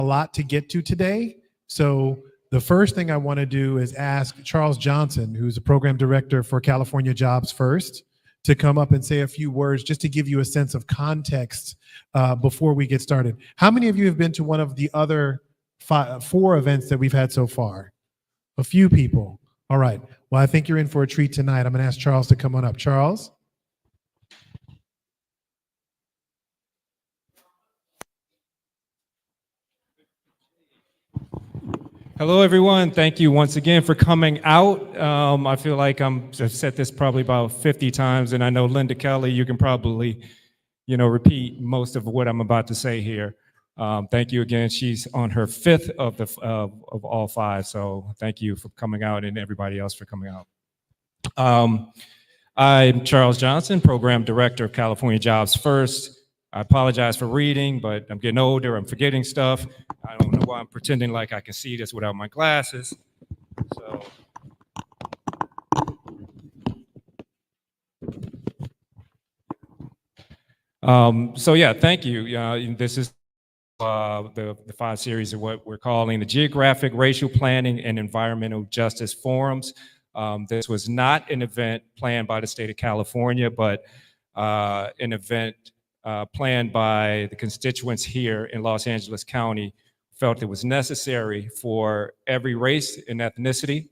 a lot to get to today. So the first thing I want to do is ask Charles Johnson, who's a program director for California Jobs First, to come up and say a few words just to give you a sense of context before we get started. How many of you have been to one of the other four events that we've had so far? A few people. All right. Well, I think you're in for a treat tonight. I'm going to ask Charles to come on up. Charles? Hello, everyone. Thank you once again for coming out. I feel like I've said this probably about 50 times, and I know Linda Kelly, you can probably, repeat most of what I'm about to say here. Thank you again. She's on her fifth of all five, so thank you for coming out and everybody else for coming out. I'm Charles Johnson, Program Director of California Jobs First. I apologize for reading, but I'm getting older, I'm forgetting stuff. I don't know why I'm pretending like I can see this without my glasses. So yeah, thank you. This is the 5 series of what we're calling the Geographic, Racial Planning, and Environmental Justice Forums. This was not an event planned by the state of California, but an event planned by the constituents here in Los Angeles County. Felt it was necessary for every race and ethnicity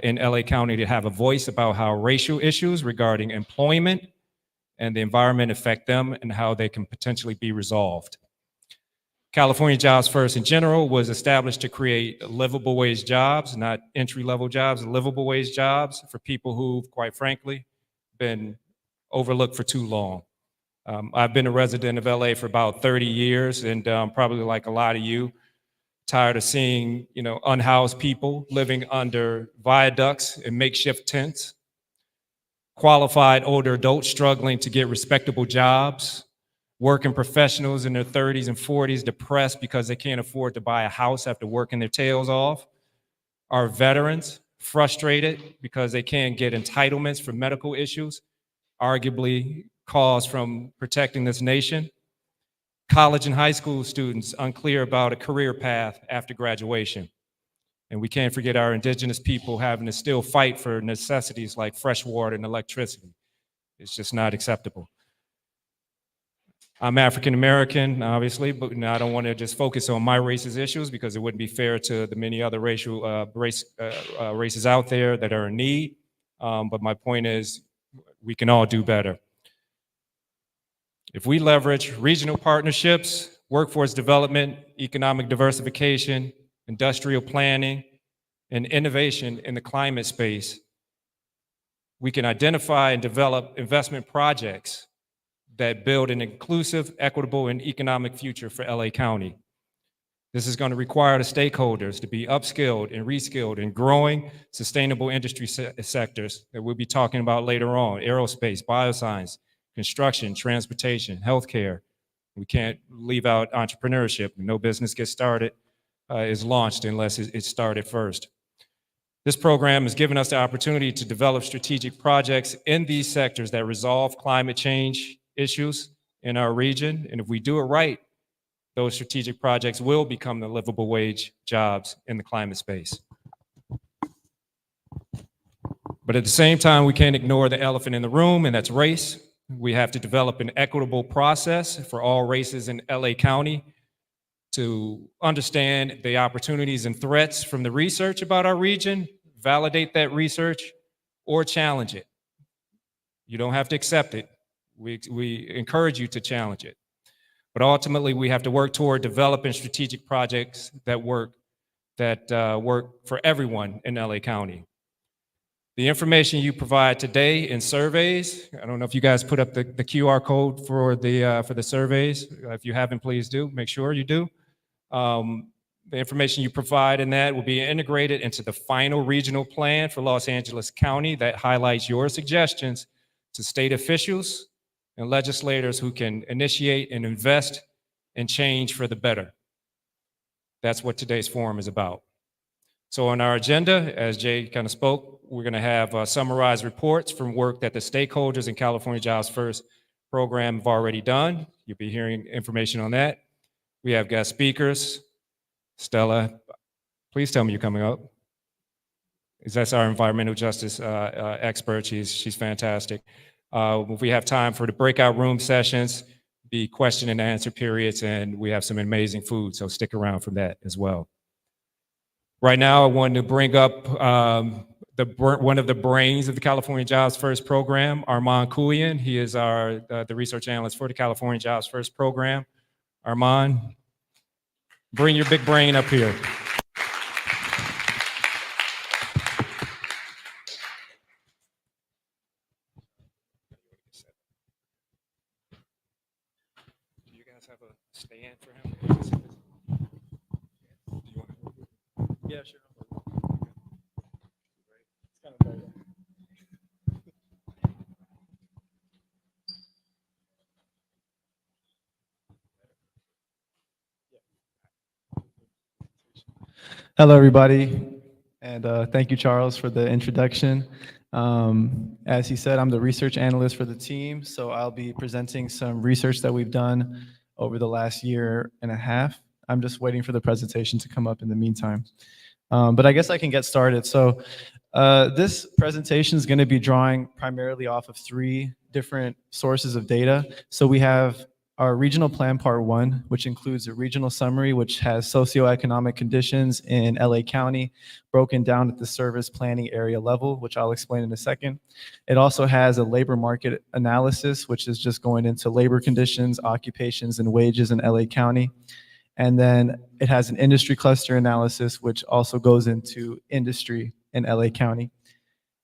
in LA County to have a voice about how racial issues regarding employment and the environment affect them and how they can potentially be resolved. California Jobs First in general was established to create livable wage jobs, not entry-level jobs, livable wage jobs for people who've, quite frankly, been overlooked for too long. I've been a resident of LA for about 30 years, and probably like a lot of you, tired of seeing, unhoused people living under viaducts and makeshift tents, qualified older adults struggling to get respectable jobs, working professionals in their 30s and 40s depressed because they can't afford to buy a house after working their tails off, our veterans frustrated because they can't get entitlements for medical issues, arguably caused from protecting this nation, college and high school students unclear about a career path after graduation. And we can't forget our indigenous people having to still fight for necessities like fresh water and electricity. It's just not acceptable. I'm African American, obviously, but I don't want to just focus on my race's issues because it wouldn't be fair to the many other races out there that are in need. But my point is, we can all do better. If we leverage regional partnerships, workforce development, economic diversification, industrial planning, and innovation in the climate space, we can identify and develop investment projects that build an inclusive, equitable, and economic future for LA County. This is going to require the stakeholders to be upskilled and reskilled in growing sustainable industry sectors that we'll be talking about later on: aerospace, bioscience, construction, transportation, healthcare. We can't leave out entrepreneurship. No business gets started, is launched unless it's started first. This program has given us the opportunity to develop strategic projects in these sectors that resolve climate change issues in our region. And if we do it right, those strategic projects will become the livable wage jobs in the climate space. But at the same time, we can't ignore the elephant in the room, and that's race. We have to develop an equitable process for all races in LA County to understand the opportunities and threats from the research about our region, validate that research, or challenge it. You don't have to accept it. We encourage you to challenge it. But ultimately, we have to work toward developing strategic projects that work for everyone in LA County. The information you provide today in surveys, I don't know if you guys put up the QR code for the surveys. If you haven't, please do. Make sure you do. The information you provide in that will be integrated into the final regional plan for Los Angeles County that highlights your suggestions to state officials and legislators who can initiate and invest in change for the better. That's what today's forum is about. So on our agenda, as Jay kind of spoke, we're going to have summarized reports from work that the stakeholders in California Jobs First program have already done. You'll be hearing information on that. We have guest speakers, Stella, please tell me you're coming up. That's our environmental justice expert. She's fantastic. We have time for the breakout room sessions, the question and answer periods, and we have some amazing food, so stick around for that as well. Right now, I want to bring up one of the brains of the California Jobs First program, Armand Koulian. He is the research analyst for the California Jobs First program. Armand, bring your big brain up here. Do you guys have a stand for him? Yeah, sure. Hello, everybody, and thank you, Charles, for the introduction. As he said, I'm the research analyst for the team, so I'll be presenting some research that we've done over the last year and a half. I'm just waiting for the presentation to come up in the meantime. But I guess I can get started. So this presentation is going to be drawing primarily off of 3 different sources of data. So we have our regional plan part 1, which includes a regional summary, which has socioeconomic conditions in LA County broken down at the service planning area level, which I'll explain in a second. It also has a labor market analysis, which is just going into labor conditions, occupations, and wages in LA County. And then it has an industry cluster analysis, which also goes into industry in LA County.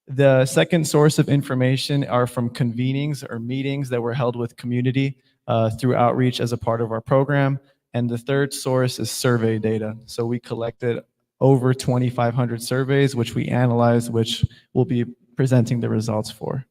The second source of information are from convenings or meetings that were held with community through outreach as a part of our program. And the third source is survey data. So we collected over 2,500 surveys, which we analyzed, which we'll be presenting the results for.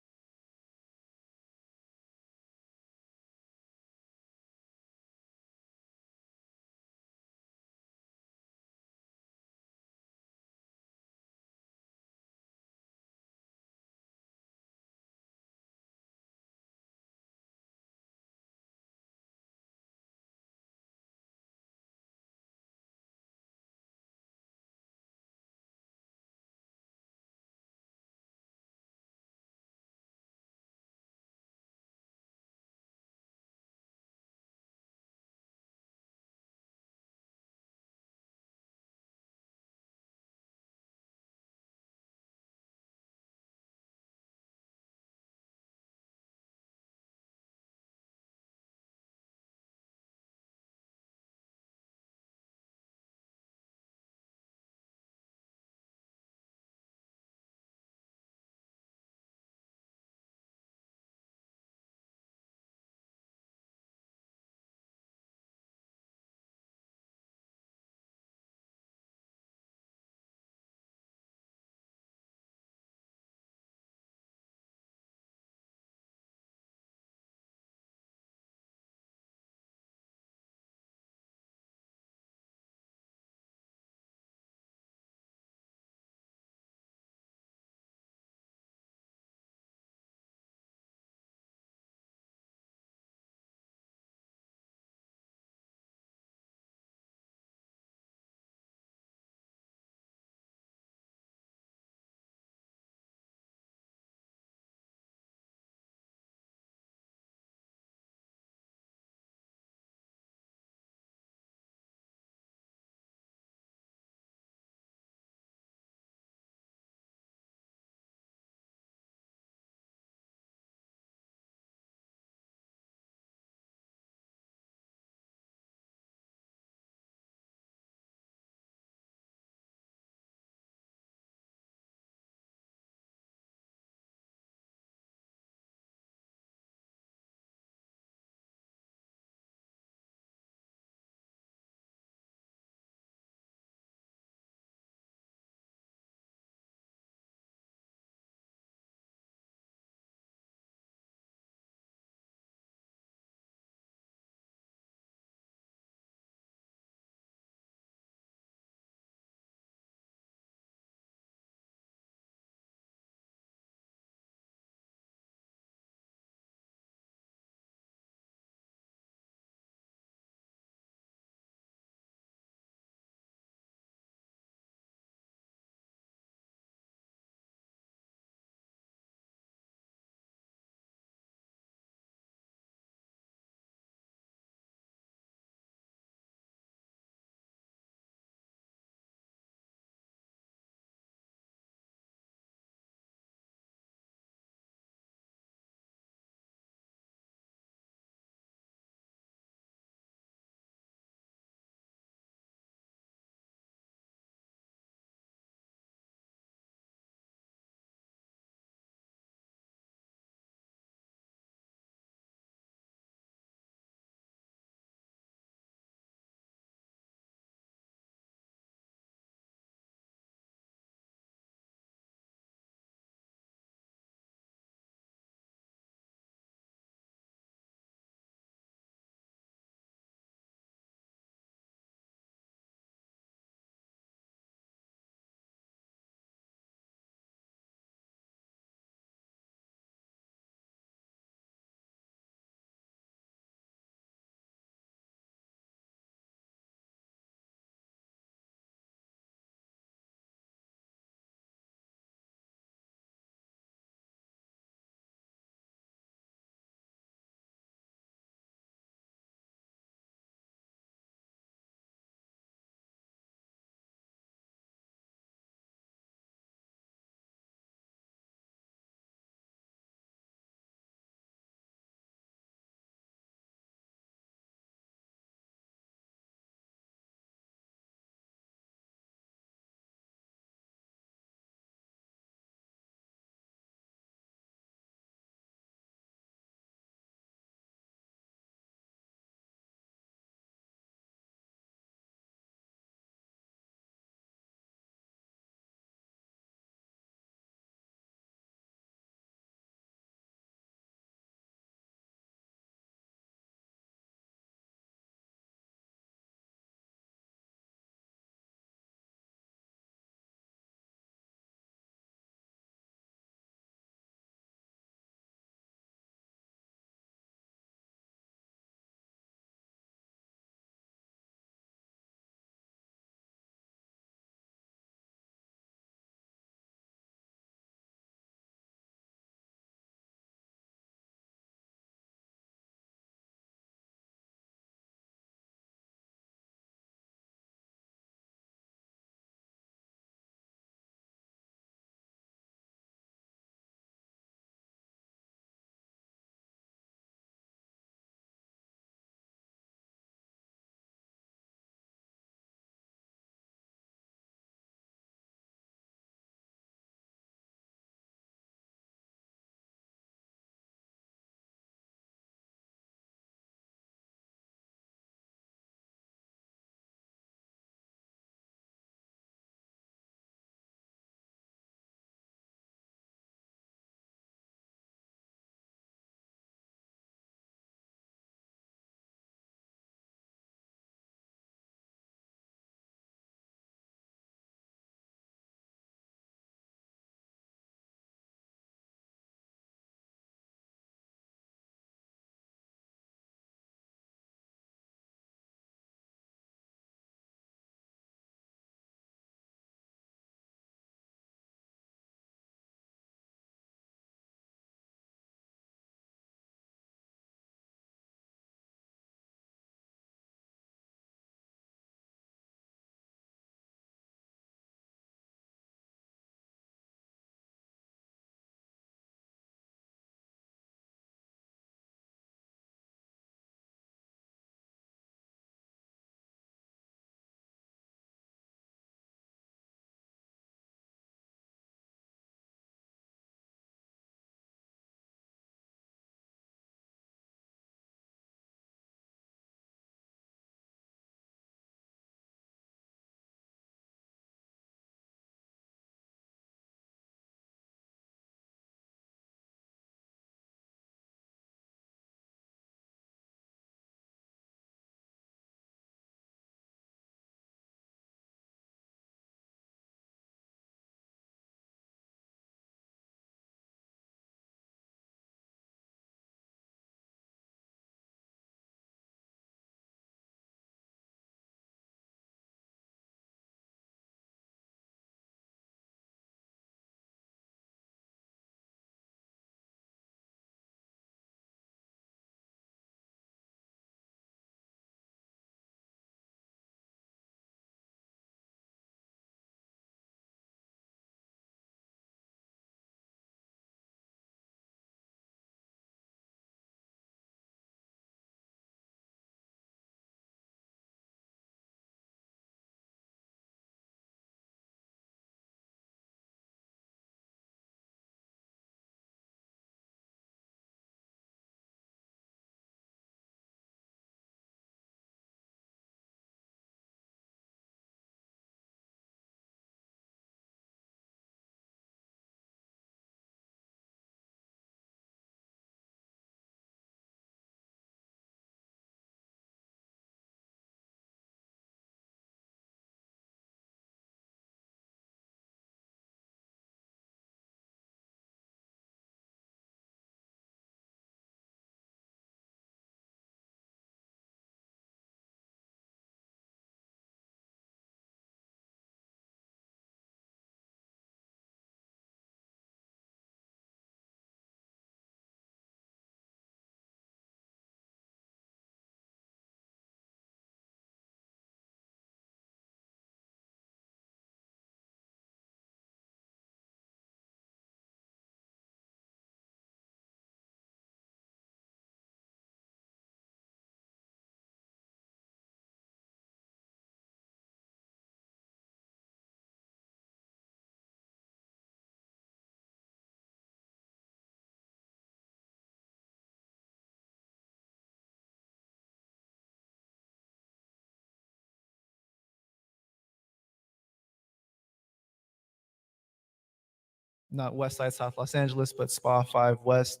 not West Side, South Los Angeles, but SPA 5 West,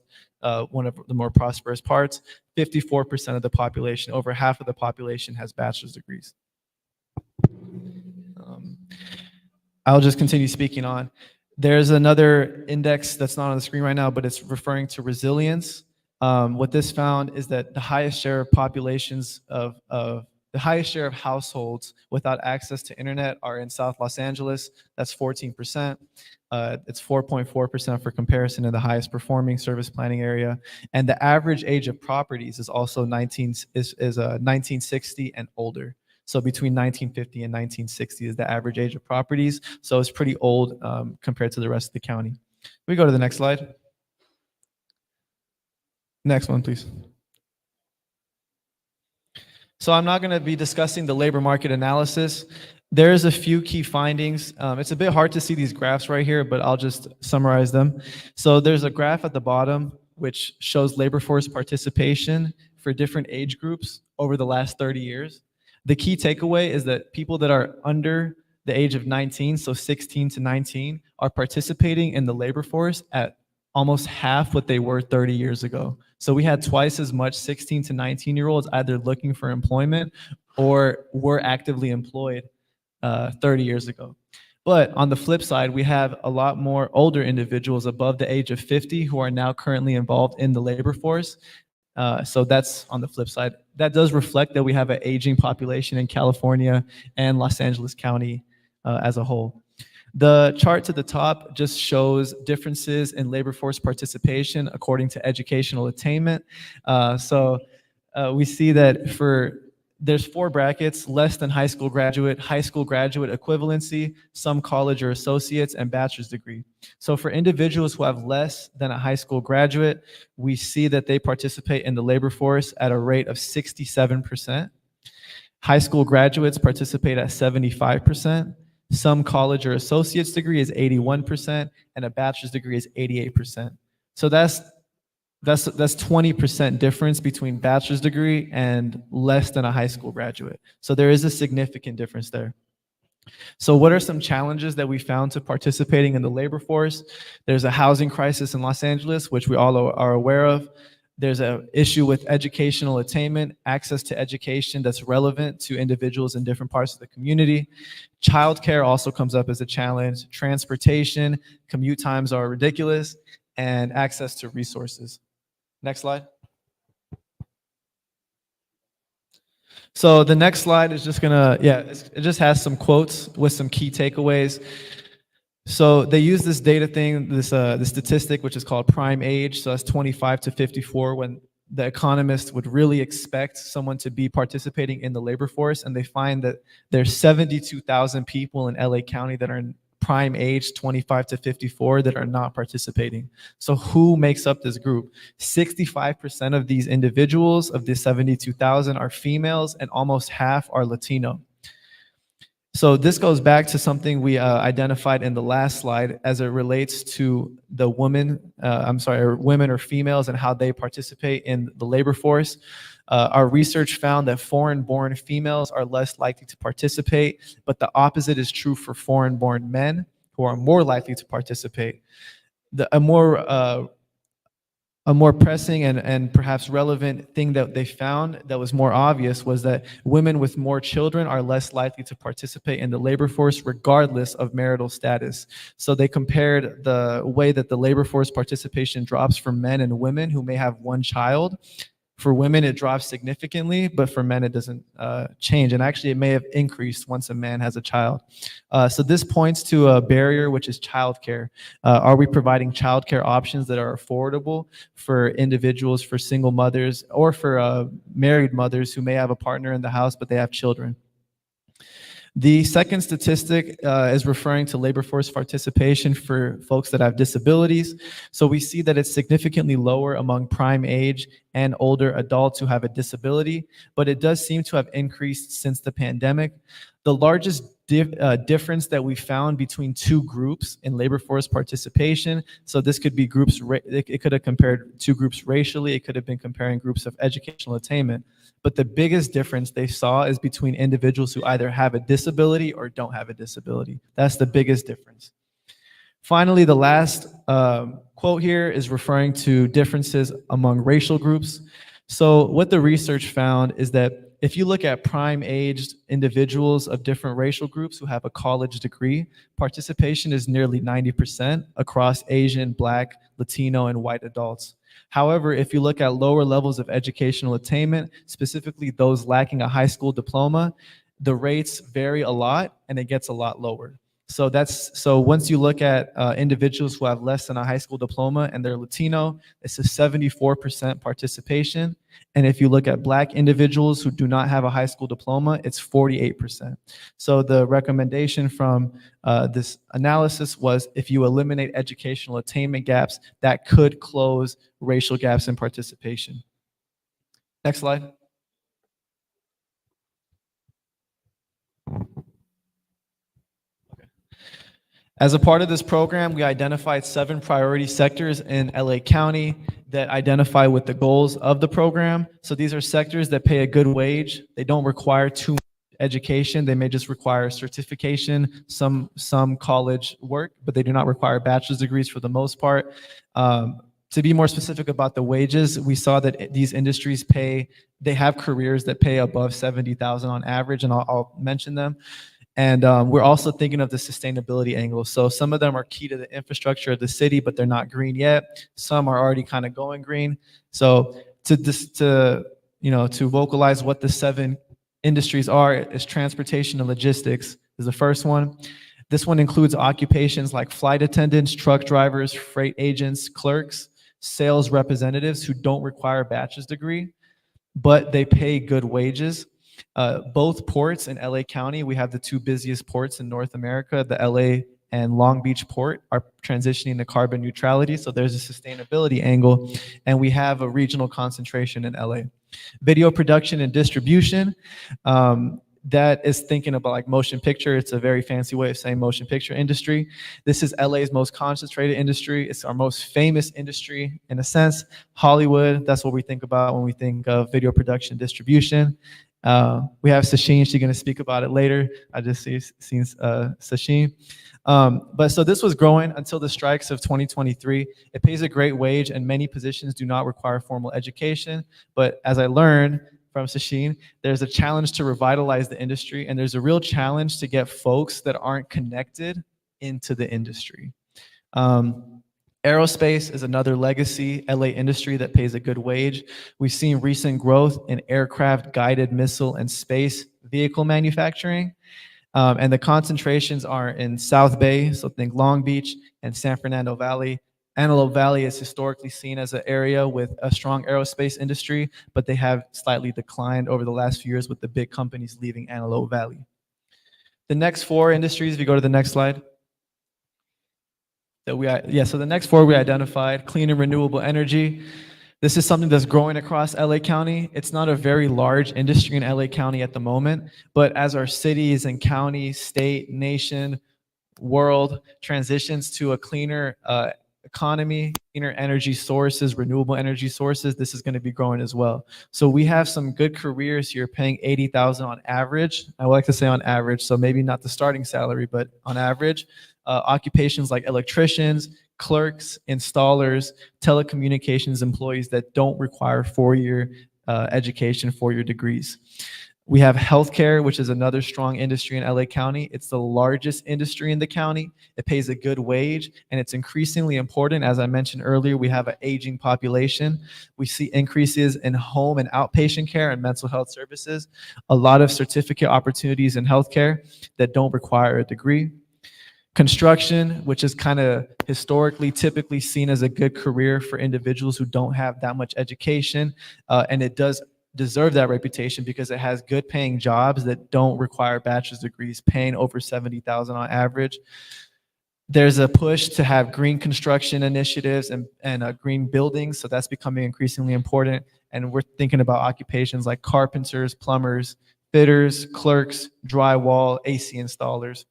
one of the more prosperous parts. 54% of the population, over half of the population, has bachelor's degrees. I'll just continue speaking on. There's another index that's not on the screen right now, but it's referring to resilience. What this found is that the highest share of populations the highest share of households without access to internet are in South Los Angeles. That's 14%. It's 4.4% for comparison in the highest performing service planning area. And the average age of properties is also 1960 and older. So between 1950 and 1960 is the average age of properties. So it's pretty old compared to the rest of the county. We go to the next slide. Next one, please. So I'm not going to be discussing the labor market analysis. There's a few key findings. It's a bit hard to see these graphs right here, but I'll just summarize them. So there's a graph at the bottom which shows labor force participation for different age groups over the last 30 years. The key takeaway is that people that are under the age of 19, so 16 to 19, are participating in the labor force at almost half what they were 30 years ago. So we had twice as much 16 to 19-year-olds either looking for employment or were actively employed 30 years ago. But on the flip side, we have a lot more older individuals above the age of 50 who are now currently involved in the labor force. So that's on the flip side. That does reflect that we have an aging population in California and Los Angeles County as a whole. The chart to the top just shows differences in labor force participation according to educational attainment. We see that there's 4 brackets: less than high school graduate equivalency, some college or associates, and bachelor's degree. So for individuals who have less than a high school graduate, we see that they participate in the labor force at a rate of 67%. High school graduates participate at 75%. Some college or associate's degree is 81%, and a bachelor's degree is 88%. So that's 20% difference between bachelor's degree and less than a high school graduate. So there is a significant difference there. So what are some challenges that we found to participating in the labor force? There's a housing crisis in Los Angeles, which we all are aware of. There's an issue with educational attainment, access to education that's relevant to individuals in different parts of the community. Childcare also comes up as a challenge. Transportation, commute times are ridiculous, and access to resources. Next slide. So the next slide is just it just has some quotes with some key takeaways. So they use this data thing, this statistic, which is called prime age. So that's 25 to 54, when the economist would really expect someone to be participating in the labor force. And they find that there's 72,000 people in LA County that are in prime age 25 to 54 that are not participating. So who makes up this group? 65% of these individuals, of the 72,000, are females, and almost half are Latino. So this goes back to something we identified in the last slide as it relates to the women or females and how they participate in the labor force. Our research found that foreign-born females are less likely to participate, but the opposite is true for foreign-born men, who are more likely to participate. A more pressing and perhaps relevant thing that they found that was more obvious was that women with more children are less likely to participate in the labor force regardless of marital status. So they compared the way that the labor force participation drops for men and women who may have one child. For women, it drops significantly, but for men, it doesn't change. And actually, it may have increased once a man has a child. So this points to a barrier, which is childcare. Are we providing childcare options that are affordable for individuals, for single mothers, or for married mothers who may have a partner in the house, but they have children? The second statistic is referring to labor force participation for folks that have disabilities. So we see that it's significantly lower among prime age and older adults who have a disability, but it does seem to have increased since the pandemic. The largest difference that we found between two groups in labor force participation, so this could be groups, it could have compared two groups racially, it could have been comparing groups of educational attainment, but the biggest difference they saw is between individuals who either have a disability or don't have a disability. That's the biggest difference. Finally, the last quote here is referring to differences among racial groups. So what the research found is that if you look at prime-aged individuals of different racial groups who have a college degree, participation is nearly 90% across Asian, Black, Latino, and white adults. However, if you look at lower levels of educational attainment, specifically those lacking a high school diploma, the rates vary a lot and it gets a lot lower. So once you look at individuals who have less than a high school diploma and they're Latino, it's a 74% participation. And if you look at Black individuals who do not have a high school diploma, it's 48%. So the recommendation from this analysis was if you eliminate educational attainment gaps, that could close racial gaps in participation. Next slide. As a part of this program, we identified 7 priority sectors in LA County that identify with the goals of the program. So these are sectors that pay a good wage. They don't require too much education. They may just require certification, some college work, but they do not require bachelor's degrees for the most part. To be more specific about the wages, we saw that these industries they have careers that pay above $70,000 on average, and I'll mention them. And we're also thinking of the sustainability angle. So some of them are key to the infrastructure of the city, but they're not green yet. Some are already kind of going green. So to vocalize what the 7 industries are is transportation and logistics is the first one. This one includes occupations like flight attendants, truck drivers, freight agents, clerks, sales representatives who don't require a bachelor's degree, but they pay good wages. Both ports in LA County, we have the 2 busiest ports in North America, the LA and Long Beach port, are transitioning to carbon neutrality. So there's a sustainability angle, and we have a regional concentration in LA. Video production and distribution, that is thinking about like motion picture. It's a very fancy way of saying motion picture industry. This is LA's most concentrated industry. It's our most famous industry in a sense. Hollywood, that's what we think about when we think of video production distribution. We have Sasheen. She's going to speak about it later. I just seen Sasheen. But so this was growing until the strikes of 2023. It pays a great wage, and many positions do not require formal education. But as I learned from Sasheen, there's a challenge to revitalize the industry, and there's a real challenge to get folks that aren't connected into the industry. Aerospace is another legacy LA industry that pays a good wage. We've seen recent growth in aircraft, guided missile, and space vehicle manufacturing. And the concentrations are in South Bay, so think Long Beach and San Fernando Valley. Antelope Valley is historically seen as an area with a strong aerospace industry, but they have slightly declined over the last few years with the big companies leaving Antelope Valley. The next 4 industries, if you go to the next slide. So the next 4 we identified: clean and renewable energy. This is something that's growing across LA County. It's not a very large industry in LA County at the moment, but as our cities and counties, state, nation, world transitions to a cleaner economy, cleaner energy sources, renewable energy sources, this is going to be growing as well. So we have some good careers here paying $80,000 on average. I like to say on average, so maybe not the starting salary, but on average. Occupations like electricians, clerks, installers, telecommunications employees that don't require 4-year education, 4-year degrees. We have healthcare, which is another strong industry in LA County. It's the largest industry in the county. It pays a good wage, and it's increasingly important. As I mentioned earlier, we have an aging population. We see increases in home and outpatient care and mental health services, a lot of certificate opportunities in healthcare that don't require a degree. Construction, which is kind of historically typically seen as a good career for individuals who don't have that much education, and it does deserve that reputation because it has good paying jobs that don't require bachelor's degrees, paying over $70,000 on average. There's a push to have green construction initiatives and green buildings, so that's becoming increasingly important. And we're thinking about occupations like carpenters, plumbers, fitters, clerks, drywall, AC installers.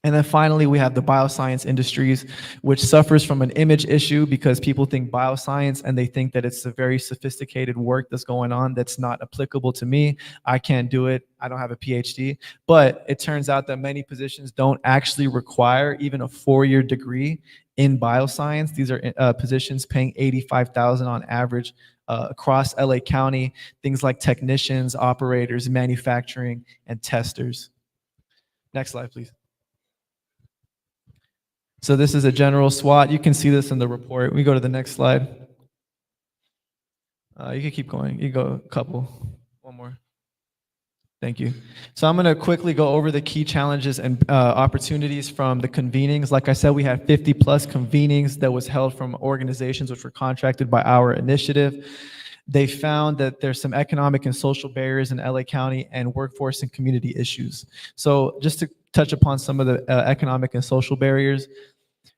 And then finally, we have the bioscience industries, which suffers from an image issue because people think bioscience and they think that it's a very sophisticated work that's going on that's not applicable to me. I can't do it. I don't have a PhD. But it turns out that many positions don't actually require even a 4-year degree in bioscience. These are positions paying $85,000 on average across LA County, things like technicians, operators, manufacturing, and testers. Next slide, please. So this is a general SWOT. You can see this in the report. We go to the next slide. You can keep going. You go a couple. One more. Thank you. So I'm going to quickly go over the key challenges and opportunities from the convenings. Like I said, we had 50 plus convenings that was held from organizations which were contracted by our initiative. They found that there's some economic and social barriers in LA County and workforce and community issues. So just to touch upon some of the economic and social barriers,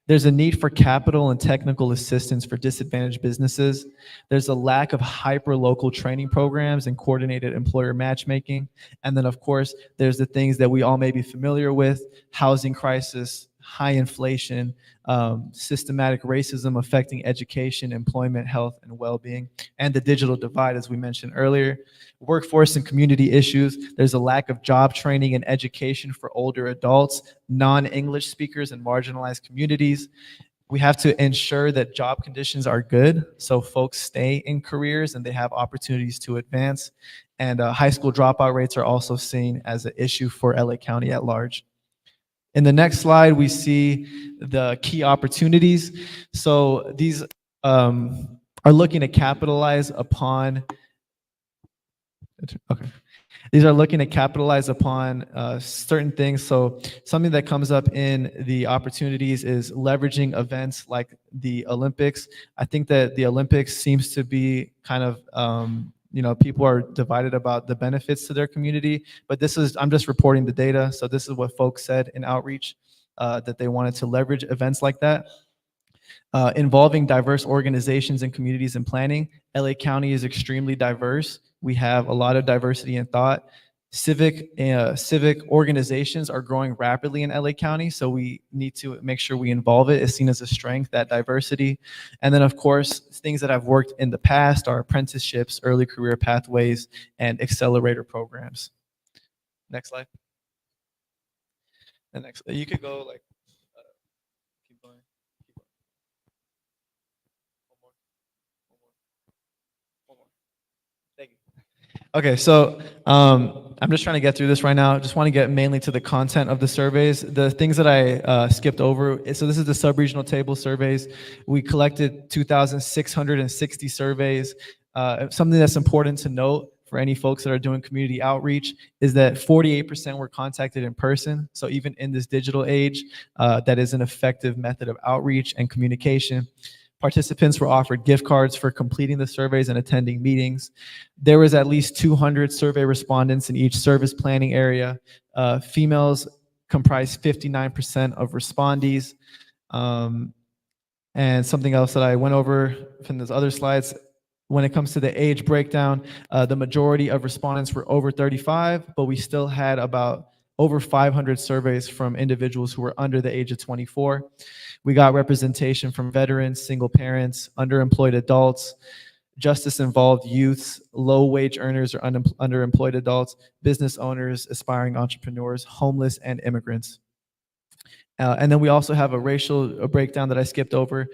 there's a need for capital and technical assistance for disadvantaged businesses. There's a lack of hyper-local training programs and coordinated employer matchmaking. And then, of course, there's the things that we all may be familiar with: housing crisis, high inflation, systematic racism affecting education, employment, health, and well-being, and the digital divide, as we mentioned earlier. Workforce and community issues. There's a lack of job training and education for older adults, non-English speakers, and marginalized communities. We have to ensure that job conditions are good so folks stay in careers and they have opportunities to advance. And high school dropout rates are also seen as an issue for LA County at large. In the next slide, we see the key opportunities. So these are looking to capitalize upon certain things. So something that comes up in the opportunities is leveraging events like the Olympics. I think that the Olympics seems to be kind of, people are divided about the benefits to their community, but I'm just reporting the data. So this is what folks said in outreach, that they wanted to leverage events like that. Involving diverse organizations and communities in planning. LA County is extremely diverse. We have a lot of diversity in thought. Civic organizations are growing rapidly in LA County, so we need to make sure we involve it. It's seen as a strength, that diversity. And then, of course, things that I've worked in the past are apprenticeships, early career pathways, and accelerator programs. Next slide. And next, you could go like, keep going. One more. Thank you. Okay, so I'm just trying to get through this right now. Just want to get mainly to the content of the surveys. The things that I skipped over, so this is the sub-regional table surveys. We collected 2,660 surveys. Something that's important to note for any folks that are doing community outreach is that 48% were contacted in person. So even in this digital age, that is an effective method of outreach and communication. Participants were offered gift cards for completing the surveys and attending meetings. There was at least 200 survey respondents in each service planning area. Females comprised 59% of respondees. And something else that I went over from those other slides, when it comes to the age breakdown, the majority of respondents were over 35, but we still had about over 500 surveys from individuals who were under the age of 24. We got representation from veterans, single parents, underemployed adults, justice-involved youths, low-wage earners or underemployed adults, business owners, aspiring entrepreneurs, homeless, and immigrants. And then we also have a racial breakdown that I skipped over.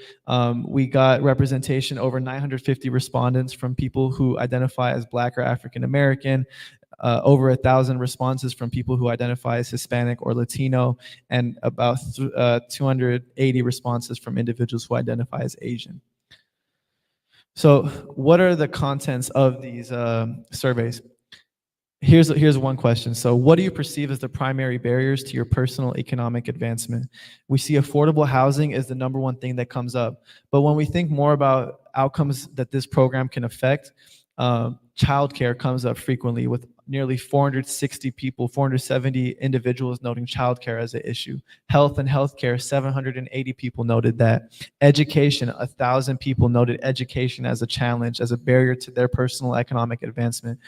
We got representation, over 950 respondents from people who identify as Black or African American, over 1,000 responses from people who identify as Hispanic or Latino, and about 280 responses from individuals who identify as Asian. So what are the contents of these surveys? Here's one question. So what do you perceive as the primary barriers to your personal economic advancement? We see affordable housing as the number one thing that comes up. But when we think more about outcomes that this program can affect, childcare comes up frequently, with nearly 470 individuals noting childcare as an issue. Health and healthcare, 780 people noted that. Education, 1,000 people noted education as a challenge, as a barrier to their personal economic advancement.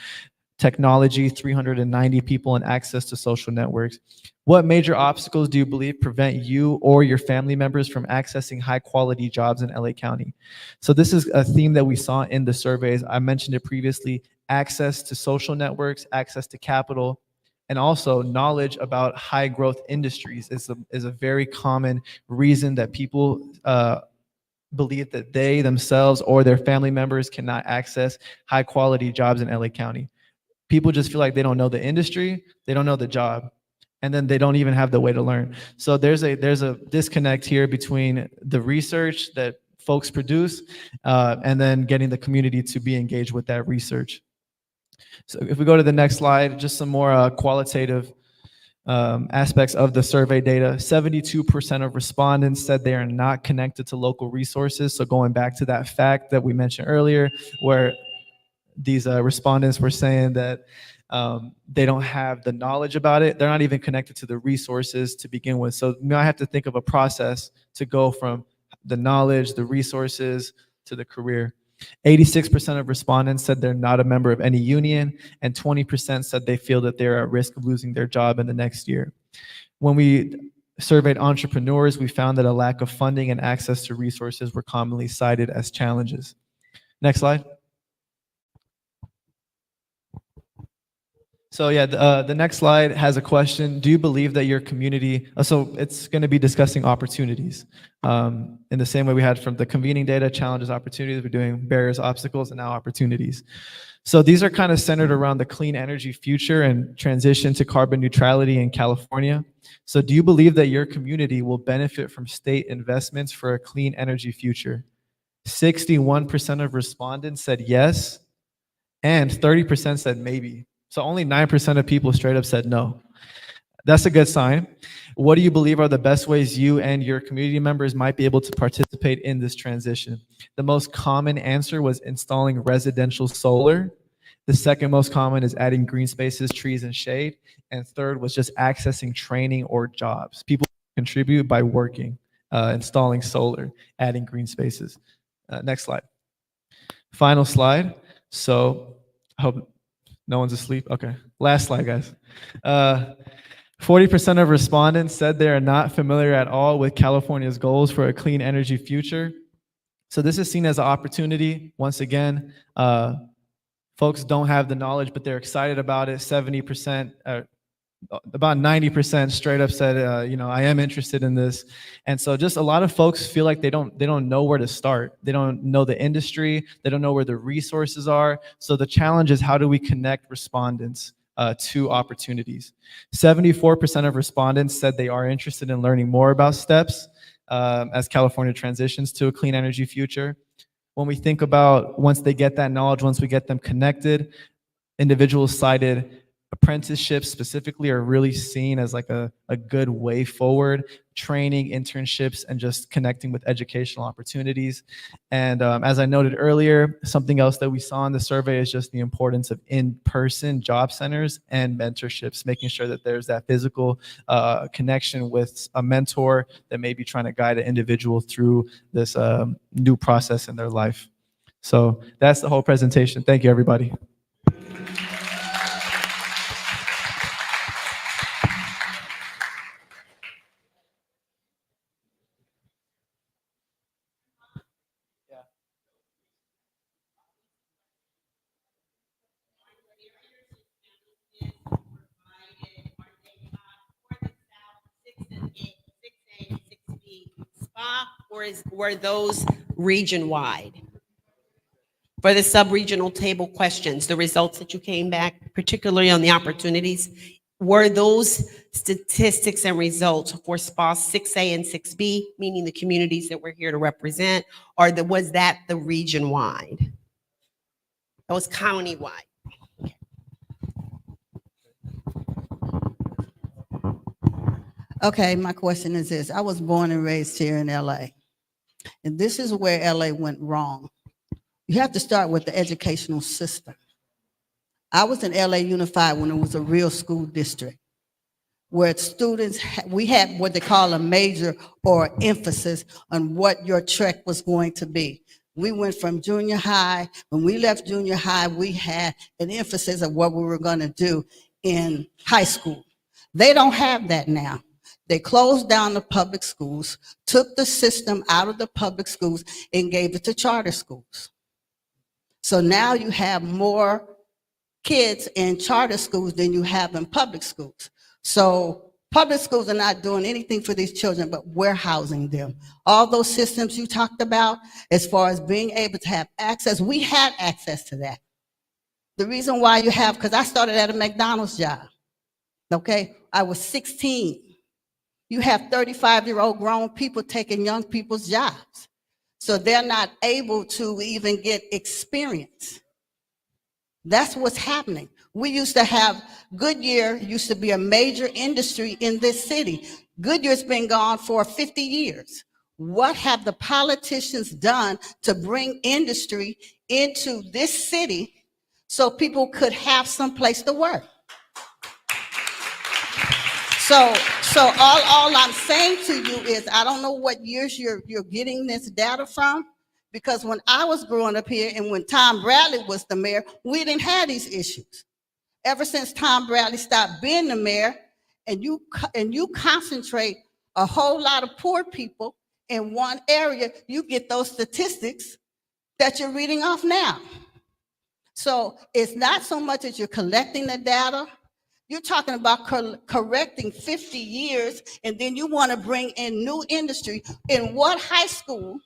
technology, 390 people, and access to social networks. What major obstacles do you believe prevent you or your family members from accessing high quality jobs in LA County? So this is a theme that we saw in the surveys. I mentioned it previously: access to social networks, access to capital, and also knowledge about high growth industries is a very common reason that people believe that they themselves or their family members cannot access high quality jobs in LA County. People just feel like they don't know the industry, they don't know the job, and then they don't even have the way to learn. So there's a disconnect here between the research that folks produce and then getting the community to be engaged with that research. So if we go to the next slide, just some more qualitative aspects of the survey data. 72% of respondents said they are not connected to local resources. So going back to that fact that we mentioned earlier, where these respondents were saying that they don't have the knowledge about it. They're not even connected to the resources to begin with. So I have to think of a process to go from the knowledge, the resources, to the career. 86% of respondents said they're not a member of any union, and 20% said they feel that they're at risk of losing their job in the next year. When we surveyed entrepreneurs, we found that a lack of funding and access to resources were commonly cited as challenges. Next slide. So yeah, the next slide has a question. Do you believe that your community, so it's going to be discussing opportunities. In the same way we had from the convening data, challenges, opportunities, we're doing barriers, obstacles, and now opportunities. So these are kind of centered around the clean energy future and transition to carbon neutrality in California. So do you believe that your community will benefit from state investments for a clean energy future? 61% of respondents said yes, and 30% said maybe. So only 9% of people straight up said no. That's a good sign. What do you believe are the best ways you and your community members might be able to participate in this transition? The most common answer was installing residential solar. The second most common is adding green spaces, trees, and shade. And third was just accessing training or jobs. People contribute by working, installing solar, adding green spaces. Next slide. Final slide. So I hope no one's asleep. Okay. Last slide, guys. 40% of respondents said they are not familiar at all with California's goals for a clean energy future. So this is seen as an opportunity. Once again, folks don't have the knowledge, but they're excited about it. 70%, about 90% straight up said, I am interested in this. And so just a lot of folks feel like they don't know where to start. They don't know the industry. They don't know where the resources are. So the challenge is, how do we connect respondents to opportunities? 74% of respondents said they are interested in learning more about steps as California transitions to a clean energy future. When we think about once they get that knowledge, once we get them connected, individuals cited apprenticeships specifically are really seen as like a good way forward. Training, internships, and just connecting with educational opportunities. And as I noted earlier, something else that we saw in the survey is just the importance of in-person job centers and mentorships, making sure that there's that physical connection with a mentor that may be trying to guide an individual through this new process in their life. So that's the whole presentation. Thank you, everybody. Were those region-wide? For the sub-regional table questions, the results that you came back, particularly on the opportunities, were those statistics and results for SPA 6A and 6B, meaning the communities that we're here to represent, or was that the region-wide? That was county-wide. Okay, my question is this. I was born and raised here in LA. And this is where LA went wrong. You have to start with the educational system. I was in LA Unified when it was a real school district, where students, we had what they call a major or emphasis on what your track was going to be. We went from junior high. When we left junior high, we had an emphasis of what we were going to do in high school. They don't have that now. They closed down the public schools, took the system out of the public schools, and gave it to charter schools. So now you have more kids in charter schools than you have in public schools. So public schools are not doing anything for these children but warehousing them. All those systems you talked about, as far as being able to have access, we had access to that. The reason why you have, because I started at a McDonald's job, okay? I was 16. You have 35-year-old grown people taking young people's jobs. So they're not able to even get experience. That's what's happening. We used to have, Goodyear used to be a major industry in this city. Goodyear's been gone for 50 years. What have the politicians done to bring industry into this city so people could have some place to work? So all I'm saying to you is, I don't know what years you're getting this data from, because when I was growing up here and when Tom Bradley was the mayor, we didn't have these issues. Ever since Tom Bradley stopped being the mayor, and you concentrate a whole lot of poor people in one area, you get those statistics that you're reading off now. So it's not so much as you're collecting the data. You're talking about correcting 50 years, and then you want to bring in new industry. In what high school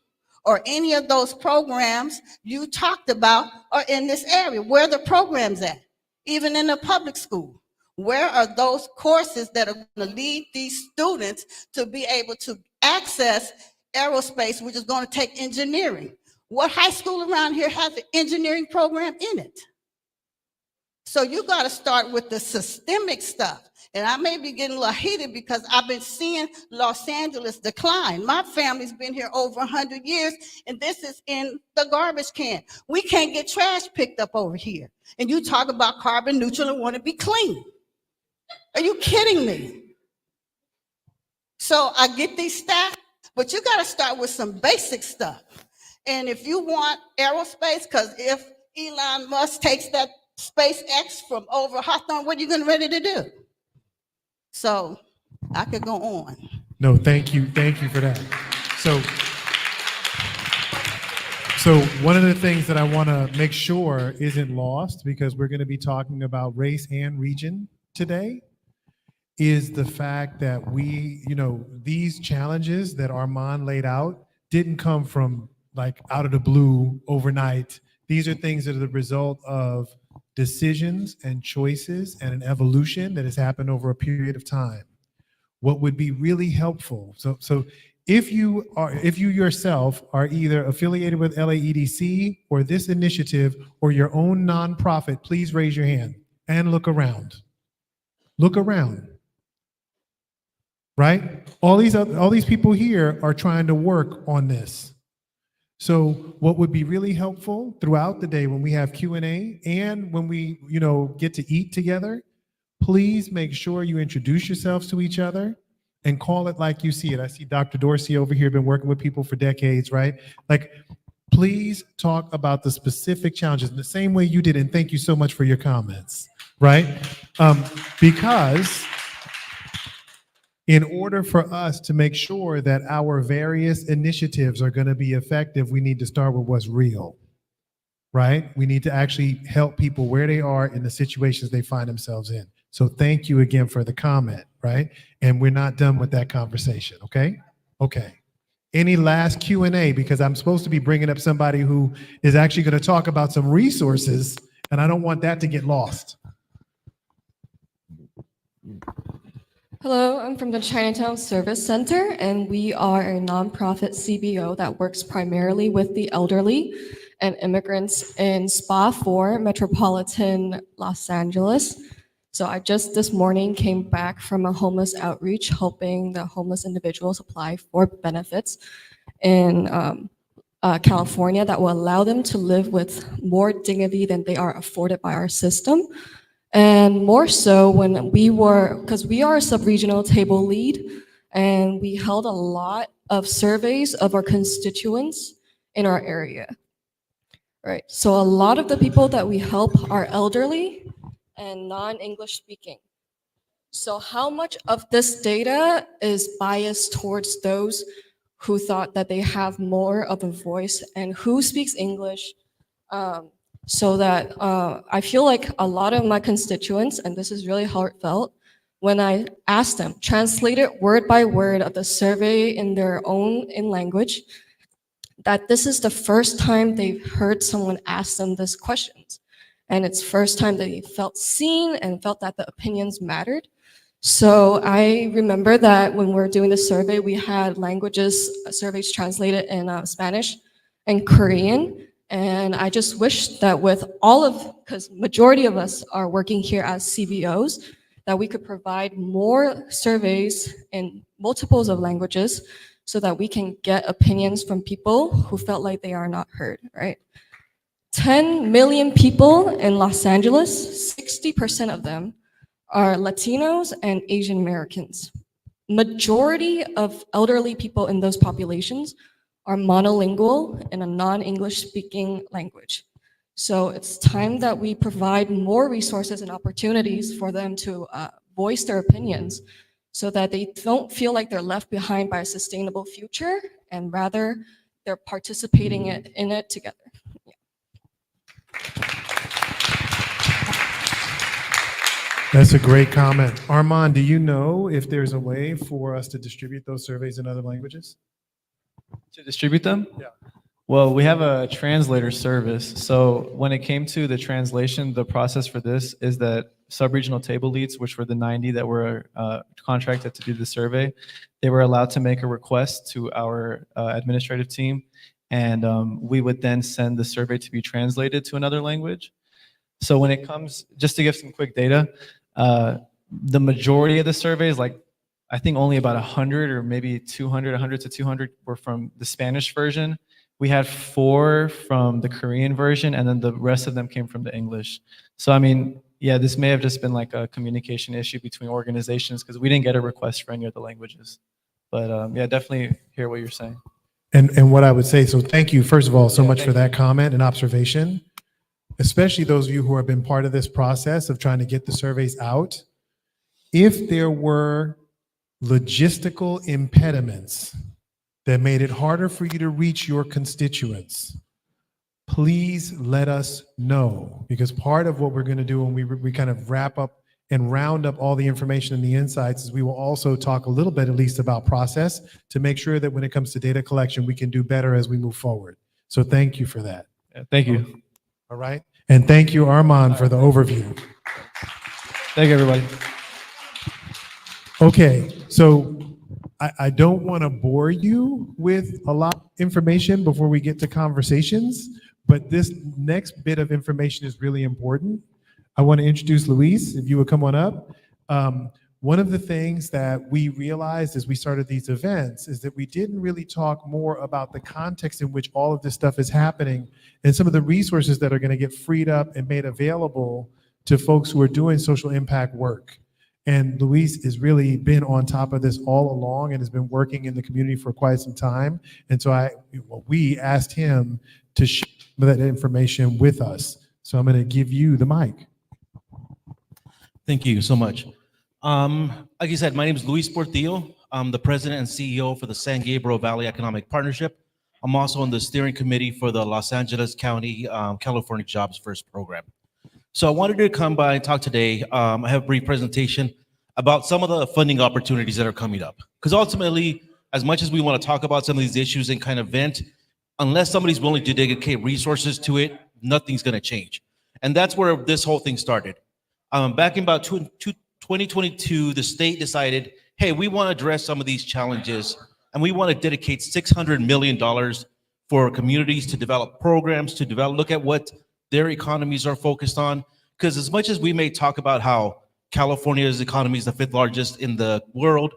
or any of those programs you talked about are in this area? Where are the programs at? Even in the public school, where are those courses that are going to lead these students to be able to access aerospace, which is going to take engineering? What high school around here has an engineering program in it? So you got to start with the systemic stuff. And I may be getting a little heated because I've been seeing Los Angeles decline. My family's been here over 100 years, and this is in the garbage can. We can't get trash picked up over here. And you talk about carbon neutral and want to be clean. Are you kidding me? So I get these stats, but you got to start with some basic stuff. And if you want aerospace, because if Elon Musk takes that SpaceX from over Hawthorne, what are you getting ready to do? So I could go on. No, thank you for that. So one of the things that I want to make sure isn't lost, because we're going to be talking about race and region today, is the fact that these challenges that Armand laid out didn't come from like out of the blue overnight. These are things that are the result of decisions and choices and an evolution that has happened over a period of time. What would be really helpful, so if you yourself are either affiliated with LAEDC or this initiative or your own nonprofit, please raise your hand and look around. Look around. Right? All these people here are trying to work on this. So what would be really helpful throughout the day when we have Q&A and when we, get to eat together, please make sure you introduce yourselves to each other and call it like you see it. I see Dr. Dorsey over here, been working with people for decades, right? Like, please talk about the specific challenges in the same way you did. And thank you so much for your comments, right? Because in order for us to make sure that our various initiatives are going to be effective, we need to start with what's real, right? We need to actually help people where they are in the situations they find themselves in. So thank you again for the comment, right? And we're not done with that conversation, okay? Okay. Any last Q&A? Because I'm supposed to be bringing up somebody who is actually going to talk about some resources, and I don't want that to get lost. Hello, I'm from the Chinatown Service Center, and we are a nonprofit CBO that works primarily with the elderly and immigrants in SPA 4, Metropolitan Los Angeles. So I just this morning came back from a homeless outreach helping the homeless individuals apply for benefits in California that will allow them to live with more dignity than they are afforded by our system. And more so when because we are a sub-regional table lead, and we held a lot of surveys of our constituents in our area. Right. So a lot of the people that we help are elderly and non-English speaking. So how much of this data is biased towards those who thought that they have more of a voice and who speaks English? So that I feel like a lot of my constituents, and this is really heartfelt, when I asked them, translate it word by word of the survey in their own language, that this is the first time they've heard someone ask them these questions. And it's first time they felt seen and felt that the opinions mattered. So I remember that when we were doing the survey, we had languages surveys translated in Spanish and Korean. And I just wish that with all of, because majority of us are working here as CBOs, that we could provide more surveys in multiples of languages so that we can get opinions from people who felt like they are not heard, right? 10 million people in Los Angeles, 60% of them are Latinos and Asian Americans. Majority of elderly people in those populations are monolingual in a non-English speaking language. So it's time that we provide more resources and opportunities for them to voice their opinions so that they don't feel like they're left behind by a sustainable future, and rather they're participating in it together. That's a great comment. Armand, do you know if there's a way for us to distribute those surveys in other languages? To distribute them? Yeah. Well, we have a translator service. So when it came to the translation, the process for this is that sub-regional table leads, which were the 90 that were contracted to do the survey, they were allowed to make a request to our administrative team, and we would then send the survey to be translated to another language. So when it comes, just to give some quick data, the majority of the surveys, like I think only about 100 or maybe 200, 100 to 200 were from the Spanish version. We had 4 from the Korean version, and then the rest of them came from the English. So, I mean, yeah, this may have just been like a communication issue between organizations because we didn't get a request for any of the languages. But yeah, definitely hear what you're saying. And what I would say, so thank you, first of all, so Yeah, much thank for that comment and observation, especially those of you who have been part of this process of trying to get the surveys out. If there were logistical impediments that made it harder for you to reach your constituents, please let us know, because part of what we're going to do when we kind of wrap up and round up all the information and the insights is we will also talk a little bit at least about process to make sure that when it comes to data collection, we can do better as we move forward. So thank you for that. Yeah, thank you. All right. And thank you, Armand, for the overview. Thank you, everybody. Okay, so I don't want to bore you with a lot of information before we get to conversations, but this next bit of information is really important. I want to introduce Luis, if you would come on up. One of the things that we realized as we started these events is that we didn't really talk more about the context in which all of this stuff is happening and some of the resources that are going to get freed up and made available to folks who are doing social impact work. And Luis has really been on top of this all along and has been working in the community for quite some time. And so we asked him to share that information with us. So I'm going to give you the mic. Thank you so much. Like you said, my name is Luis Portillo. I'm the president and CEO for the San Gabriel Valley Economic Partnership. I'm also on the steering committee for the Los Angeles County California Jobs First program. So I wanted to come by and talk today. I have a brief presentation about some of the funding opportunities that are coming up. Because ultimately, as much as we want to talk about some of these issues and kind of vent, unless somebody's willing to dedicate resources to it, nothing's going to change. And that's where this whole thing started. Back in about 2022, the state decided, hey, we want to address some of these challenges, and we want to dedicate $600 million for communities to develop programs, to look at what their economies are focused on. Because as much as we may talk about how California's economy is the 5th largest in the world,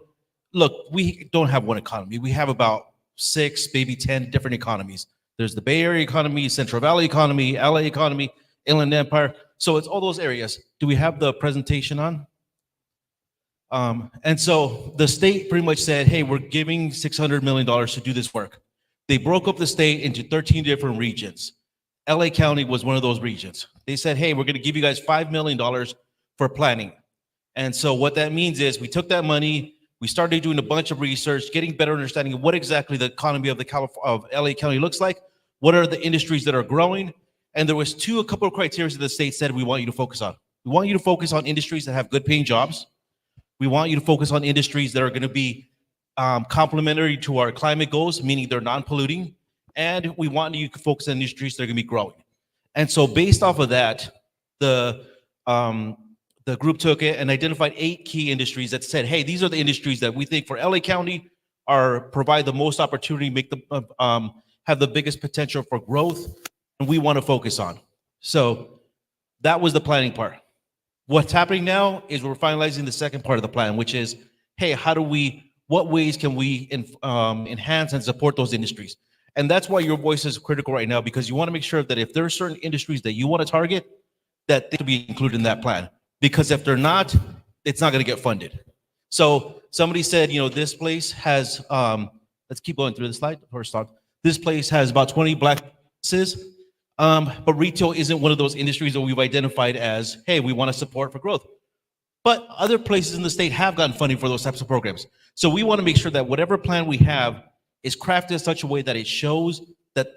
look, we don't have one economy. We have about 6, maybe 10 different economies. There's the Bay Area economy, Central Valley economy, LA economy, Inland Empire. So it's all those areas. Do we have the presentation on? And so the state pretty much said, hey, we're giving $600 million to do this work. They broke up the state into 13 different regions. LA County was one of those regions. They said, hey, we're going to give you guys $5 million for planning. And so what that means is we took that money, we started doing a bunch of research, getting better understanding of what exactly the economy of of LA County looks like, what are the industries that are growing, and there was a couple of criteria that the state said we want you to focus on. We want you to focus on industries that have good paying jobs. We want you to focus on industries that are going to be complementary to our climate goals, meaning they're non-polluting, and we want you to focus on industries that are going to be growing. And so based off of that, the group took it and identified 8 key industries that said, hey, these are the industries that we think for LA County provide the most opportunity, make them have the biggest potential for growth, and we want to focus on. So that was the planning part. What's happening now is we're finalizing the second part of the plan, which is, hey, what ways can we enhance and support those industries? And that's why your voice is critical right now, because you want to make sure that if there are certain industries that you want to target, that they can be included in that plan. Because if they're not, it's not going to get funded. So somebody said, this place has, let's keep going through the slide or start. This place has about 20 black businesses, but retail isn't one of those industries that we've identified as, hey, we want to support for growth. But other places in the state have gotten funding for those types of programs. So we want to make sure that whatever plan we have is crafted in such a way that it shows that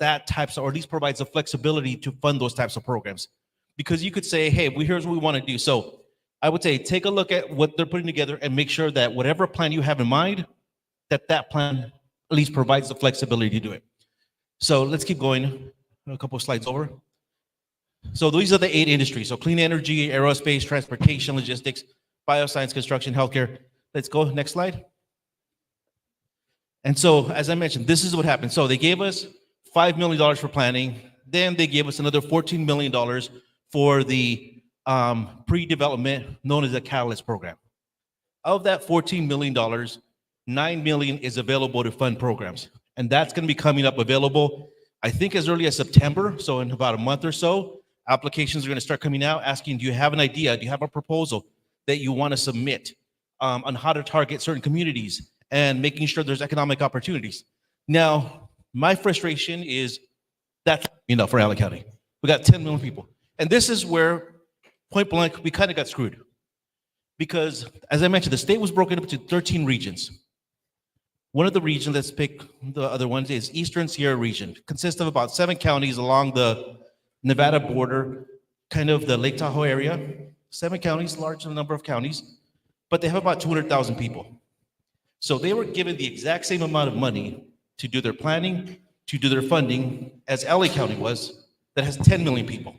or at least provides the flexibility to fund those types of programs. Because you could say, hey, here's what we want to do. So I would say, take a look at what they're putting together and make sure that whatever plan you have in mind, that plan at least provides the flexibility to do it. So let's keep going a couple of slides over. So these are the 8 industries. So clean energy, aerospace, transportation, logistics, bioscience, construction, healthcare. Let's go, next slide. And so, as I mentioned, this is what happened. So they gave us $5 million for planning. Then they gave us another $14 million for the pre-development known as the Catalyst program. Of that $14 million, $9 million is available to fund programs. And that's going to be coming up available, I think, as early as September. So in about a month or so, applications are going to start coming out asking, do you have an idea? Do you have a proposal that you want to submit on how to target certain communities and making sure there's economic opportunities? Now, my frustration is that's enough for LA County. We got 10 million people. And this is where, point blank, we kind of got screwed. Because, as I mentioned, the state was broken up into 13 regions. One of the regions, let's pick the other ones, is Eastern Sierra region. It consists of about 7 counties along the Nevada border, kind of the Lake Tahoe area. 7 counties, large number of counties, but they have about 200,000 people. So they were given the exact same amount of money to do their planning, to do their funding, as LA County was, that has 10 million people.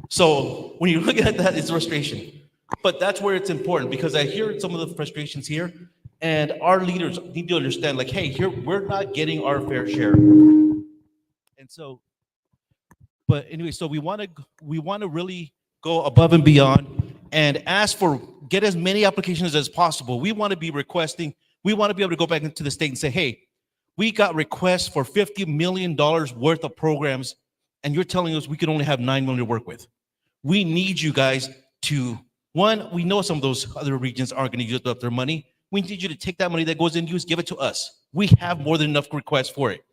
So when you look at that, it's frustration. But that's where it's important, because I hear some of the frustrations here, and our leaders need to understand, like, hey, here, we're not getting our fair share. And so, but anyway, so we want to really go above and beyond and get as many applications as possible. We want to be requesting, we want to be able to go back into the state and say, hey, we got requests for $50 million worth of programs, and you're telling us we can only have $9 million to work with. We need you guys to, one, we know some of those other regions aren't going to use up their money. We need you to take that money that goes in, give it to us. We have more than enough requests for it.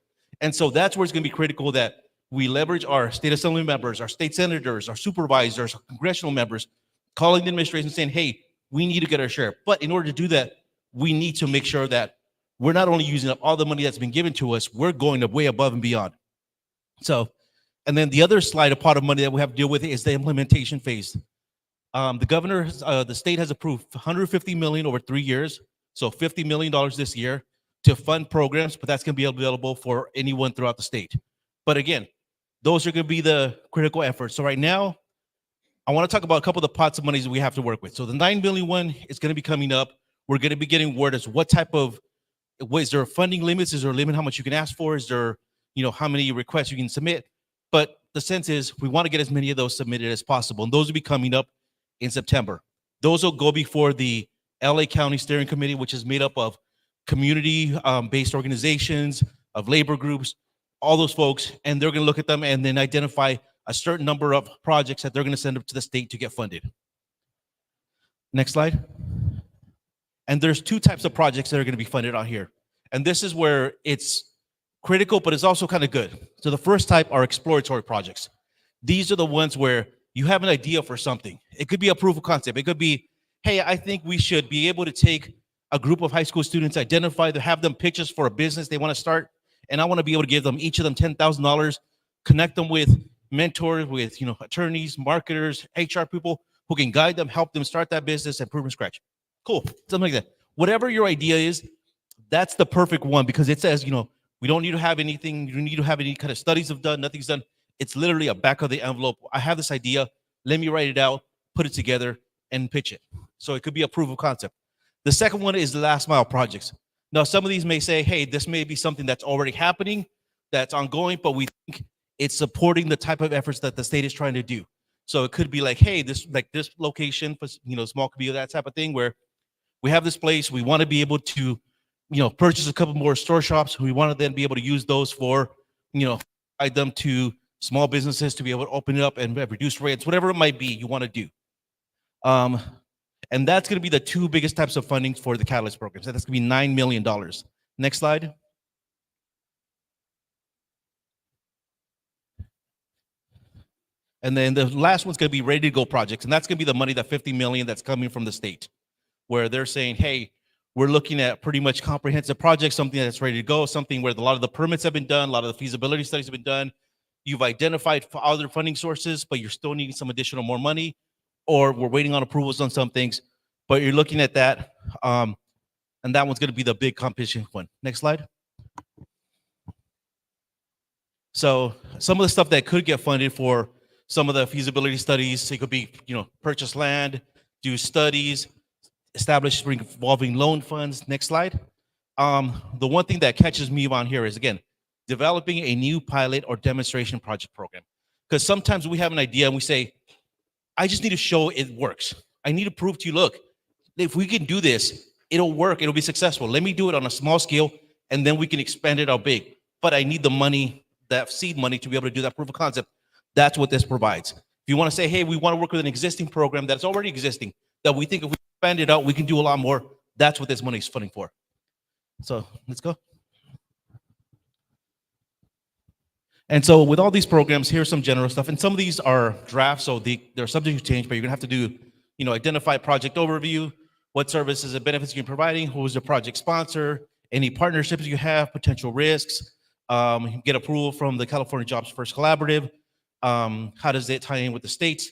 And so that's where it's going to be critical that we leverage our state assembly members, our state senators, our supervisors, our congressional members, calling the administration saying, hey, we need to get our share. But in order to do that, we need to make sure that we're not only using up all the money that's been given to us, we're going way above and beyond. So, and then the other slide, a pot of money that we have to deal with is the implementation phase. The governor, the state has approved $150 million over 3 years, so $50 million this year to fund programs, but that's going to be available for anyone throughout the state. But again, those are going to be the critical efforts. So right now, I want to talk about a couple of the pots of money that we have to work with. So the $9 million one is going to be coming up. We're going to be getting word as what type of, is there funding limits? Is there a limit how much you can ask for? Is there, how many requests you can submit? But the sense is we want to get as many of those submitted as possible. And those will be coming up in September. Those will go before the LA County Steering Committee, which is made up of community-based organizations, of labor groups, all those folks, and they're going to look at them and then identify a certain number of projects that they're going to send up to the state to get funded. Next slide. And there's 2 types of projects that are going to be funded out here. And this is where it's critical, but it's also kind of good. So the first type are exploratory projects. These are the ones where you have an idea for something. It could be a proof of concept. It could be, hey, I think we should be able to take a group of high school students, identify them, have them pitch us for a business they want to start, and I want to be able to give them each of them $10,000, connect them with mentors, with attorneys, marketers, HR people who can guide them, help them start that business and prove from scratch. Cool, something like that. Whatever your idea is, that's the perfect one because it says, we don't need to have anything. You don't need to have any kind of studies have done. Nothing's done. It's literally a back of the envelope. I have this idea. Let me write it out, put it together, and pitch it. So it could be a proof of concept. The second one is the last mile projects. Now, some of these may say, hey, this may be something that's already happening, that's ongoing, but we think it's supporting the type of efforts that the state is trying to do. So it could be like, hey, this location, small could be that type of thing where we have this place, we want to be able to, purchase a couple more store shops. We want to then be able to use those for, guide them to small businesses to be able to open it up and reduce rates, whatever it might be you want to do. And that's going to be the two biggest types of funding for the Catalyst program. So that's going to be $9 million. Next slide. And then the last one's going to be ready to go projects. And that's going to be the money, that $50 million that's coming from the state, where they're saying, hey, we're looking at pretty much comprehensive projects, something that's ready to go, something where a lot of the permits have been done, a lot of the feasibility studies have been done. You've identified other funding sources, but you're still needing some additional more money, or we're waiting on approvals on some things, but you're looking at that. And that one's going to be the big competition one. Next slide. So some of the stuff that could get funded for some of the feasibility studies, it could be, purchase land, do studies, establish revolving loan funds. Next slide. The one thing that catches me on here is, again, developing a new pilot or demonstration project program. Because sometimes we have an idea and we say, I just need to show it works. I need to prove to you, look, if we can do this, it'll work, it'll be successful. Let me do it on a small scale, and then we can expand it out big. But I need the money, that seed money, to be able to do that proof of concept. That's what this provides. If you want to say, hey, we want to work with an existing program that's already existing, that we think if we expand it out, we can do a lot more, that's what this money is funding for. So let's go. And so with all these programs, here's some general stuff. And some of these are drafts, so they're subject to change, but you're gonna have to do, identify project overview, what services and benefits you're providing, who is the project sponsor, any partnerships you have, potential risks, get approval from the California Jobs First Collaborative, how does it tie in with the states?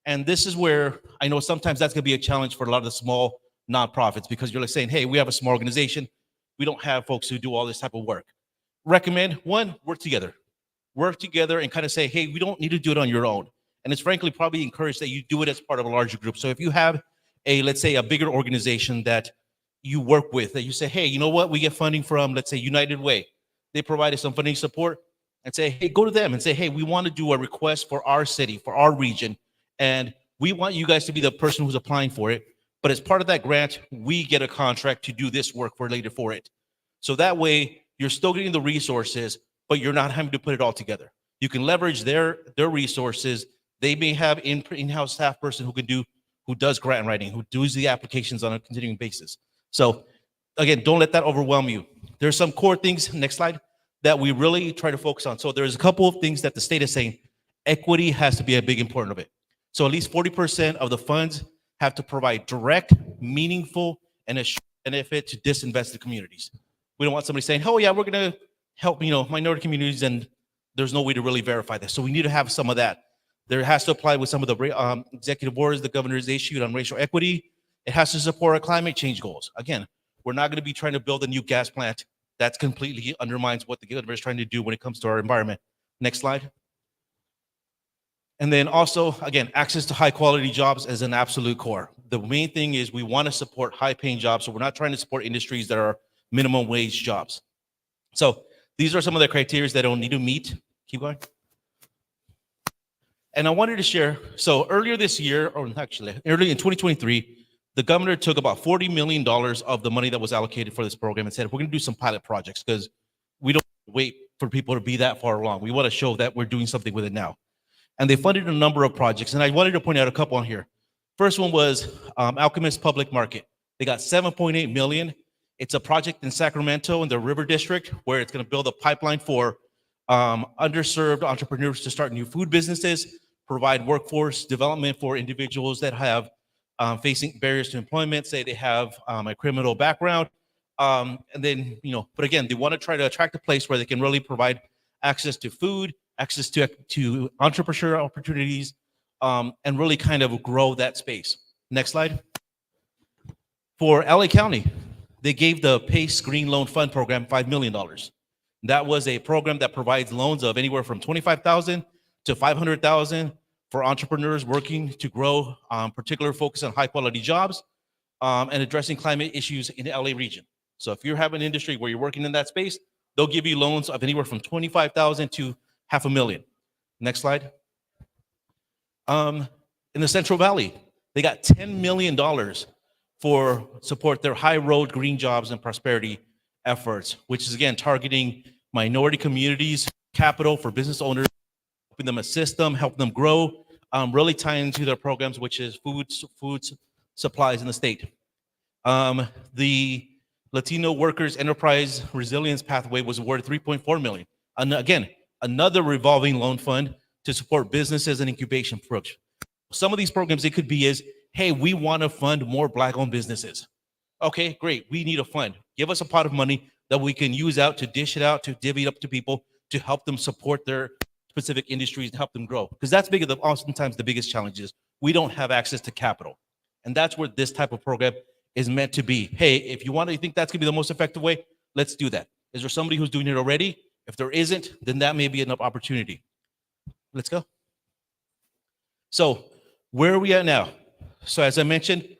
And this is where I know sometimes that's gonna be a challenge for a lot of the small nonprofits, because you're like saying, hey, we have a small organization, we don't have folks who do all this type of work. Recommend, one, work together and kind of say, hey, we don't need to do it on your own. And it's frankly probably encouraged that you do it as part of a larger group. So if you have let's say a bigger organization that you work with, that you say, hey, you know what, we get funding from, let's say, United Way. They provided some funding support, and say, hey, go to them and say, hey, we want to do a request for our city, for our region, and we want you guys to be the person who's applying for it. But as part of that grant, we get a contract to do this work related for it. So that way, you're still getting the resources, but you're not having to put it all together. You can leverage their resources. They may have in-house staff person who does grant writing, who does the applications on a continuing basis. So again, don't let that overwhelm you. There's some core things, next slide, that we really try to focus on. So there's a couple of things that the state is saying, equity has to be a big important of it. So at least 40% of the funds have to provide direct, meaningful, and a benefit to disinvested communities. We don't want somebody saying, oh yeah, we're gonna help minority communities, and there's no way to really verify this. So we need to have some of that. There has to apply with some of the executive orders the governor has issued on racial equity. It has to support our climate change goals. Again, we're not going to be trying to build a new gas plant. That completely undermines what the governor is trying to do when it comes to our environment. Next slide. And then also, again, access to high quality jobs is an absolute core. The main thing is we want to support high paying jobs. So we're not trying to support industries that are minimum wage jobs. So these are some of the criteria that don't need to meet. Keep going. And I wanted to share, so earlier this year, or actually early in 2023, the governor took about $40 million of the money that was allocated for this program and said, we're gonna do some pilot projects because we don't wait for people to be that far along. We wanna show that we're doing something with it now. And they funded a number of projects, and I wanted to point out a couple on here. First one was Alchemist Public Market. They got $7.8 million. It's a project in Sacramento in the River District where it's going to build a pipeline for underserved entrepreneurs to start new food businesses, provide workforce development for individuals that have facing barriers to employment, say they have a criminal background. And then, but again, they want to try to attract a place where they can really provide access to food, access to entrepreneurial opportunities, and really kind of grow that space. Next slide. For LA County, they gave the PACE Green Loan Fund program $5 million. That was a program that provides loans of anywhere from $25,000 to $500,000 for entrepreneurs working to grow, particular focus on high quality jobs and addressing climate issues in the LA region. So if you have an industry where you're working in that space, they'll give you loans of anywhere from $25,000 to $500,000. Next slide. In the Central Valley, they got $10 million for support their high road green jobs and prosperity efforts, which is again targeting minority communities, capital for business owners, helping them assist them, help them grow, really tying into their programs, which is food supplies in the state. The Latino Workers Enterprise Resilience Pathway was awarded $3.4 million. And again, another revolving loan fund to support businesses and incubation approach. Some of these programs, it could be is, hey, we want to fund more Black-owned businesses. Okay, great. We need a fund. Give us a pot of money that we can use out to dish it out, to divvy it up to people, to help them support their specific industries and help them grow. Because that's oftentimes the biggest challenge is we don't have access to capital. And that's where this type of program is meant to be. Hey, if you think that's gonna be the most effective way, let's do that. Is there somebody who's doing it already? If there isn't, then that may be an opportunity. Let's go. So where are we at now? So as I mentioned,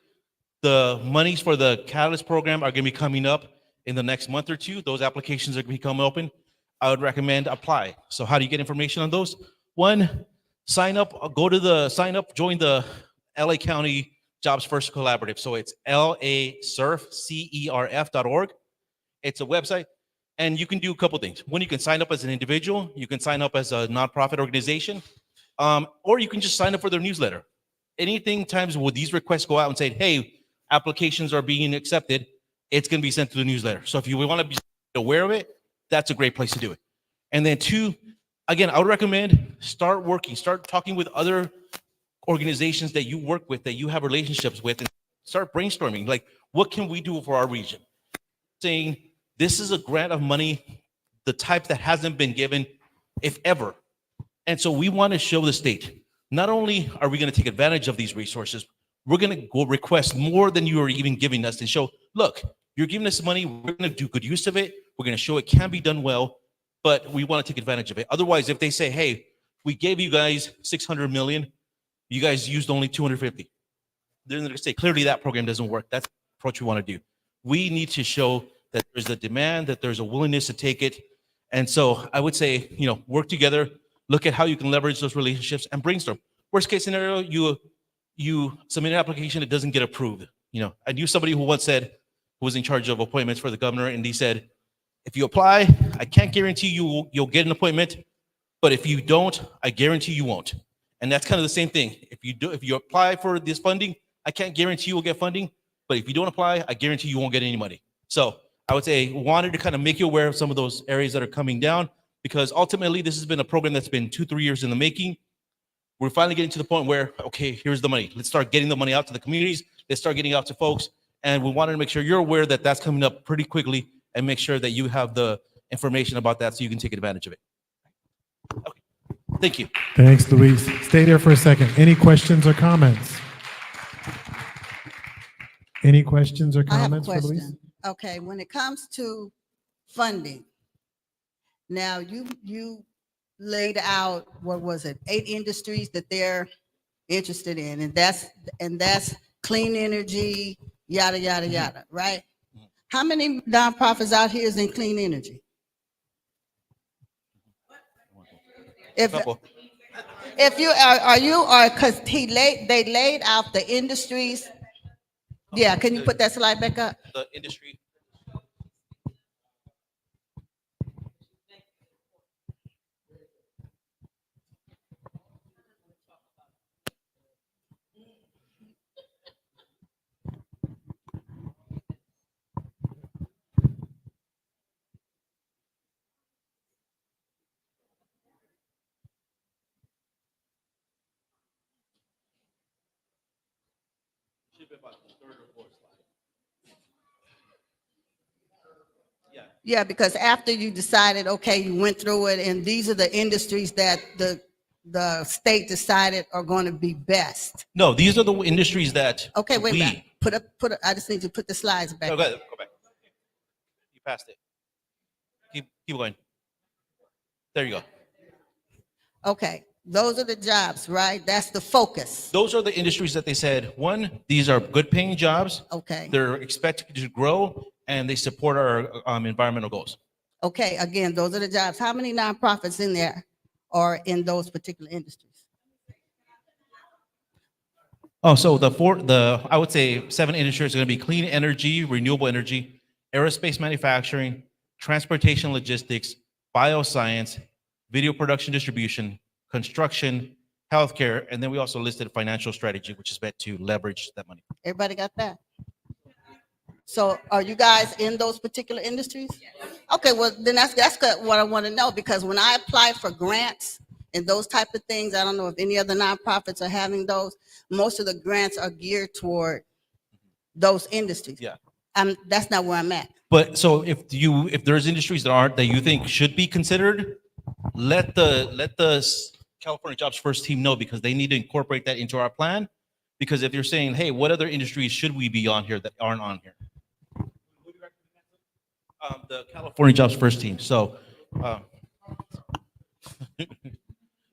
the monies for the Catalyst program are gonna be coming up in the next month or two. Those applications are gonna become open. I would recommend apply. So how do you get information on those? One, sign up, join the LA County Jobs First Collaborative. So it's lacerf.org. It's a website, and you can do a couple things. One, you can sign up as an individual. You can sign up as a nonprofit organization, or you can just sign up for their newsletter. Anything times where these requests go out and say, hey, applications are being accepted, it's going to be sent to the newsletter. So if you want to be aware of it, that's a great place to do it. And then two, again, I would recommend start talking with other organizations that you work with, that you have relationships with, and start brainstorming. Like, what can we do for our region? Saying, this is a grant of money, the type that hasn't been given, if ever. And so we want to show the state, not only are we going to take advantage of these resources, we're going to go request more than you are even giving us and show, look, you're giving us money, we're going to do good use of it, we're going to show it can be done well, but we want to take advantage of it. Otherwise, if they say, hey, we gave you guys 600 million, you guys used only 250. They're going to say, clearly that program doesn't work. That's the approach we want to do. We need to show that there's a demand, that there's a willingness to take it. And so I would say, work together, look at how you can leverage those relationships and brainstorm. Worst case scenario, you submit an application, it doesn't get approved. I knew somebody who once said, who was in charge of appointments for the governor, and he said, if you apply, I can't guarantee you'll get an appointment, but if you don't, I guarantee you won't. And that's kind of the same thing. If you apply for this funding, I can't guarantee you will get funding, but if you don't apply, I guarantee you won't get any money. So I would say, wanted to kind of make you aware of some of those areas that are coming down, because ultimately this has been a program that's been 2-3 years in the making. We're finally getting to the point where, okay, here's the money. Let's start getting the money out to the communities. Let's start getting it out to folks. And we wanted to make sure you're aware that that's coming up pretty quickly, and make sure that you have the information about that so you can take advantage of it. Okay. Thank you. Thanks, Luis. Stay there for a second. Any questions or comments? Any questions or I have a comments for Luis? question. Okay, when it comes to funding, now you laid out, what was it, 8 industries that they're interested in, and that's clean energy, yada, yada, yada, right? How many nonprofits out here is in clean energy? Couple. If you because they laid out the industries. Yeah, can you put that slide back up? The industry. Yeah, because after you decided, okay, you went through it, and these are the industries that the state decided are going to be best. No, these are the industries that Okay, wait a we. minute. I just need to put the slides back. No, go ahead, go back. You passed it. Keep going. There you go. Okay, those are the jobs, right? That's the focus. Those are the industries that they said, one, these are good paying jobs. Okay. They're expected to grow and they support our environmental goals. Okay, again, those are the jobs. How many nonprofits in there are in those particular industries? Oh, so I would say 7 industries are going to be clean energy, renewable energy, aerospace manufacturing, transportation logistics, bioscience, video production distribution, construction, healthcare, and then we also listed financial strategy, which is meant to leverage that money. Everybody got that? So are you guys in those particular industries? Okay, well, then that's what I want to know, because when I apply for grants and those type of things, I don't know if any other nonprofits are having those. Most of the grants are geared toward those industries. Yeah. That's not where I'm at. But so if there's industries that you think should be considered, let the California Jobs First team know, because they need to incorporate that into our plan. Because if you're saying, hey, what other industries should we be on here that aren't on here? The California Jobs First team. So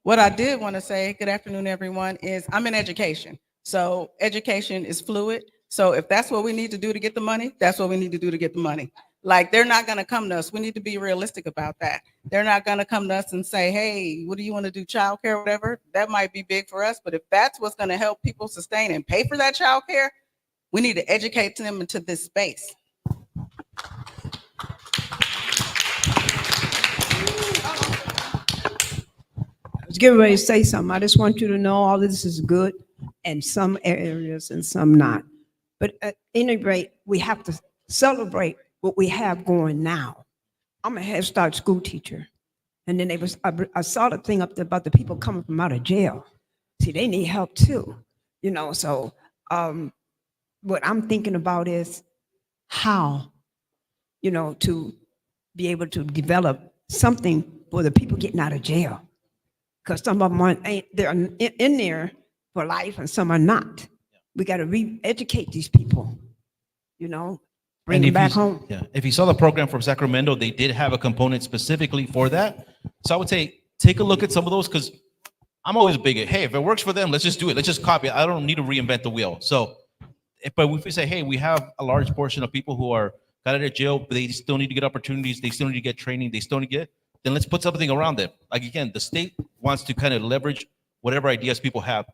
What I did want to say, good afternoon, everyone, is I'm in education. So education is fluid. So if that's what we need to do to get the money, that's what we need to do to get the money. Like, they're not going to come to us. We need to be realistic about that. They're not going to come to us and say, hey, what do you want to do? Childcare, whatever. That might be big for us. But if that's what's going to help people sustain and pay for that childcare, we need to educate them into this space. I was getting ready to say something. I just want you to know all of this is good in some areas and some not. But at any rate, we have to celebrate what we have going now. I'm a Head Start school teacher. And then I saw the thing up there about the people coming from out of jail. See, they need help too, so what I'm thinking about is how, to be able to develop something for the people getting out of jail. Because some of them they're in there for life and some are not. We got to re-educate these people, bring them back home. Yeah, if you saw the program from Sacramento, they did have a component specifically for that. So I would say take a look at some of those, because I'm always big at, hey, if it works for them, let's just do it. Let's just copy it. I don't need to reinvent the wheel. So, but if we say, hey, we have a large portion of people who are got out of jail, but they still need to get opportunities, they still need to get training, they still need to get, then let's put something around them. Like, again, the state wants to kind of leverage whatever ideas people have.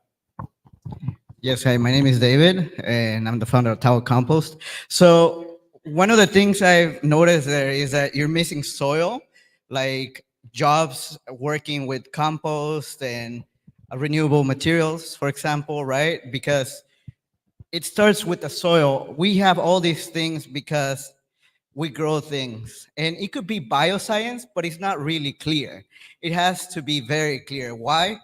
Yes, hi, my name is David, and I'm the founder of Tower Compost. So one of the things I've noticed there is that you're missing soil, like jobs working with compost and renewable materials, for example, right? Because it starts with the soil. We have all these things because we grow things, and it could be bioscience, but it's not really clear. It has to be very clear. Why?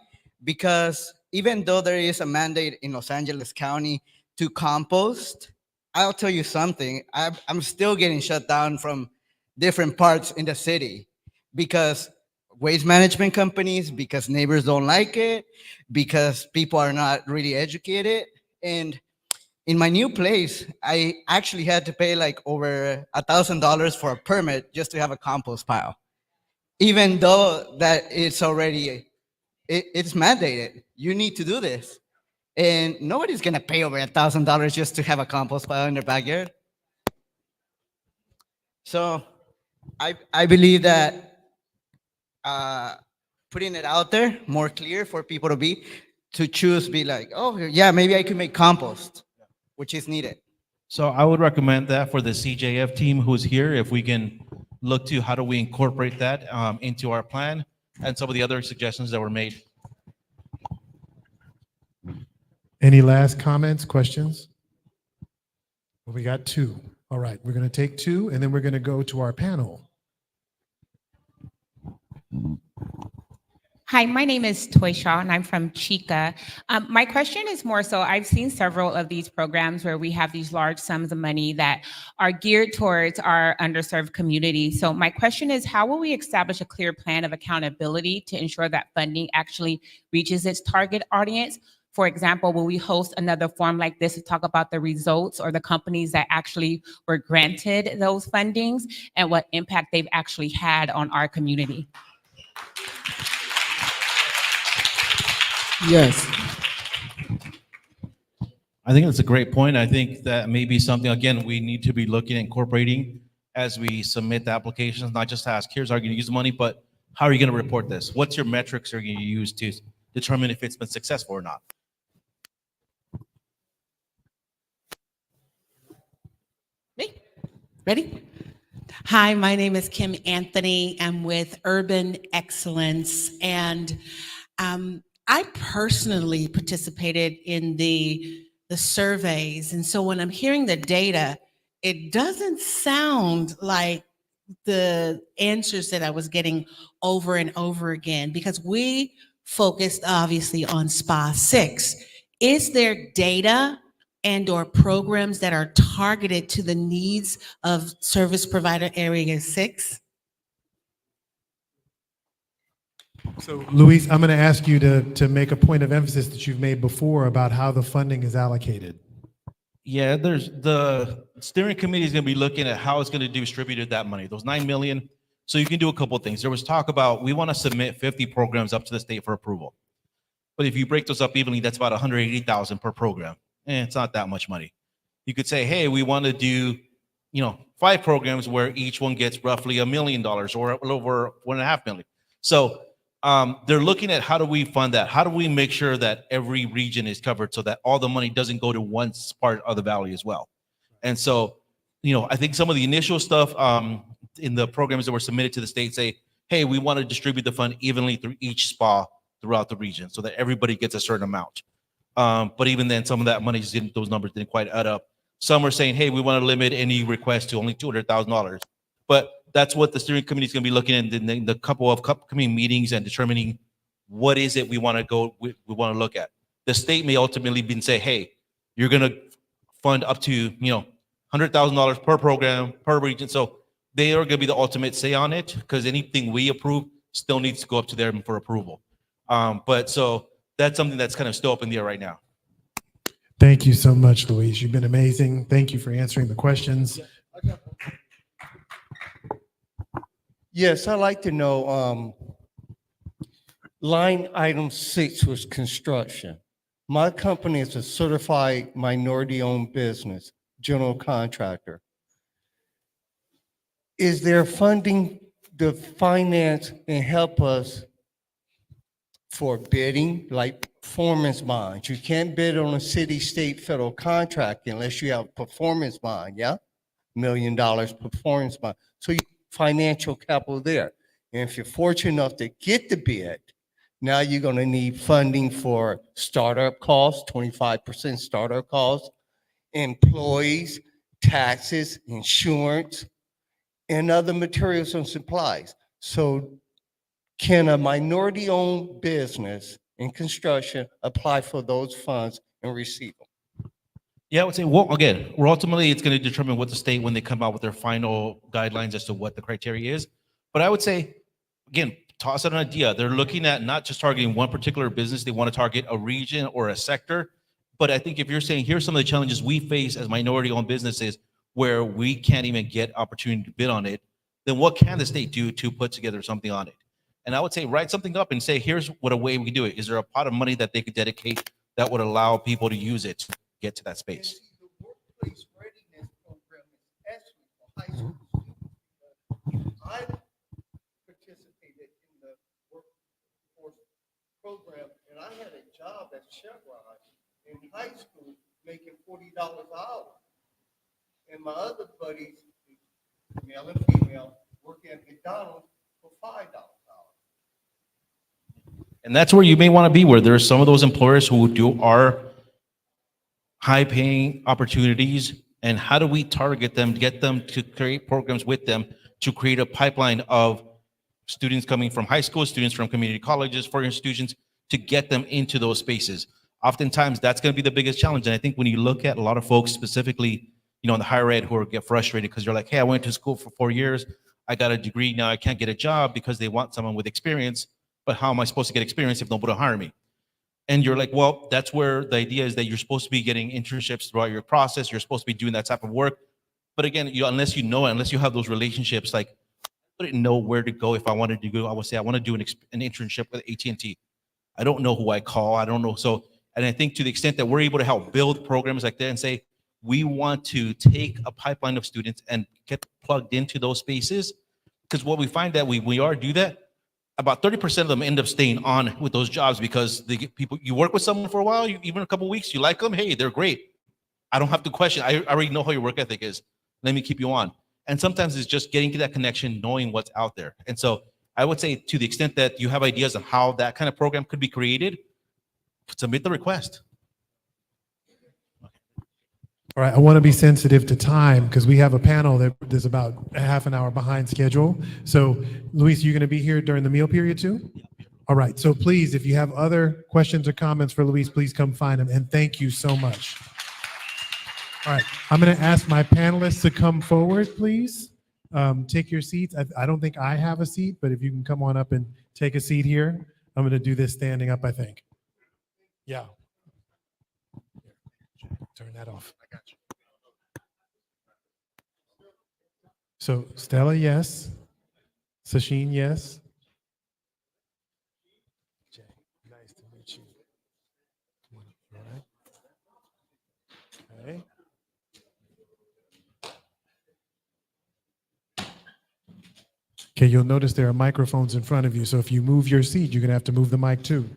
Because even though there is a mandate in Los Angeles County to compost, I'll tell you something, I'm still getting shut down from different parts in the city because waste management companies, because neighbors don't like it, because people are not really educated. And in my new place, I actually had to pay like over $1,000 for a permit just to have a compost pile, even though that it's already, it's mandated. You need to do this. And nobody's gonna pay over $1,000 just to have a compost pile in their backyard. So I believe that putting it out there more clear for people to choose, be like, oh yeah, maybe I can make compost, which is needed. So I would recommend that for the CJF team who's here, if we can look to how do we incorporate that into our plan and some of the other suggestions that were made. Any last comments, questions? Well, we got 2. All right, we're going to take 2, and then we're going to go to our panel. Hi, my name is Toy Shaw, and I'm from Chica. My question is more so I've seen several of these programs where we have these large sums of money that are geared towards our underserved community. So my question is, how will we establish a clear plan of accountability to ensure that funding actually reaches its target audience? For example, will we host another forum like this to talk about the results or the companies that actually were granted those fundings and what impact they've actually had on our community? Yes. I think that's a great point. I think that may be something, again, we need to be looking at incorporating as we submit the applications, not just ask, here's how you're going to use the money, but how are you going to report this? What's your metrics are you going to use to determine if it's been successful or not? Me? Ready? Hi, my name is Kim Anthony. I'm with Urban Excellence, and I personally participated in the surveys. And so when I'm hearing the data, it doesn't sound like the answers that I was getting over and over again, because we focused obviously on SPA 6. Is there data and or programs that are targeted to the needs of service provider area 6? So Luis, I'm going to ask you to make a point of emphasis that you've made before about how the funding is allocated. Yeah, there's the steering committee is going to be looking at how it's going to distribute that money, those 9 million. So you can do a couple of things. There was talk about we want to submit 50 programs up to the state for approval. But if you break those up evenly, that's about 180,000 per program. And it's not that much money. You could say, hey, we want to do, 5 programs where each one gets roughly $1 million or a little over 1.5 million. So they're looking at how do we fund that? How do we make sure that every region is covered so that all the money doesn't go to one part of the valley as well? And so, I think some of the initial stuff in the programs that were submitted to the state say, hey, we want to distribute the fund evenly through each SPA throughout the region so that everybody gets a certain amount. But even then, some of that money, those numbers didn't quite add up. Some are saying, hey, we want to limit any request to only $200,000. But that's what the steering committee is going to be looking at in the couple of upcoming meetings and determining what is it we want to we look at. The state may ultimately be and say, hey, you're going to fund up to $100,000 per program per region. So they are going to be the ultimate say on it, because anything we approve still needs to go up to them for approval. But so that's something that's kind of still up in the air right now. Thank you so much, Luis. You've been amazing. Thank you for answering the questions. Yes, I'd like to know, line item 6 was construction. My company is a certified minority-owned business, general contractor. Is there funding to finance and help us for bidding, like performance bonds? You can't bid on a city, state, federal contract unless you have performance bond, yeah? $1 million performance bond. So you financial capital there. And if you're fortunate enough to get the bid, now you're going to need funding for startup costs, 25% startup costs, employees, taxes, insurance, and other materials and supplies. So can a minority-owned business in construction apply for those funds and receive them? Yeah, I would say, well, again, we're ultimately, it's going to determine what the state, when they come out with their final guidelines as to what the criteria is. But I would say, again, toss out an idea. They're looking at not just targeting one particular business. They want to target a region or a sector. But I think if you're saying, here's some of the challenges we face as minority-owned businesses where we can't even get opportunity to bid on it, then what can the state do to put together something on it? And I would say, write something up and say, here's what a way we can do it. Is there a pot of money that they could dedicate that would allow people to use it to get to that space? The workplace readiness program is actually for high school students. I participated in the workforce program, and I had a job at Chevron in high school making $40 an hour. And my other buddies, male and female, working at McDonald's for $5 an hour. And that's where you may want to be, where there are some of those employers who are high-paying opportunities, and how do we target them, get them to create programs with them to create a pipeline of students coming from high school, students from community colleges, foreign institutions, to get them into those spaces. Oftentimes, that's going to be the biggest challenge. And I think when you look at a lot of folks specifically, in the higher ed who get frustrated because you're like, hey, I went to school for 4 years, I got a degree, now I can't get a job because they want someone with experience, but how am I supposed to get experience if nobody will hire me? And you're like, well, that's where the idea is that you're supposed to be getting internships throughout your process. You're supposed to be doing that type of work. But again, unless you know it, unless you have those relationships, like I wouldn't know where to go if I wanted to go. I would say I want to do an internship with AT&T. I don't know who I call. I don't know. So, and I think to the extent that we're able to help build programs like that and say, we want to take a pipeline of students and get plugged into those spaces, because what we find that we do that, about 30% of them end up staying on with those jobs because they get people, you work with someone for a while, even a couple of weeks, you like them, hey, they're great. I don't have to question. I already know how your work ethic is. Let me keep you on. And sometimes it's just getting to that connection, knowing what's out there. And so I would say to the extent that you have ideas on how that kind of program could be created, submit the request. All right, I want to be sensitive to time because we have a panel that is about a half an hour behind schedule. So, Luis, you're going to be here during the meal period too? All right, so please, if you have other questions or comments for Luis, please come find him. And thank you so much. All right, I'm going to ask my panelists to come forward, please. Take your seats. I don't think I have a seat, but if you can come on up and take a seat here. I'm going to do this standing up, I think. Yeah. Turn that off. I got you. So Stella, yes. Sasheen, yes. Jay, nice to meet you. All right. Okay. Okay, you'll notice there are microphones in front of you. So if you move your seat, you're going to have to move the mic too.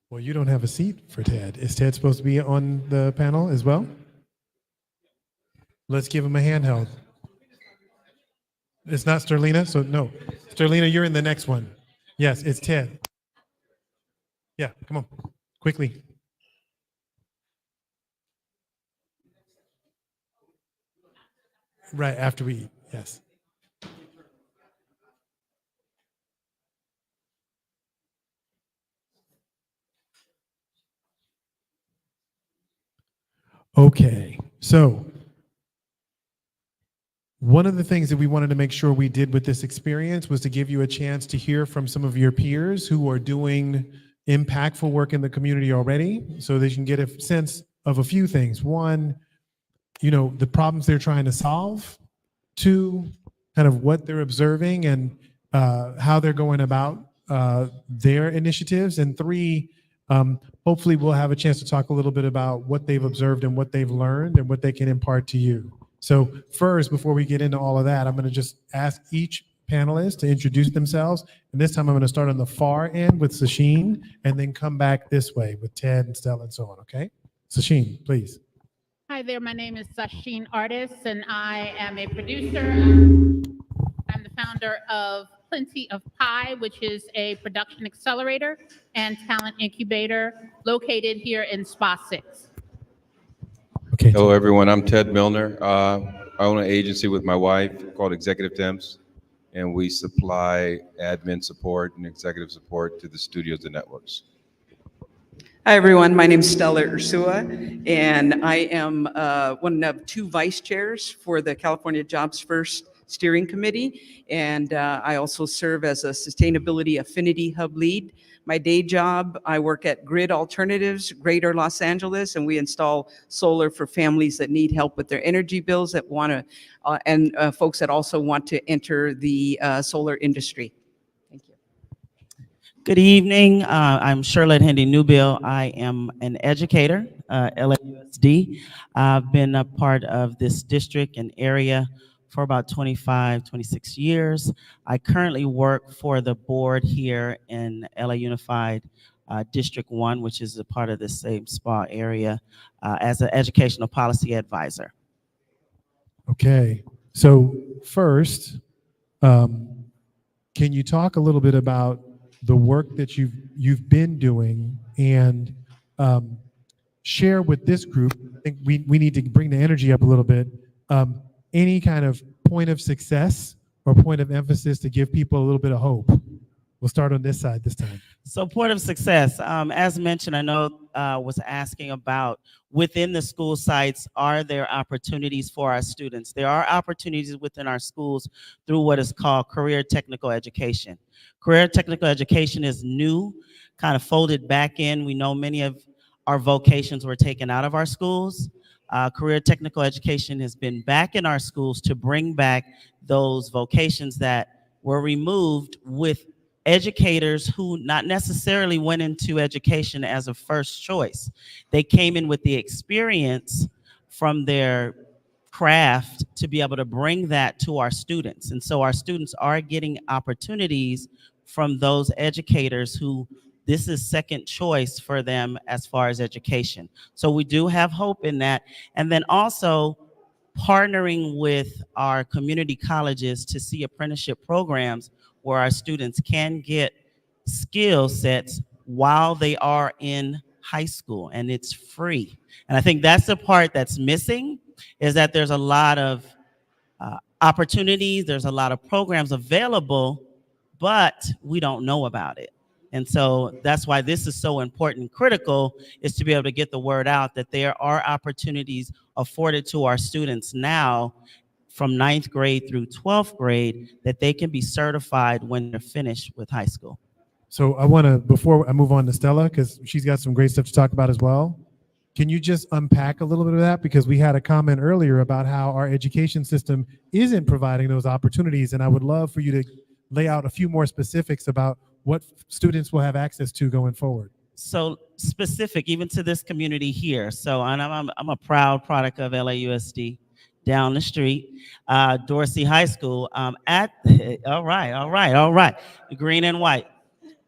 Well, you don't have a seat for Ted. Is Ted supposed to be on the panel as well? Let's give him a handheld. It's not Sterlina, so no. Sterlina, you're in the next one. Yes, it's Ted. Yeah, come on, quickly. Right after we eat, yes. Okay, so one of the things that we wanted to make sure we did with this experience was to give you a chance to hear from some of your peers who are doing impactful work in the community already, so that you can get a sense of a few things. One, the problems they're trying to solve. Two, kind of what they're observing and how they're going about their initiatives. And three, hopefully we'll have a chance to talk a little bit about what they've observed and what they've learned and what they can impart to you. So first, before we get into all of that, I'm going to just ask each panelist to introduce themselves. And this time I'm going to start on the far end with Sasheen and then come back this way with Ted and Stella and so on, okay? Sasheen, please. Hi there, my name is Sasheen Artis, and I am a producer. I'm the founder of Plenty of Pie, which is a production accelerator and talent incubator located here in Spa 6. Okay. Hello, everyone. I'm Ted Milner. I own an agency with my wife called Executive Temps, and we supply admin support and executive support to the studios and networks. Hi, everyone. My name is Stella Ursua, and I am one of two vice chairs for the California Jobs First Steering Committee, and I also serve as a Sustainability Affinity Hub lead. My day job, I work at Grid Alternatives, Greater Los Angeles, and we install solar for families that need help with their energy bills that want to, and folks that also want to enter the solar industry. Thank you. Good evening. I'm Charlotte Hendy Newbill. I am an educator, LAUSD. I've been a part of this district and area for about 25, 26 years. I currently work for the board here in LA Unified District 1, which is a part of the same SPA area, as an educational policy advisor. Okay, so first, can you talk a little bit about the work that you've been doing and share with this group? I think we need to bring the energy up a little bit. any kind of point of success or point of emphasis to give people a little bit of hope? We'll start on this side this time. So point of success, as mentioned, I know was asking about within the school sites, are there opportunities for our students? There are opportunities within our schools through what is called career technical education. Career technical education is new, kind of folded back in. We know many of our vocations were taken out of our schools. Career technical education has been back in our schools to bring back those vocations that were removed with educators who not necessarily went into education as a first choice. They came in with the experience from their craft to be able to bring that to our students. And so our students are getting opportunities from those educators who this is second choice for them as far as education. So we do have hope in that. And then also partnering with our community colleges to see apprenticeship programs where our students can get skill sets while they are in high school, and it's free. And I think that's the part that's missing, is that there's a lot of opportunities, there's a lot of programs available, but we don't know about it. And so that's why this is so important, critical, is to be able to get the word out that there are opportunities afforded to our students now from 9th grade through 12th grade that they can be certified when they're finished with high school. So I want to, before I move on to Stella, because she's got some great stuff to talk about as well, can you just unpack a little bit of that? Because we had a comment earlier about how our education system isn't providing those opportunities, and I would love for you to lay out a few more specifics about what students will have access to going forward. So specific, even to this community here. So and I'm a proud product of LAUSD. Down the street, Dorsey High School, all right, green and white.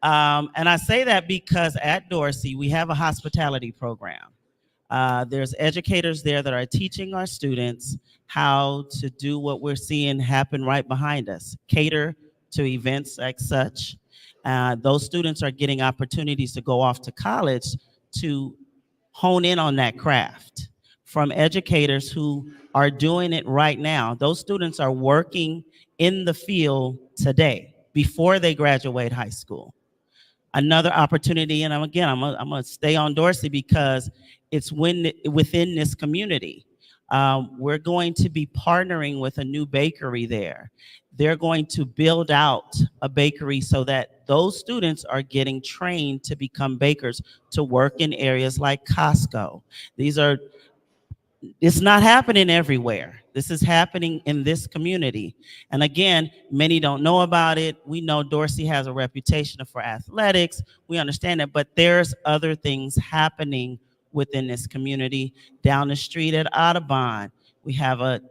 And I say that because at Dorsey, we have a hospitality program. There's educators there that are teaching our students how to do what we're seeing happen right behind us, cater to events like such. Those students are getting opportunities to go off to college to hone in on that craft from educators who are doing it right now. Those students are working in the field today before they graduate high school. Another opportunity, and I'm gonna stay on Dorsey because it's within this community. We're going to be partnering with a new bakery there. They're going to build out a bakery so that those students are getting trained to become bakers, to work in areas like Costco. It's not happening everywhere. This is happening in this community. And again, many don't know about it. We know Dorsey has a reputation for athletics. We understand that, but there's other things happening within this community. Down the street at Audubon, we have a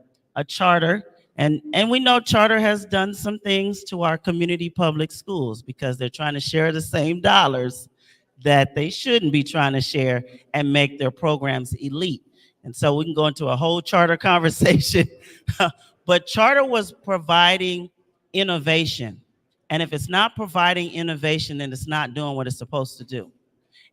charter, and we know charter has done some things to our community public schools because they're trying to share the same dollars that they shouldn't be trying to share and make their programs elite. And so we can go into a whole charter conversation, but charter was providing innovation. And if it's not providing innovation, then it's not doing what it's supposed to do.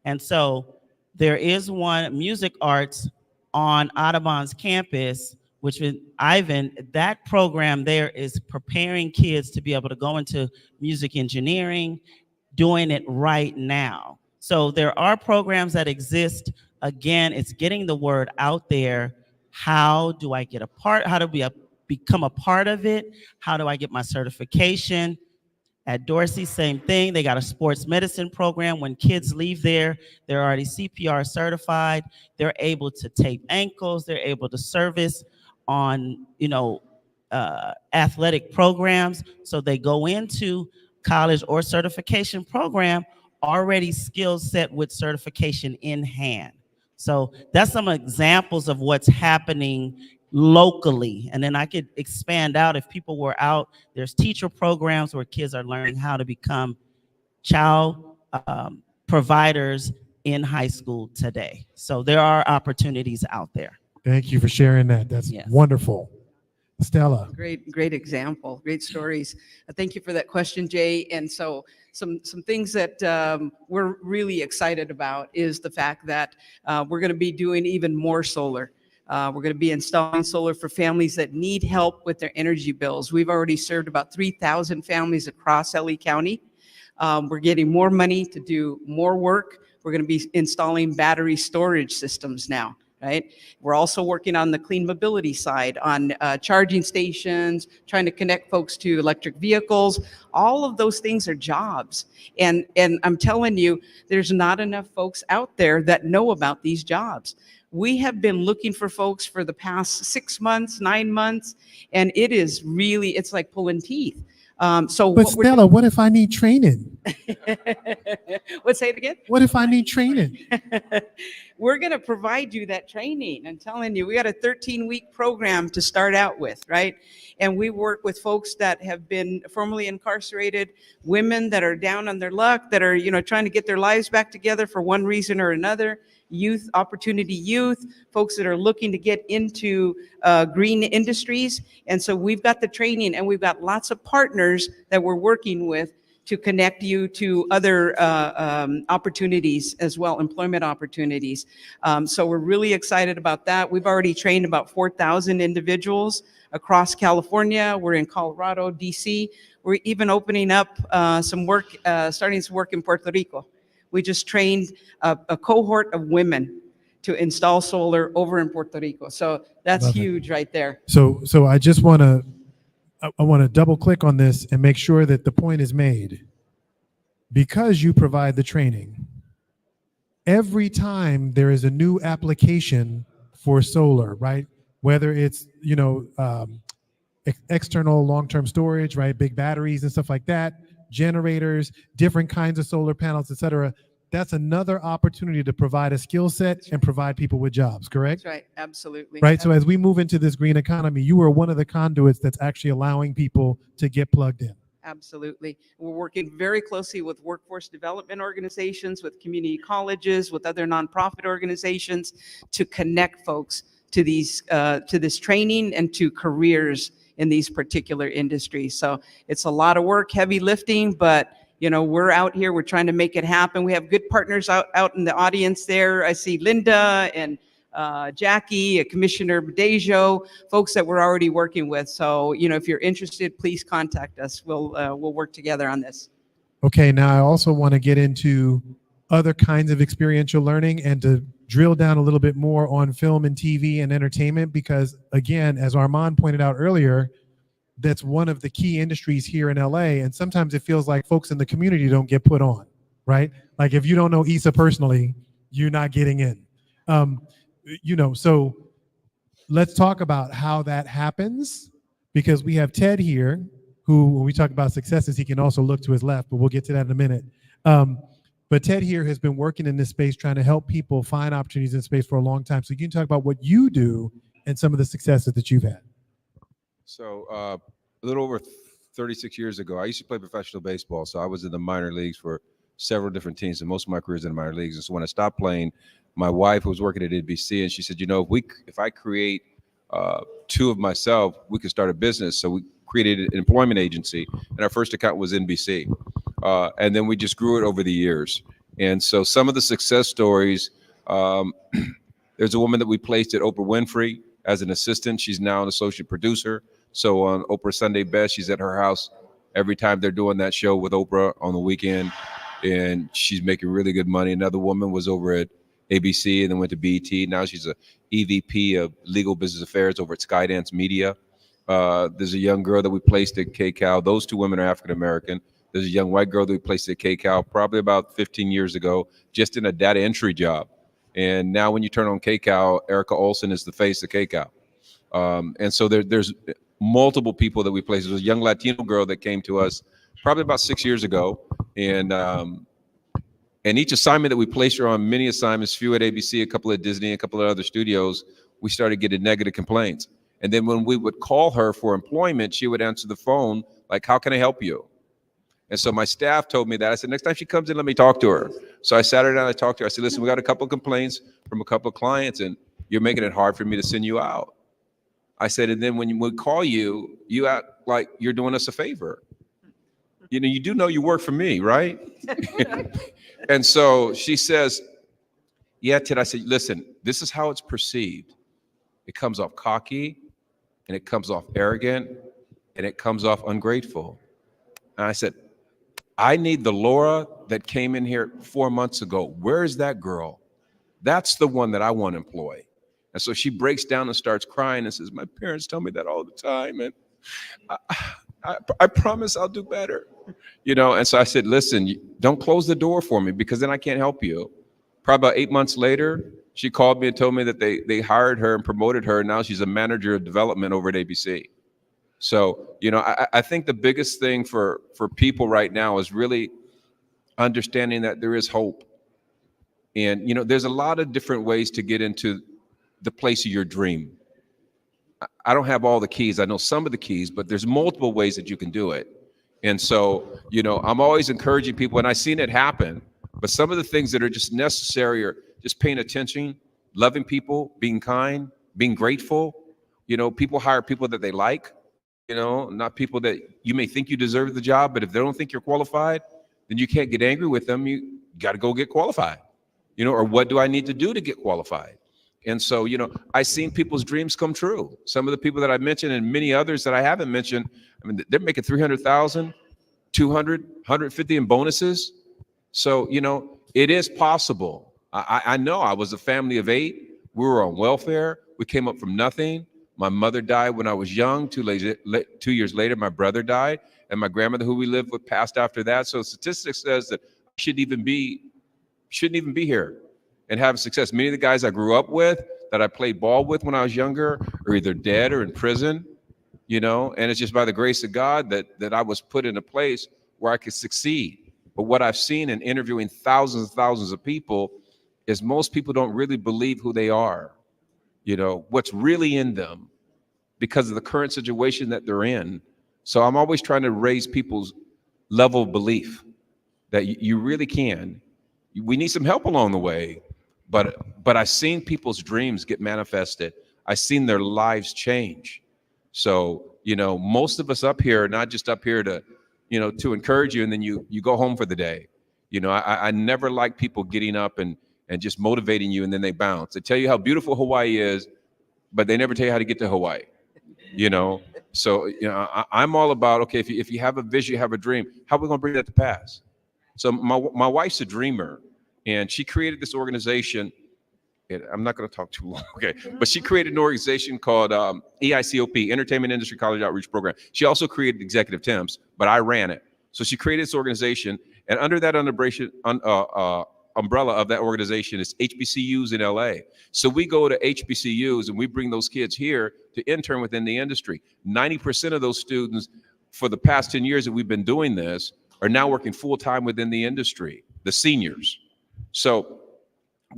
And so there is one, music arts on Audubon's campus, which is Ivan. That program there is preparing kids to be able to go into music engineering, doing it right now. So there are programs that exist. Again, it's getting the word out there. How do I get a part? How do we become a part of it? How do I get my certification? At Dorsey, same thing. They got a sports medicine program. When kids leave there, they're already CPR certified. They're able to tape ankles. They're able to service on, athletic programs. So they go into college or certification program already skill set with certification in hand. So that's some examples of what's happening locally. And then I could expand out if people were out, there's teacher programs where kids are learning how to become child providers in high school today. So there are opportunities out there. Thank you for sharing that. That's wonderful. Stella. Great example, great stories. Thank you for that question, Jay. And so some things that we're really excited about is the fact that we're going to be doing even more solar. We're going to be installing solar for families that need help with their energy bills. We've already served about 3,000 families across LA County. We're getting more money to do more work. We're going to be installing battery storage systems now, right? We're also working on the clean mobility side, on charging stations, trying to connect folks to electric vehicles. All of those things are jobs. And I'm telling you, there's not enough folks out there that know about these jobs. We have been looking for folks for the past 6 months, 9 months, and it is really, it's like pulling teeth. But Stella, what if I need training? What, say it again? What if I need training? We're going to provide you that training. I'm telling you, we got a 13-week program to start out with, right? And we work with folks that have been formerly incarcerated, women that are down on their luck, that are, trying to get their lives back together for one reason or another. Youth, opportunity youth, folks that are looking to get into green industries. And so we've got the training, and we've got lots of partners that we're working with to connect you to other opportunities as well, employment opportunities. So we're really excited about that. We've already trained about 4,000 individuals across California. We're in Colorado, DC. We're even opening up some work, starting some work in Puerto Rico. We just trained a cohort of women to install solar over in Puerto Rico. So that's Love it. huge right there. So I just want to, I want to double click on this and make sure that the point is made. Because you provide the training, every time there is a new application for solar, right? Whether it's, external long-term storage, right? Big batteries and stuff like that, generators, different kinds of solar panels, et cetera. That's another opportunity to provide a skill set and provide people with jobs, correct? That's right, absolutely. Right. So as we move into this green economy, you are one of the conduits that's actually allowing people to get plugged in. Absolutely. We're working very closely with workforce development organizations, with community colleges, with other nonprofit organizations to connect folks to these, to this training and to careers in these particular industries. So it's a lot of work, heavy lifting, but we're out here, we're trying to make it happen. We have good partners out in the audience there. I see Linda and Jackie, Commissioner Badejo, folks that we're already working with. So, if you're interested, please contact us. We'll work together on this. Okay, now I also want to get into other kinds of experiential learning and to drill down a little bit more on film and TV and entertainment, because again, as Armand pointed out earlier, that's one of the key industries here in LA. And sometimes it feels like folks in the community don't get put on, right? Like if you don't know Issa personally, you're not getting in. So let's talk about how that happens, because we have Ted here, who, when we talk about successes, he can also look to his left, but we'll get to that in a minute. But Ted here has been working in this space, trying to help people find opportunities in space for a long time. So you can talk about what you do and some of the successes that you've had. So a little over 36 years ago, I used to play professional baseball. So I was in the minor leagues for several different teams, and most of my career is in the minor leagues. And so when I stopped playing, my wife was working at NBC, and she said, if I create two of myself, we could start a business. So we created an employment agency, and our first account was NBC. And then we just grew it over the years. And so some of the success stories, there's a woman that we placed at Oprah Winfrey as an assistant. She's now an associate producer. So on Oprah Sunday Best, she's at her house every time they're doing that show with Oprah on the weekend, and she's making really good money. Another woman was over at ABC and then went to BET. Now she's a EVP of Legal Business Affairs over at Skydance Media. There's a young girl that we placed at KCAL. Those two women are African American. There's a young white girl that we placed at KCAL probably about 15 years ago, just in a data entry job. And now when you turn on KCAL, Erica Olson is the face of KCAL. And so there's multiple people that we placed. There was a young Latino girl that came to us probably about 6 years ago. And each assignment that we placed her on, many assignments, few at ABC, a couple at Disney, a couple of other studios, we started getting negative complaints. And then when we would call her for employment, she would answer the phone like, "How can I help you?" And so my staff told me that. I said, next time she comes in, let me talk to her. So I sat her down, I talked to her. I said, listen, we got a couple of complaints from a couple of clients, and you're making it hard for me to send you out. I said, and then when we call you, you act like you're doing us a favor. You do know you work for me, right? And so she says, yeah, Ted. I said, listen, this is how it's perceived. It comes off cocky, and it comes off arrogant, and it comes off ungrateful. And I said, I need the Laura that came in here 4 months ago. Where is that girl? That's the one that I want to employ. And so she breaks down and starts crying and says, my parents tell me that all the time. And I promise I'll do better. And so I said, listen, don't close the door for me, because then I can't help you. Probably about 8 months later, she called me and told me that they hired her and promoted her. And now she's a manager of development over at ABC. So, I think the biggest thing for people right now is really understanding that there is hope. And, there's a lot of different ways to get into the place of your dream. I don't have all the keys. I know some of the keys, but there's multiple ways that you can do it. And so, I'm always encouraging people, and I've seen it happen, but some of the things that are just necessary are just paying attention, loving people, being kind, being grateful. People hire people that they like, not people that you may think you deserve the job, but if they don't think you're qualified, then you can't get angry with them. You got to go get qualified, or what do I need to do to get qualified? And so, I've seen people's dreams come true. Some of the people that I mentioned and many others that I haven't mentioned, they're making 300,000, 200, 150 in bonuses. So, it is possible. I know I was a family of 8. We were on welfare. We came up from nothing. My mother died when I was young. 2 years later, my brother died, and my grandmother, who we lived with, passed after that. So statistics says that I shouldn't even be here and have success. Many of the guys I grew up with, that I played ball with when I was younger, are either dead or in prison, and it's just by the grace of God that I was put in a place where I could succeed. But what I've seen in interviewing thousands and thousands of people is most people don't really believe who they are, what's really in them, because of the current situation that they're in. So I'm always trying to raise people's level of belief that you really can. We need some help along the way, but I've seen people's dreams get manifested. I've seen their lives change. So, most of us up here are not just up here to, to encourage you and then you go home for the day. I never like people getting up and just motivating you and then they bounce. They tell you how beautiful Hawaii is, but they never tell you how to get to Hawaii. So I'm all about, okay, if you have a vision, you have a dream, how are we going to bring that to pass? So my wife's a dreamer, and she created this organization. And I'm not going to talk too long, okay? But she created an organization called EICOP, Entertainment Industry College Outreach Program. She also created Executive Temps, but I ran it. So she created this organization, and under that umbrella of that organization is HBCUs in LA. So we go to HBCUs and we bring those kids here to intern within the industry. 90% of those students, for the past 10 years that we've been doing this, are now working full-time within the industry, the seniors. So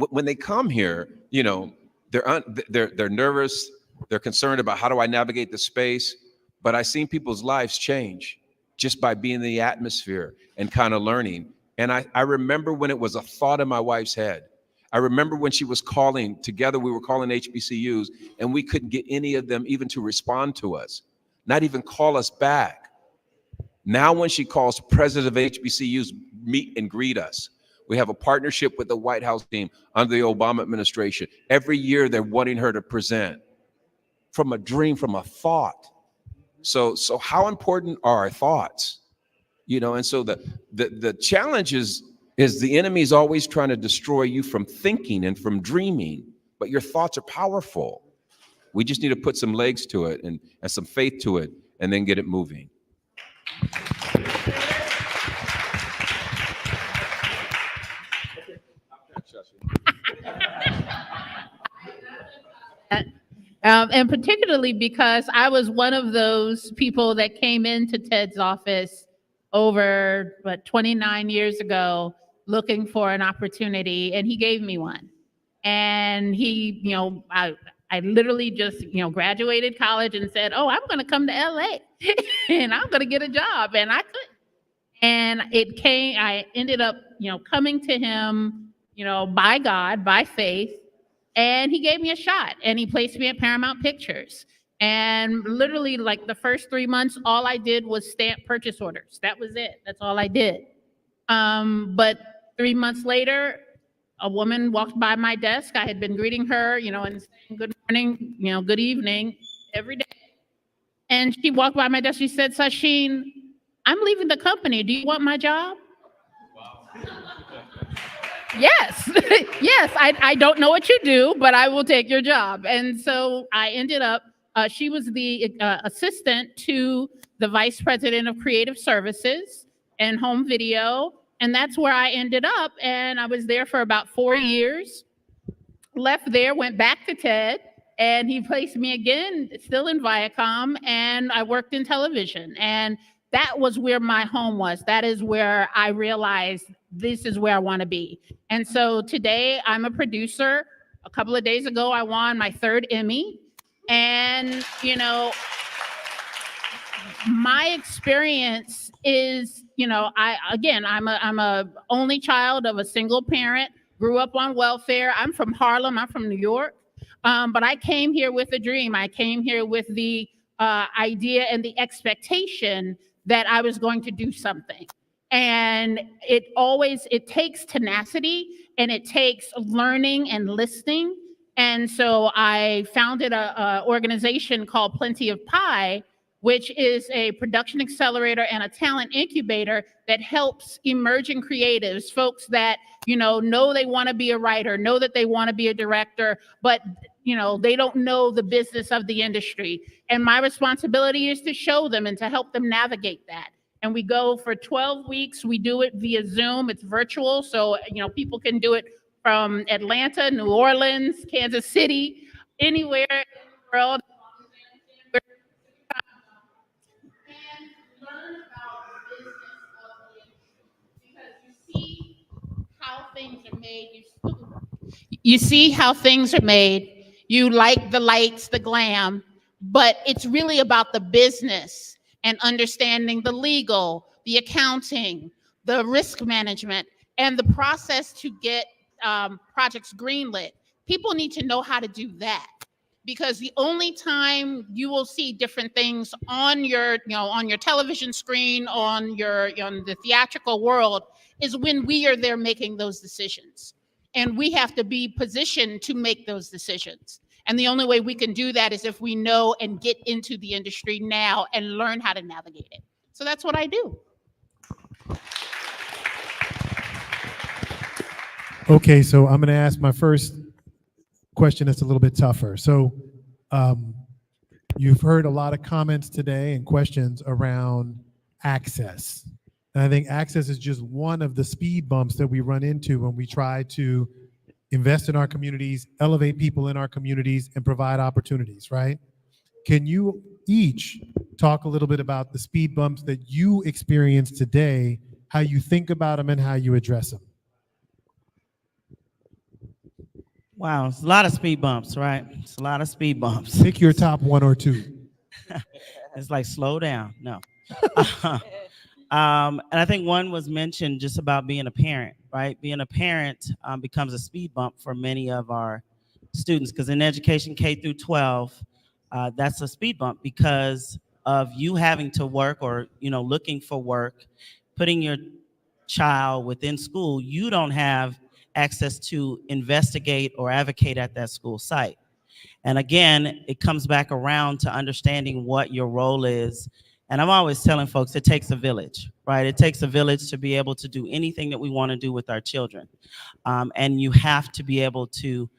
when they come here, they're nervous, they're concerned about how do I navigate the space, but I've seen people's lives change just by being in the atmosphere and kind of learning. And I remember when it was a thought in my wife's head. I remember when she was calling, together we were calling HBCUs, and we couldn't get any of them even to respond to us, not even call us back. Now when she calls, president of HBCUs meet and greet us. We have a partnership with the White House team under the Obama administration. Every year they're wanting her to present from a dream, from a thought. So how important are our thoughts? And so the challenge is the enemy is always trying to destroy you from thinking and from dreaming, but your thoughts are powerful. We just need to put some legs to it and some faith to it and then get it moving. And particularly because I was one of those people that came into Ted's office over 29 years ago looking for an opportunity, and he gave me one. And he, I literally just, graduated college and said, oh, I'm going to come to LA and I'm going to get a job. And I could. And I ended up, coming to him, by God, by faith. And he gave me a shot, and he placed me at Paramount Pictures. And literally, like the first 3 months, all I did was stamp purchase orders. That was it. That's all I did. But 3 months later, a woman walked by my desk. I had been greeting her, and saying good morning, good evening every day. And she walked by my desk. She said, Sasheen, I'm leaving the company. Do you want my job? Yes, yes, I don't know what you do, but I will take your job. And so I ended up, she was the assistant to the vice president of creative services and home video. And that's where I ended up. And I was there for about 4 years, left there, went back to TED, and he placed me again, still in Viacom, and I worked in television. And that was where my home was. That is where I realized this is where I want to be. And so today I'm a producer. A couple of days ago, I won my 3rd Emmy. And, my experience is, I'm a only child of a single parent, grew up on welfare. I'm from Harlem. I'm from New York. But I came here with a dream. I came here with the idea and the expectation that I was going to do something. And it takes tenacity, and it takes learning and listening. And so I founded a organization called Plenty of Pie, which is a production accelerator and a talent incubator that helps emerging creatives, folks that, know they want to be a writer, know that they want to be a director, but, they don't know the business of the industry. And my responsibility is to show them and to help them navigate that. And we go for 12 weeks. We do it via Zoom. It's virtual. So, people can do it from Atlanta, New Orleans, Kansas City, anywhere in the world. And learn about the business of the industry, because you see how things are made. You see how things are made. You like the lights, the glam, but it's really about the business and understanding the legal, the accounting, the risk management, and the process to get projects greenlit. People need to know how to do that, because the only time you will see different things on your television screen, on the theatrical world, is when we are there making those decisions. And we have to be positioned to make those decisions. And the only way we can do that is if we know and get into the industry now and learn how to navigate it. So that's what I do. Okay, so I'm going to ask my first question that's a little bit tougher. So you've heard a lot of comments today and questions around access. And I think access is just one of the speed bumps that we run into when we try to invest in our communities, elevate people in our communities, and provide opportunities, right? Can you each talk a little bit about the speed bumps that you experienced today, how you think about them and how you address them? Wow, it's a lot of speed bumps, right? It's a lot of speed bumps. Pick your top 1 or 2. It's like, slow down. No. And I think one was mentioned just about being a parent, right? Being a parent becomes a speed bump for many of our students, because in education K through 12, that's a speed bump because of you having to work or, looking for work, putting your child within school. You don't have access to investigate or advocate at that school site. And again, it comes back around to understanding what your role is. And I'm always telling folks, it takes a village, right? It takes a village to be able to do anything that we want to do with our children. And you have to be able to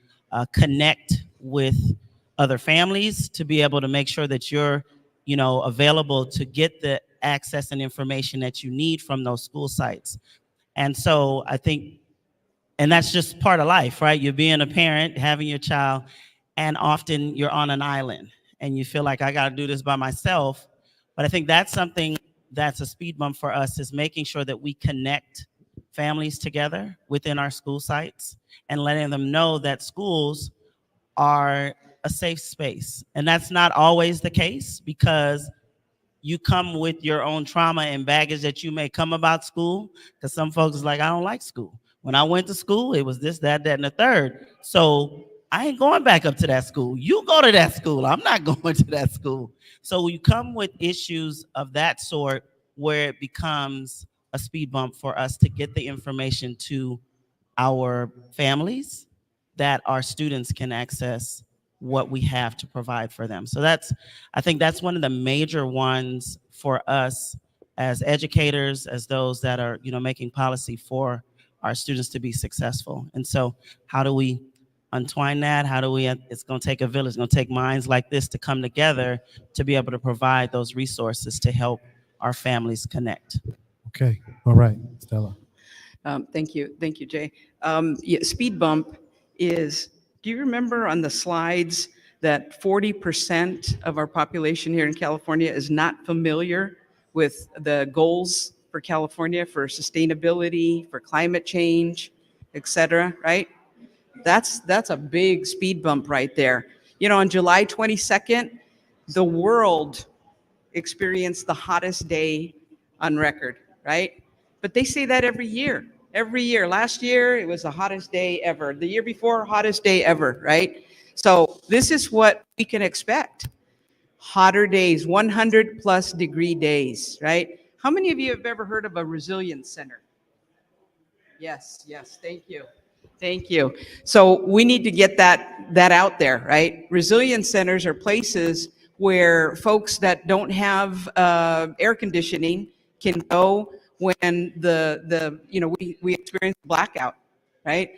connect with other families to be able to make sure that you're, available to get the access and information that you need from those school sites. And so I think, and that's just part of life, right? You're being a parent, having your child, and often you're on an island and you feel like I got to do this by myself. But I think that's something that's a speed bump for us, is making sure that we connect families together within our school sites and letting them know that schools are a safe space. And that's not always the case, because you come with your own trauma and baggage that you may come about school, because some folks is like, I don't like school. When I went to school, it was this, that, and the third. So I ain't going back up to that school. You go to that school. I'm not going to that school. So you come with issues of that sort where it becomes a speed bump for us to get the information to our families, that our students can access what we have to provide for them. So I think that's one of the major ones for us as educators, as those that are, making policy for our students to be successful. And so how do we untwine that? It's going to take a village, it's going to take minds like this to come together to be able to provide those resources to help our families connect. Okay. All right. Stella. Thank you, Jay. Yeah, speed bump is, do you remember on the slides that 40% of our population here in California is not familiar with the goals for California for sustainability, for climate change, et cetera, right? That's a big speed bump right there. On July 22nd, the world experienced the hottest day on record, right? But they say that every year. Every year. Last year, it was the hottest day ever. The year before, hottest day ever, right? So this is what we can expect. Hotter days, 100+ degree days, right? How many of you have ever heard of a resilience center? Yes, thank you. Thank you. So we need to get that out there, right? Resilience centers are places where folks that don't have air conditioning can go when we experience blackout, right?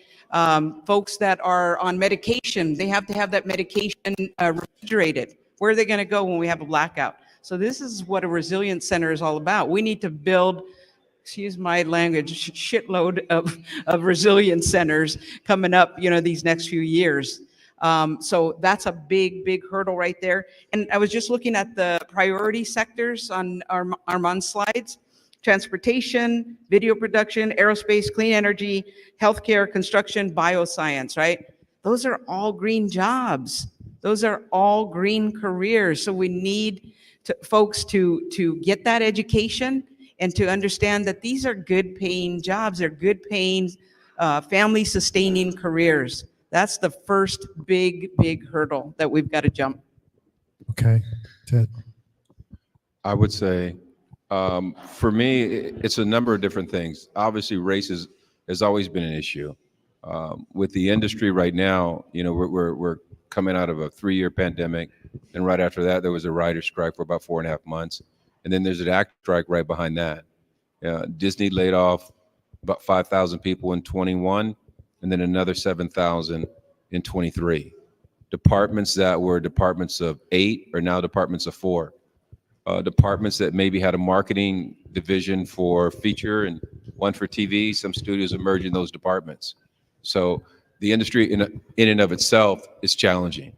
Folks that are on medication, they have to have that medication refrigerated. Where are they going to go when we have a blackout? So this is what a resilience center is all about. We need to build, excuse my language, shitload of resilience centers coming up, these next few years. So that's a big hurdle right there. And I was just looking at the priority sectors on Armand's slides: transportation, video production, aerospace, clean energy, healthcare, construction, bioscience, right? Those are all green jobs. Those are all green careers. So we need folks to get that education and to understand that these are good paying jobs. They're good paying, family sustaining careers. That's the first big hurdle that we've got to jump. Okay. Ted. I would say, for me, it's a number of different things. Obviously, race has always been an issue. With the industry right now, we're coming out of a 3-year pandemic, and right after that, there was a writer's strike for about 4.5 months, and then there's an actor strike right behind that. Disney laid off about 5,000 people in 21, and then another 7,000 in 23. Departments that were departments of 8 are now departments of 4. Departments that maybe had a marketing division for feature and one for TV, some studios are merging those departments. So the industry in and of itself is challenging.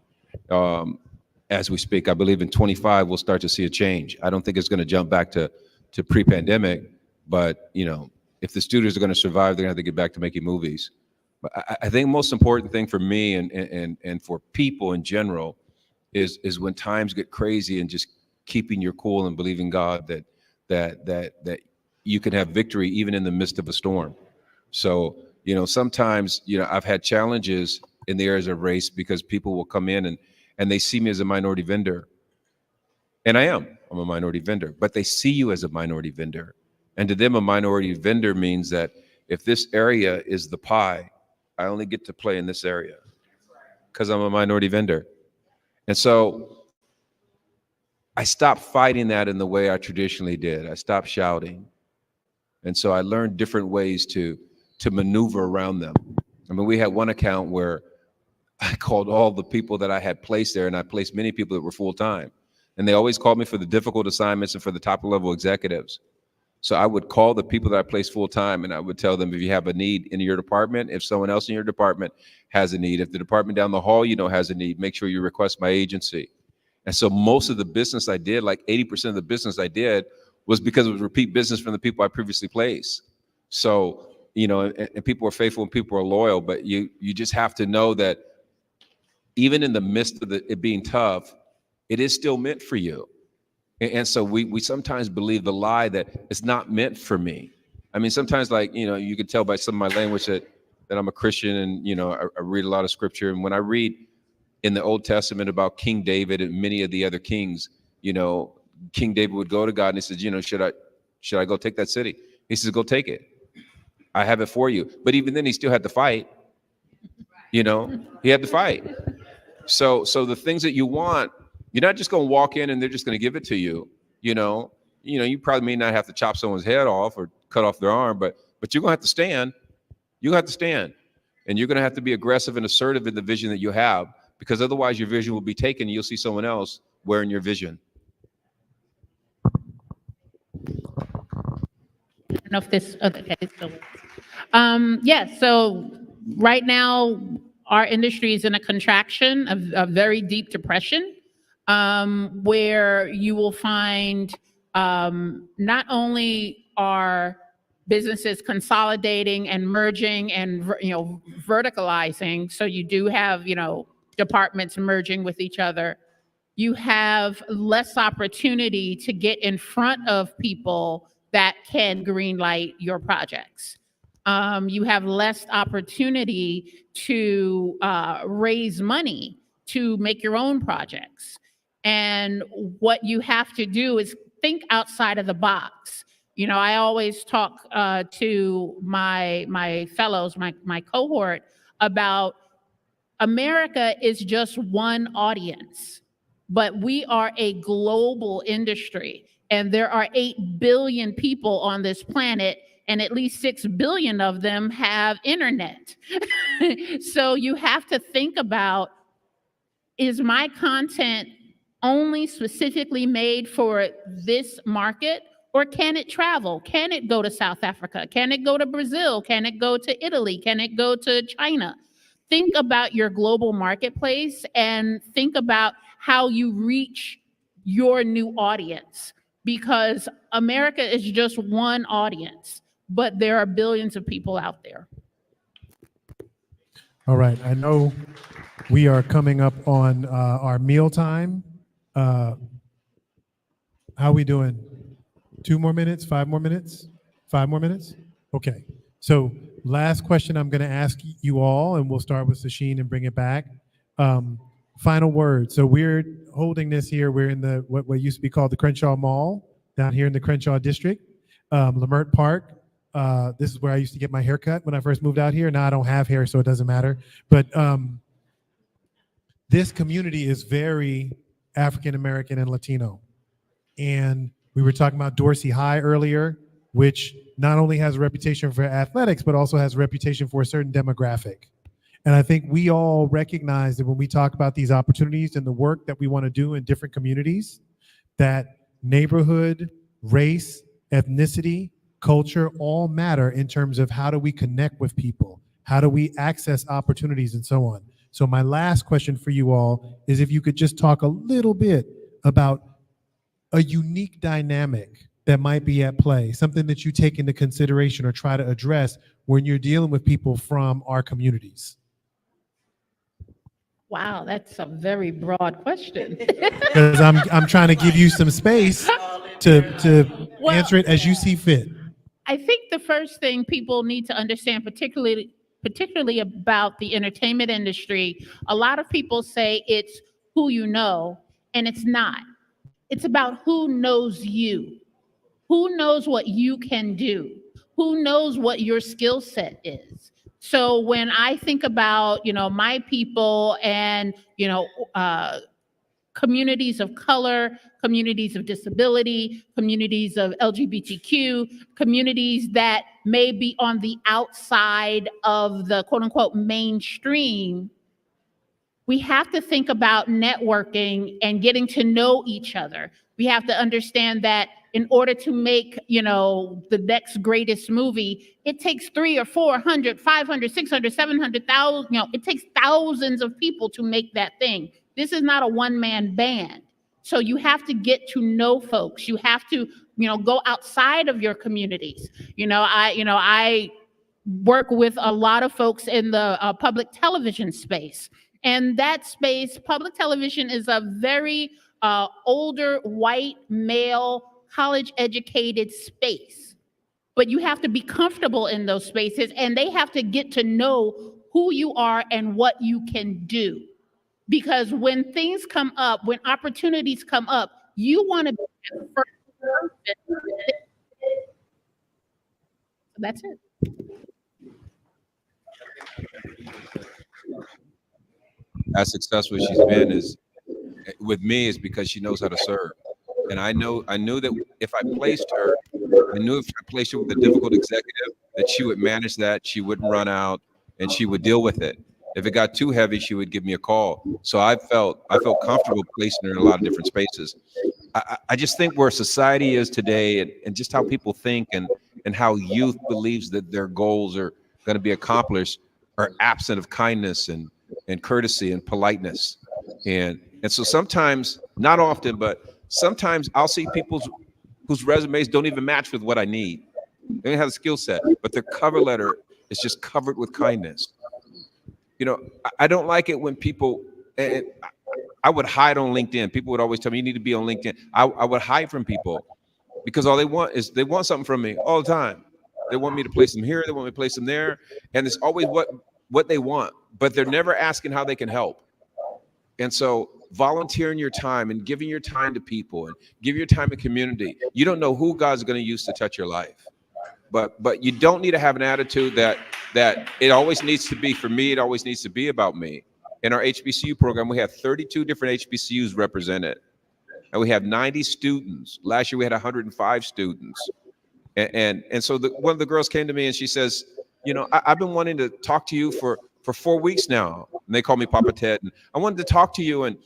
As we speak, I believe in 25, we'll start to see a change. I don't think it's going to jump back to pre-pandemic, but if the studios are going to survive, they're going to have to get back to making movies. But I think the most important thing for me and for people in general is when times get crazy and just keeping your cool and believing God that you can have victory even in the midst of a storm. So, sometimes, I've had challenges in the areas of race because people will come in and they see me as a minority vendor. And I'm a minority vendor, but they see you as a minority vendor. And to them, a minority vendor means that if this area is the pie, I only get to play in this area because I'm a minority vendor. And so I stopped fighting that in the way I traditionally did. I stopped shouting. And so I learned different ways to maneuver around them. I mean, we had one account where I called all the people that I had placed there, and I placed many people that were full-time. And they always called me for the difficult assignments and for the top-level executives. So I would call the people that I placed full-time, and I would tell them, if you have a need in your department, if someone else in your department has a need, if the department down the hall has a need, make sure you request my agency. And so most of the business I did, like 80% of the business I did, was because it was repeat business from the people I previously placed. So, and people are faithful and people are loyal, but you just have to know that even in the midst of it being tough, it is still meant for you. And so we sometimes believe the lie that it's not meant for me. I mean, sometimes, you can tell by some of my language that I'm a Christian, and, I read a lot of scripture. And when I read in the Old Testament about King David and many of the other kings, King David would go to God and he says, should I go take that city? He says, go take it. I have it for you. But even then, he still had to fight. You know, he had to fight. So the things that you want, you're not just going to walk in and they're just going to give it to you. You probably may not have to chop someone's head off or cut off their arm, but you're going to have to stand. You're going to have to stand, and you're going to have to be aggressive and assertive in the vision that you have, because otherwise your vision will be taken and you'll see someone else wearing your vision. I don't know if this, okay, it's still. Yes, so right now, our industry is in a contraction, a very deep depression, where you will find not only are businesses consolidating and merging and verticalizing, so you do have departments merging with each other. You have less opportunity to get in front of people that can greenlight your projects. You have less opportunity to raise money to make your own projects. And what you have to do is think outside of the box. I always talk to my fellows, my cohort, about America is just one audience, but we are a global industry, and there are 8 billion people on this planet, and at least 6 billion of them have internet. So you have to think about, is my content only specifically made for this market, or can it travel? Can it go to South Africa? Can it go to Brazil? Can it go to Italy? Can it go to China? Think about your global marketplace and think about how you reach your new audience, because America is just one audience, but there are billions of people out there. All right. I know we are coming up on our meal time. How are we doing? 2 more minutes? 5 more minutes? 5 more minutes? Okay. So last question I'm going to ask you all, and we'll start with Sasheen and bring it back. Final word. So we're holding this here. We're in the what used to be called the Crenshaw Mall down here in the Crenshaw district, Lamert Park. This is where I used to get my hair cut when I first moved out here. Now I don't have hair, so it doesn't matter. But this community is very African American and Latino. And we were talking about Dorsey High earlier, which not only has a reputation for athletics, but also has a reputation for a certain demographic. And I think we all recognize that when we talk about these opportunities and the work that we want to do in different communities, that neighborhood, race, ethnicity, culture all matter in terms of how do we connect with people, how do we access opportunities, and so on. So my last question for you all is if you could just talk a little bit about a unique dynamic that might be at play, something that you take into consideration or try to address when you're dealing with people from our communities. Wow, that's a very broad question. Because I'm trying to give you some space to answer it as you see fit. I think the first thing people need to understand, particularly about the entertainment industry, a lot of people say it's who you know, and it's not. It's about who knows you, who knows what you can do, who knows what your skill set is. So when I think about, my people and, communities of color, communities of disability, communities of LGBTQ, communities that may be on the outside of the quote unquote mainstream, we have to think about networking and getting to know each other. We have to understand that in order to make, the next greatest movie, it takes 300 or 400, 500, 600, 700,000, it takes thousands of people to make that thing. This is not a one-man band. So you have to get to know folks. You have to, go outside of your communities. I work with a lot of folks in the public television space. And that space, public television is a very older, white, male, college-educated space. But you have to be comfortable in those spaces, and they have to get to know who you are and what you can do. Because when things come up, when opportunities come up, you want to be the first person. That's it. as successful as she's been is with me is because she knows how to serve. And I knew that if I placed her, I knew if I placed her with a difficult executive, that she would manage that, she wouldn't run out, and she would deal with it. If it got too heavy, she would give me a call. So I felt comfortable placing her in a lot of different spaces. I just think where society is today, and just how people think, and how youth believes that their goals are going to be accomplished, are absent of kindness and courtesy and politeness. And so sometimes, not often, but sometimes I'll see people whose resumes don't even match with what I need. They don't have the skill set, but their cover letter is just covered with kindness. You know, I don't like it when people, and I would hide on LinkedIn. People would always tell me, you need to be on LinkedIn. I would hide from people because all they want is, they want something from me all the time. They want me to place them here. They want me to place them there. And it's always what they want, but they're never asking how they can help. And so volunteering your time and giving your time to people and give your time to community. You don't know who God's going to use to touch your life. But you don't need to have an attitude that it always needs to be for me. It always needs to be about me. In our HBCU program, we have 32 different HBCUs represented, and we have 90 students. Last year, we had 105 students. And so one of the girls came to me and she says, you know, I've been wanting to talk to you for 4 weeks now. And they call me Papa Ted. And I wanted to talk to you. And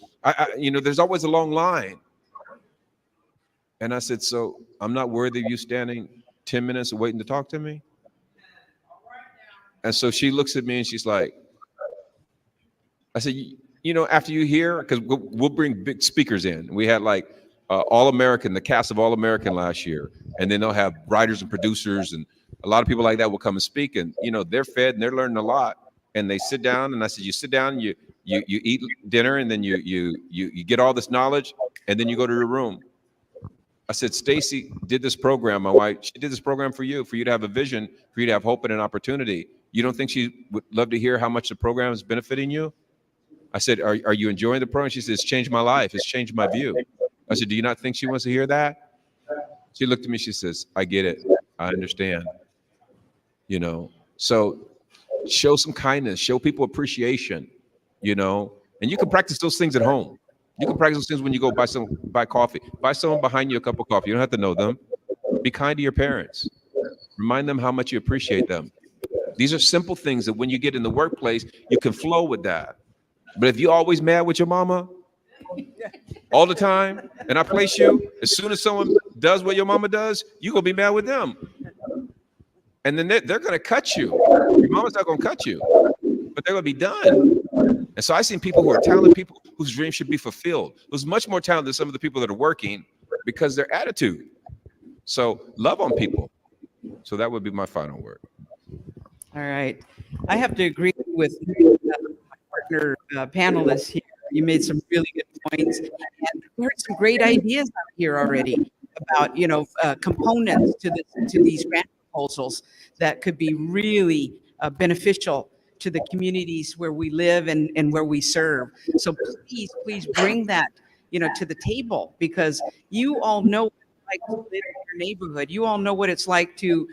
you know, there's always a long line. And I said, so I'm not worthy of you standing 10 minutes and waiting to talk to me? And so she looks at me and she's like, I said, you know, after you hear, because we'll bring big speakers in. We had like All-American, the cast of All-American last year. And then they'll have writers and producers, and a lot of people like that will come and speak. And, you know, they're fed and they're learning a lot. And they sit down, and I said, you sit down, you eat dinner, and then you get all this knowledge, and then you go to your room. I said, Stacy did this program, my wife, she did this program for you to have a vision, for you to have hope and an opportunity. You don't think she would love to hear how much the program is benefiting you? I said, are you enjoying the program? She said, it's changed my life. It's changed my view. I said, do you not think she wants to hear that? She looked at me, she says, I get it. I understand. You know, so show some kindness, show people appreciation, you know, and you can practice those things at home. You can practice those things when you go buy coffee. Buy someone behind you a cup of coffee. You don't have to know them. Be kind to your parents. Remind them how much you appreciate them. These are simple things that when you get in the workplace, you can flow with that. But if you're always mad with your mama all the time, and I place you, as soon as someone does what your mama does, you're going to be mad with them. And then they're going to cut you. Your mama's not going to cut you, but they're going to be done. And so I've seen people who are talented, people whose dreams should be fulfilled, who's much more talented than some of the people that are working because their attitude. So love on people. So that would be my final word. All right. I have to agree with my partner panelists here. You made some really good points, and we heard some great ideas out here already about, you know, components to these grant proposals that could be really beneficial to the communities where we live and where we serve. So please bring that, you know, to the table, because you all know what it's like to live in your neighborhood. You all know what it's like to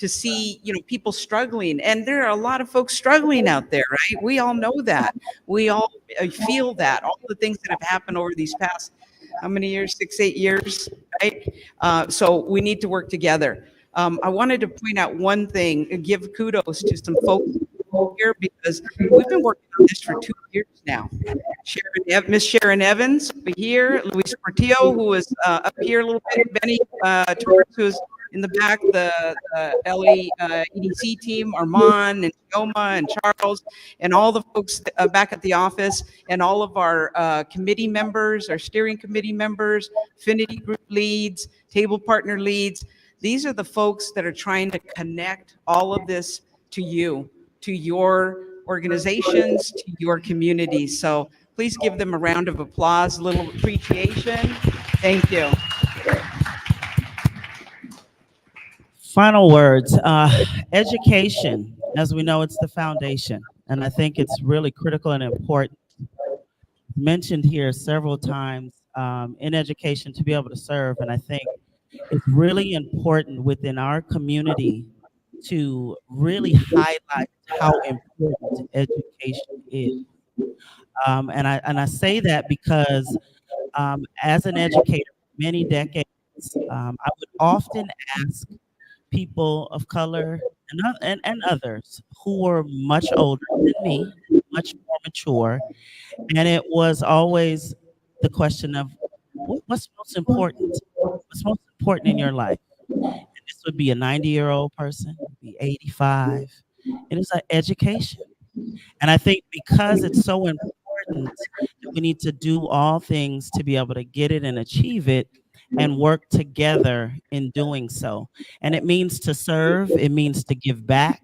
see, you know, people struggling, and there are a lot of folks struggling out there, right? We all know that. We all feel that. All the things that have happened over these past, how many years? 6, 8 years, right? So we need to work together. I wanted to point out one thing, give kudos to some folks here, because we've been working on this for 2 years now. Miss Sharon Evans over here, Luis Portillo, who is up here a little bit, Benny Torres, who's in the back, the LA EDC team, Armand and Yoma and Charles, and all the folks back at the office, and all of our committee members, our steering committee members, affinity group leads, table partner leads. These are the folks that are trying to connect all of this to you, to your organizations, to your communities. So please give them a round of applause, a little appreciation. Thank you. Final words. Education, as we know, it's the foundation. And I think it's really critical and important. Mentioned here several times in education to be able to serve. And I think it's really important within our community to really highlight how important education is. And I say that because as an educator for many decades, I would often ask people of color and others who were much older than me, much more mature, and it was always the question of what's most important? What's most important in your life? And this would be a 90-year-old person, it'd be 85. And it's like education. And I think because it's so important that we need to do all things to be able to get it and achieve it and work together in doing so. And it means to serve, it means to give back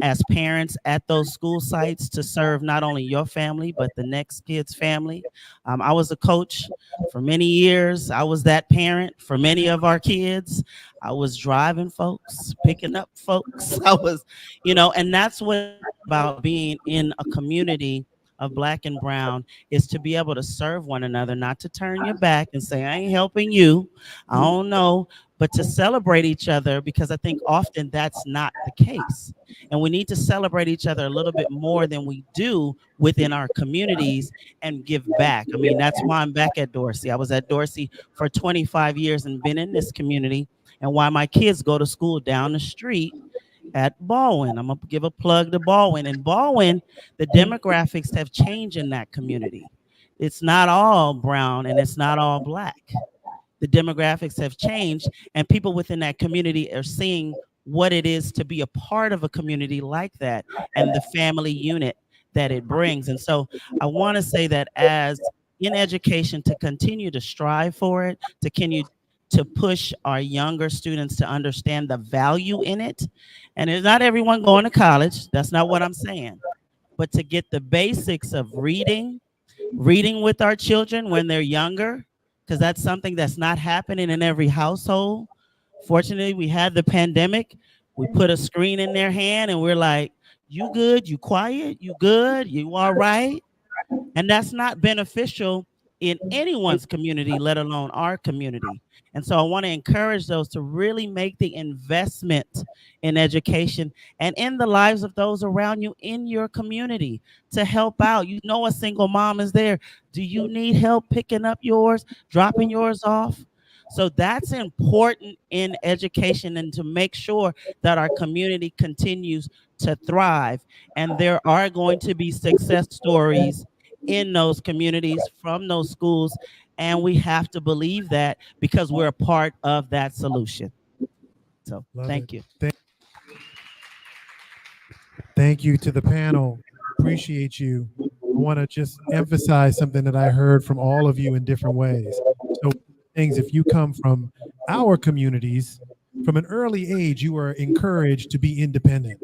as parents at those school sites to serve not only your family, but the next kid's family. I was a coach for many years. I was that parent for many of our kids. I was driving folks, picking up folks. I was, and that's what about being in a community of Black and brown is to be able to serve one another, not to turn your back and say, I ain't helping you. I don't know, but to celebrate each other, because I think often that's not the case. And we need to celebrate each other a little bit more than we do within our communities and give back. I mean, that's why I'm back at Dorsey. I was at Dorsey for 25 years and been in this community, and why my kids go to school down the street at Baldwin. I'm gonna give a plug to Baldwin. In Baldwin, the demographics have changed in that community. It's not all brown and it's not all Black. The demographics have changed, and people within that community are seeing what it is to be a part of a community like that and the family unit that it brings. And so I want to say that as in education, to continue to strive for it, to continue to push our younger students to understand the value in it. And it's not everyone going to college. That's not what I'm saying. But to get the basics of reading with our children when they're younger, because that's something that's not happening in every household. Fortunately, we had the pandemic. We put a screen in their hand and we're like, you good, you quiet, you good, you all right? And that's not beneficial in anyone's community, let alone our community. And so I want to encourage those to really make the investment in education and in the lives of those around you in your community to help out. You know, a single mom is there. Do you need help picking up yours, dropping yours off? So that's important in education, and to make sure that our community continues to thrive. And there are going to be success stories in those communities from those schools. And we have to believe that because we're a part of that solution. So thank you. Thank you to the panel. Appreciate you. I want to just emphasize something that I heard from all of you in different ways. So things, if you come from our communities, from an early age, you are encouraged to be independent,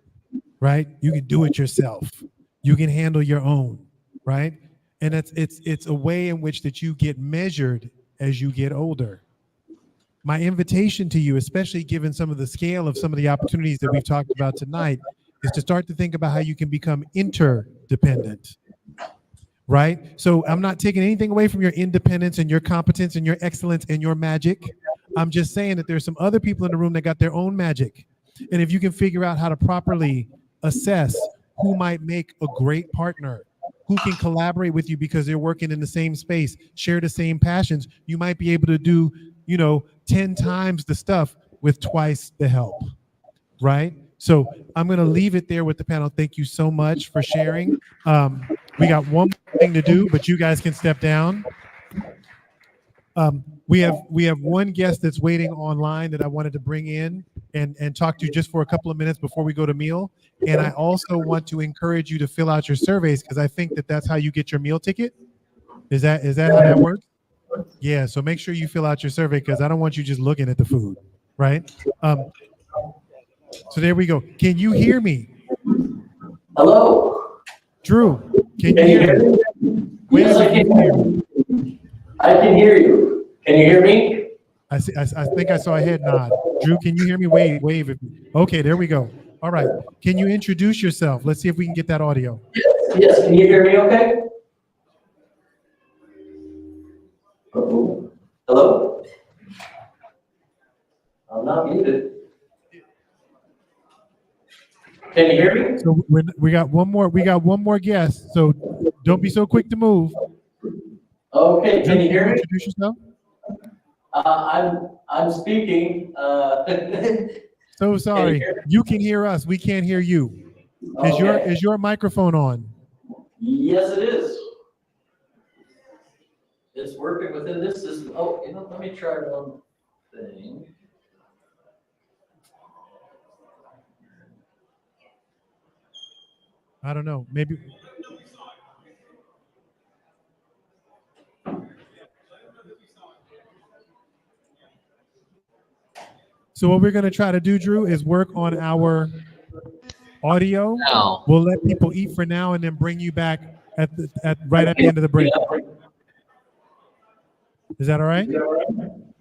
right? You can do it yourself. You can handle your own, right? And it's a way in which that you get measured as you get older. My invitation to you, especially given some of the scale of some of the opportunities that we've talked about tonight, is to start to think about how you can become interdependent, right? So I'm not taking anything away from your independence and your competence and your excellence and your magic. I'm just saying that there's some other people in the room that got their own magic. And if you can figure out how to properly assess who might make a great partner, who can collaborate with you because they're working in the same space, share the same passions, you might be able to do, 10 times the stuff with twice the help, right? So I'm going to leave it there with the panel. Thank you so much for sharing. We got one more thing to do, but you guys can step down. We have one guest that's waiting online that I wanted to bring in and talk to just for a couple of minutes before we go to meal. And I also want to encourage you to fill out your surveys, because I think that that's how you get your meal ticket. Is that how that works? Yeah, so make sure you fill out your survey, because I don't want you just looking at the food, right? So there we go. Can you hear me? Hello? Drew, can you hear me? Yes, I can hear you. I can hear you. Can you hear me? I think I saw a head nod. Drew, can you hear me? Wave. Okay, there we go. All right. Can you introduce yourself? Let's see if we can get that audio. Yes, can you hear me okay? Hello? I'm not muted. Can you hear me? So we got one more guest. So don't be so quick to move. Okay, Drew, can you hear me? introduce yourself? I'm speaking. So sorry. hear me? You can hear us. We can't hear you. Okay. Is your microphone on? Yes, it is. It's working within this system. Oh, let me try one thing. I don't know. Maybe. So what we're going to try to do, Drew, is work on our audio. Now. We'll let people eat for now and then bring you back right at the end of the break. Is that all right? Can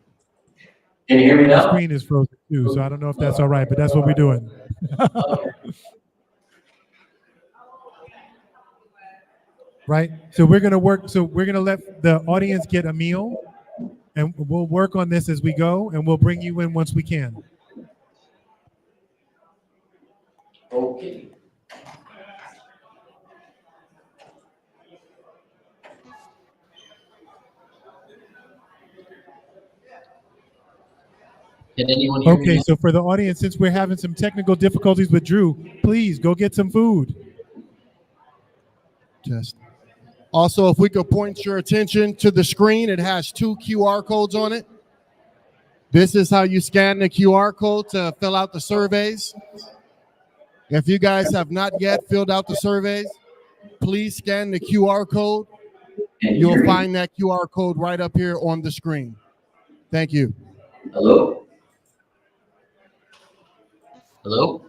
you hear me The now? screen is frozen too, so I don't know if that's all right, but that's what we're doing. Right? So we're gonna work. So we're gonna let the audience get a meal, and we'll work on this as we go, and we'll bring you in once we can. Okay. Can anyone hear me Okay, now? so for the audience, since we're having some technical difficulties with Drew, please go get some food. Test. Also, if we could point your attention to the screen, it has 2 QR codes on it. This is how you scan the QR code to fill out the surveys. If you guys have not yet filled out the surveys, please scan the QR code. You'll find that QR code right up here on the screen. Thank you. Hello? Hello?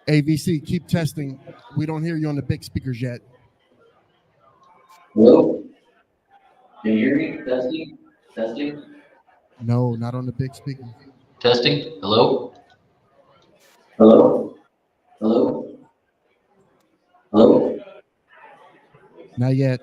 AVC, keep testing. We don't hear you on the big speakers yet. Hello? Can you hear me? Testing? Testing? No, not on the big speaker. Testing? Hello? Hello? Hello? Hello? Not yet.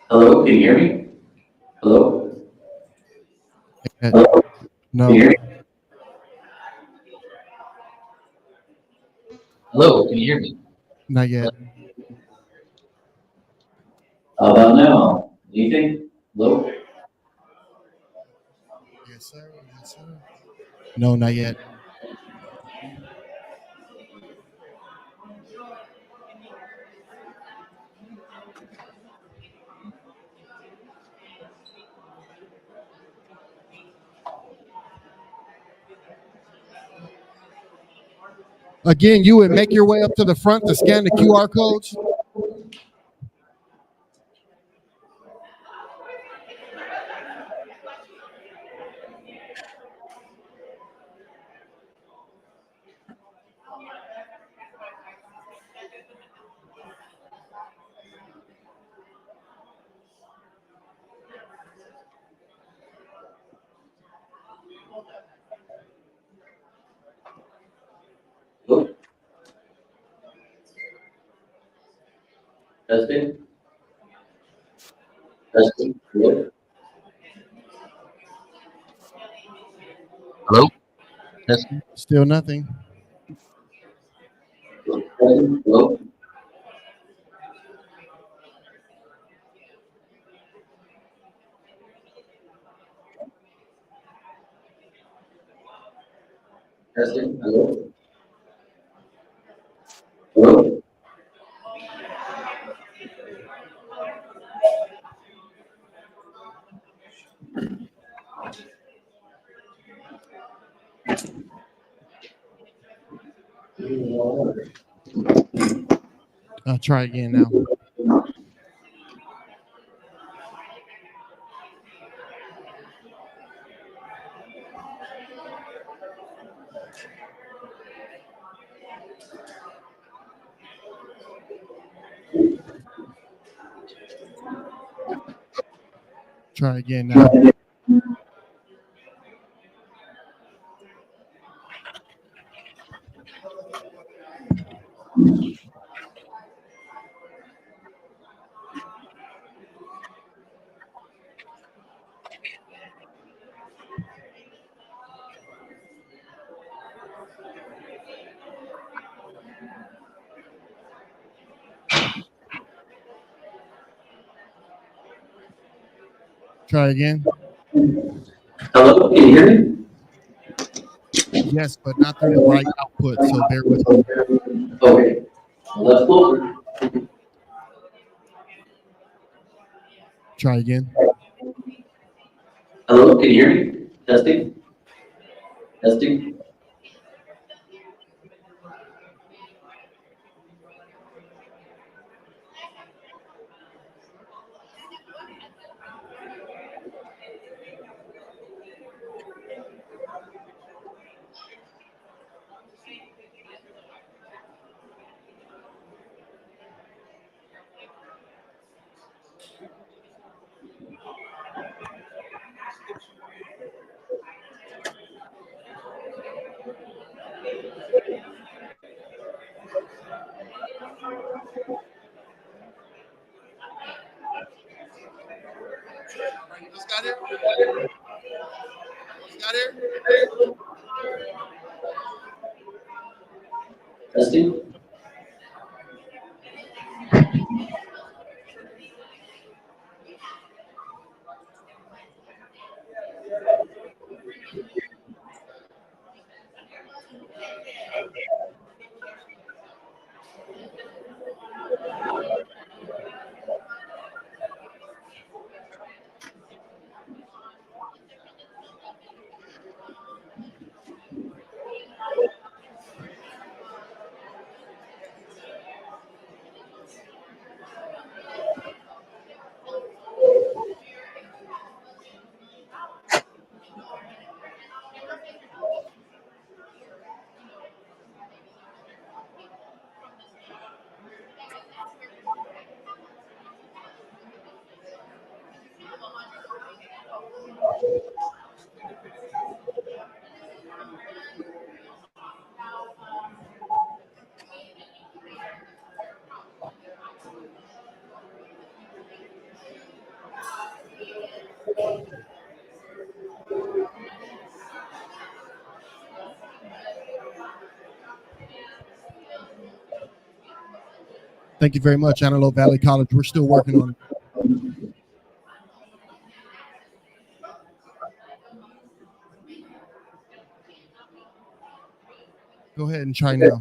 Hello? Can you hear me? Hello? No. Can you hear me? Hello? Can you hear me? Not yet. How about now? Anything? Hello? Yes, sir. Yes, sir. No, not yet. Again, you would make your way up to the front to scan the QR codes. Hello? Testing? Testing? Hello? Hello? Testing? Still nothing. Testing? Hello? Testing? Hello? Hello? I'll try again now. Try again now. Try again. Hello, can you hear me? Yes, but not through the right output, so bear with me. Okay, well, that's closer. Try again. Hello, can you hear me? Testing? Testing? Testing? Thank you very much, Antelope Valley College. We're still working on it. Go ahead and try now.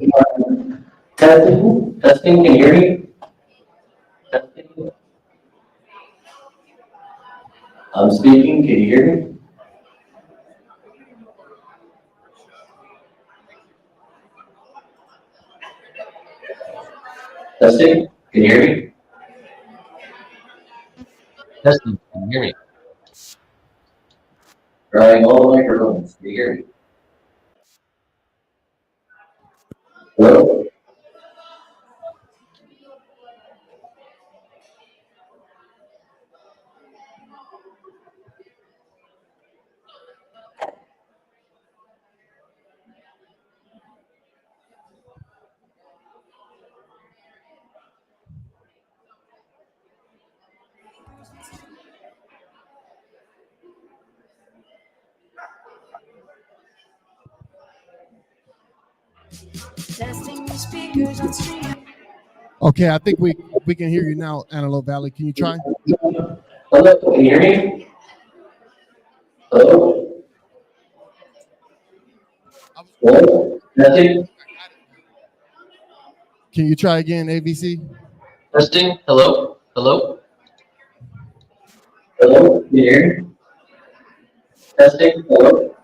Testing? Testing, can you hear me? Testing? I'm speaking, can you hear me? Testing, can you hear me? Testing, can you hear me? Trying all the microphones, can you hear me? Hello? Okay, I think we can hear you now, Antelope Valley. Can you try? Hello, can you hear me? Hello? Hello? Testing? Can you try again, AVC? Testing? Hello? Hello? Hello? Can you hear me? Testing? Hello?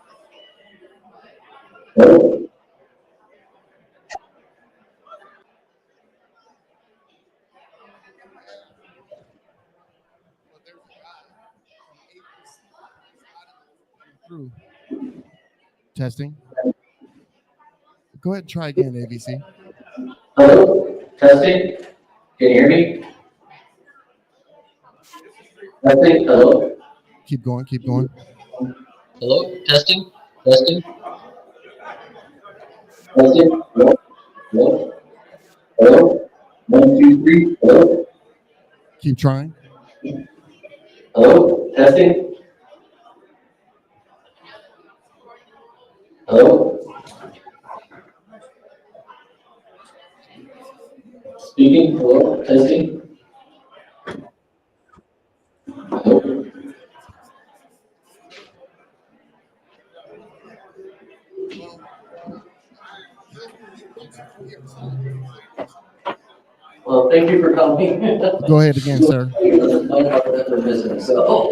Hello? Through. Testing. Go ahead and try again, AVC. Hello, testing. Can you hear me? Testing. Hello. Keep going, keep going. Hello, testing. Testing. Testing. Hello. Hello. Hello. 1, 2, 3. Hello. Keep trying. Hello. Testing. Hello. Speaking. Hello. Testing. Hello. Well, thank you for coming. Go ahead again, sir. My part that they're missing, so.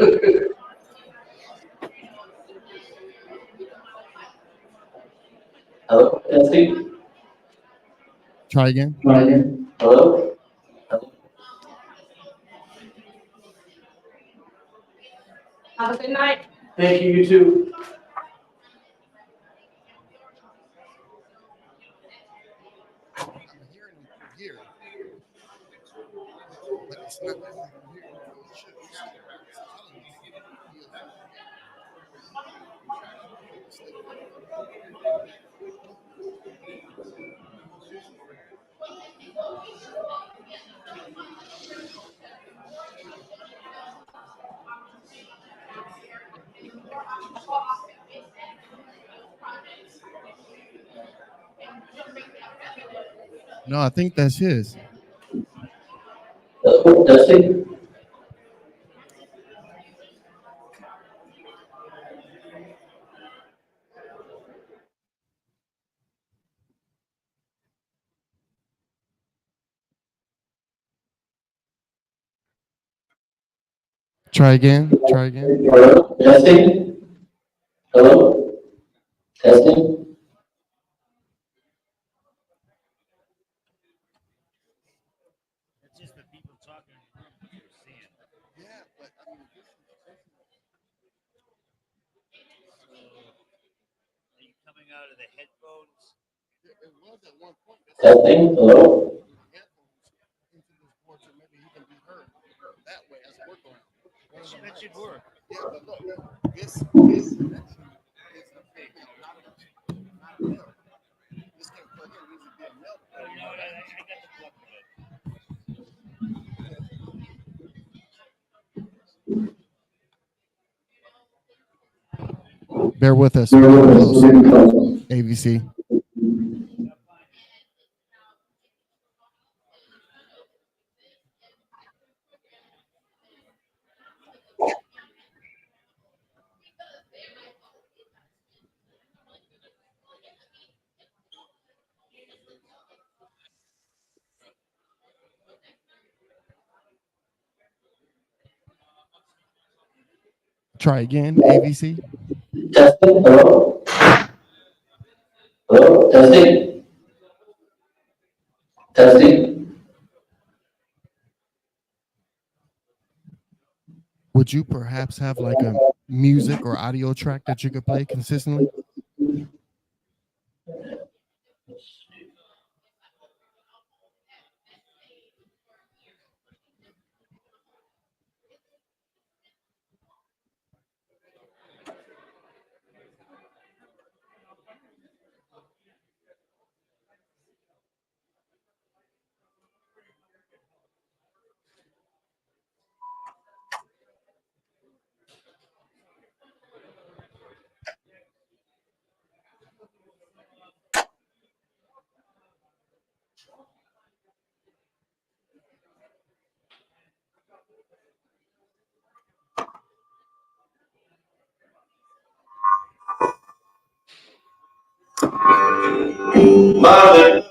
Hello, testing. Try again. Try again. Hello. Hello. Have a good night. Thank you. You too. No, I think that's his. Hello, testing. Try again. Try again. Hello, testing. Hello, testing. Testing. Hello. That should work. Yeah, but look, this connection is a fake. This can plug in, needs to be a melt. I got the plug for it. Bear with us. We're getting close. AVC. Try again, AVC. Testing. Hello. Hello, testing. Testing. Would you perhaps have like a music or audio track that you could play consistently? Mother.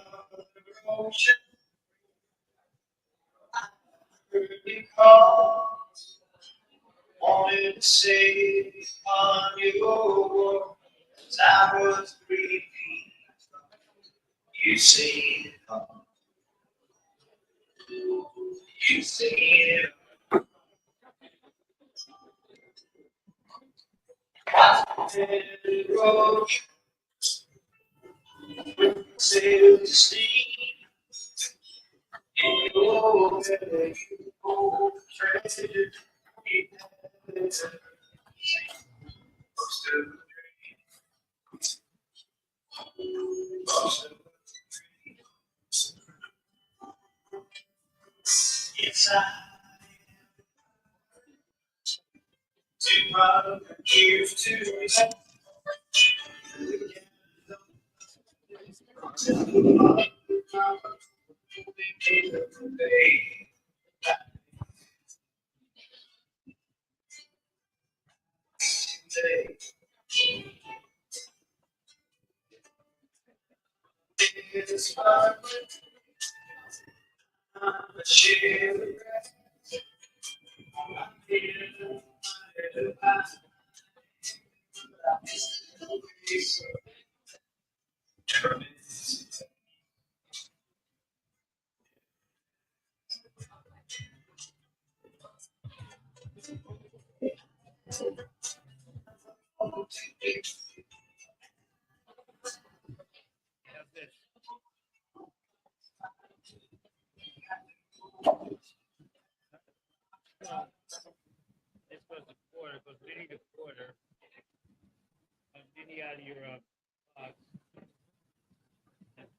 Wanted to say on your words I was breathing. You say it all. You say it all.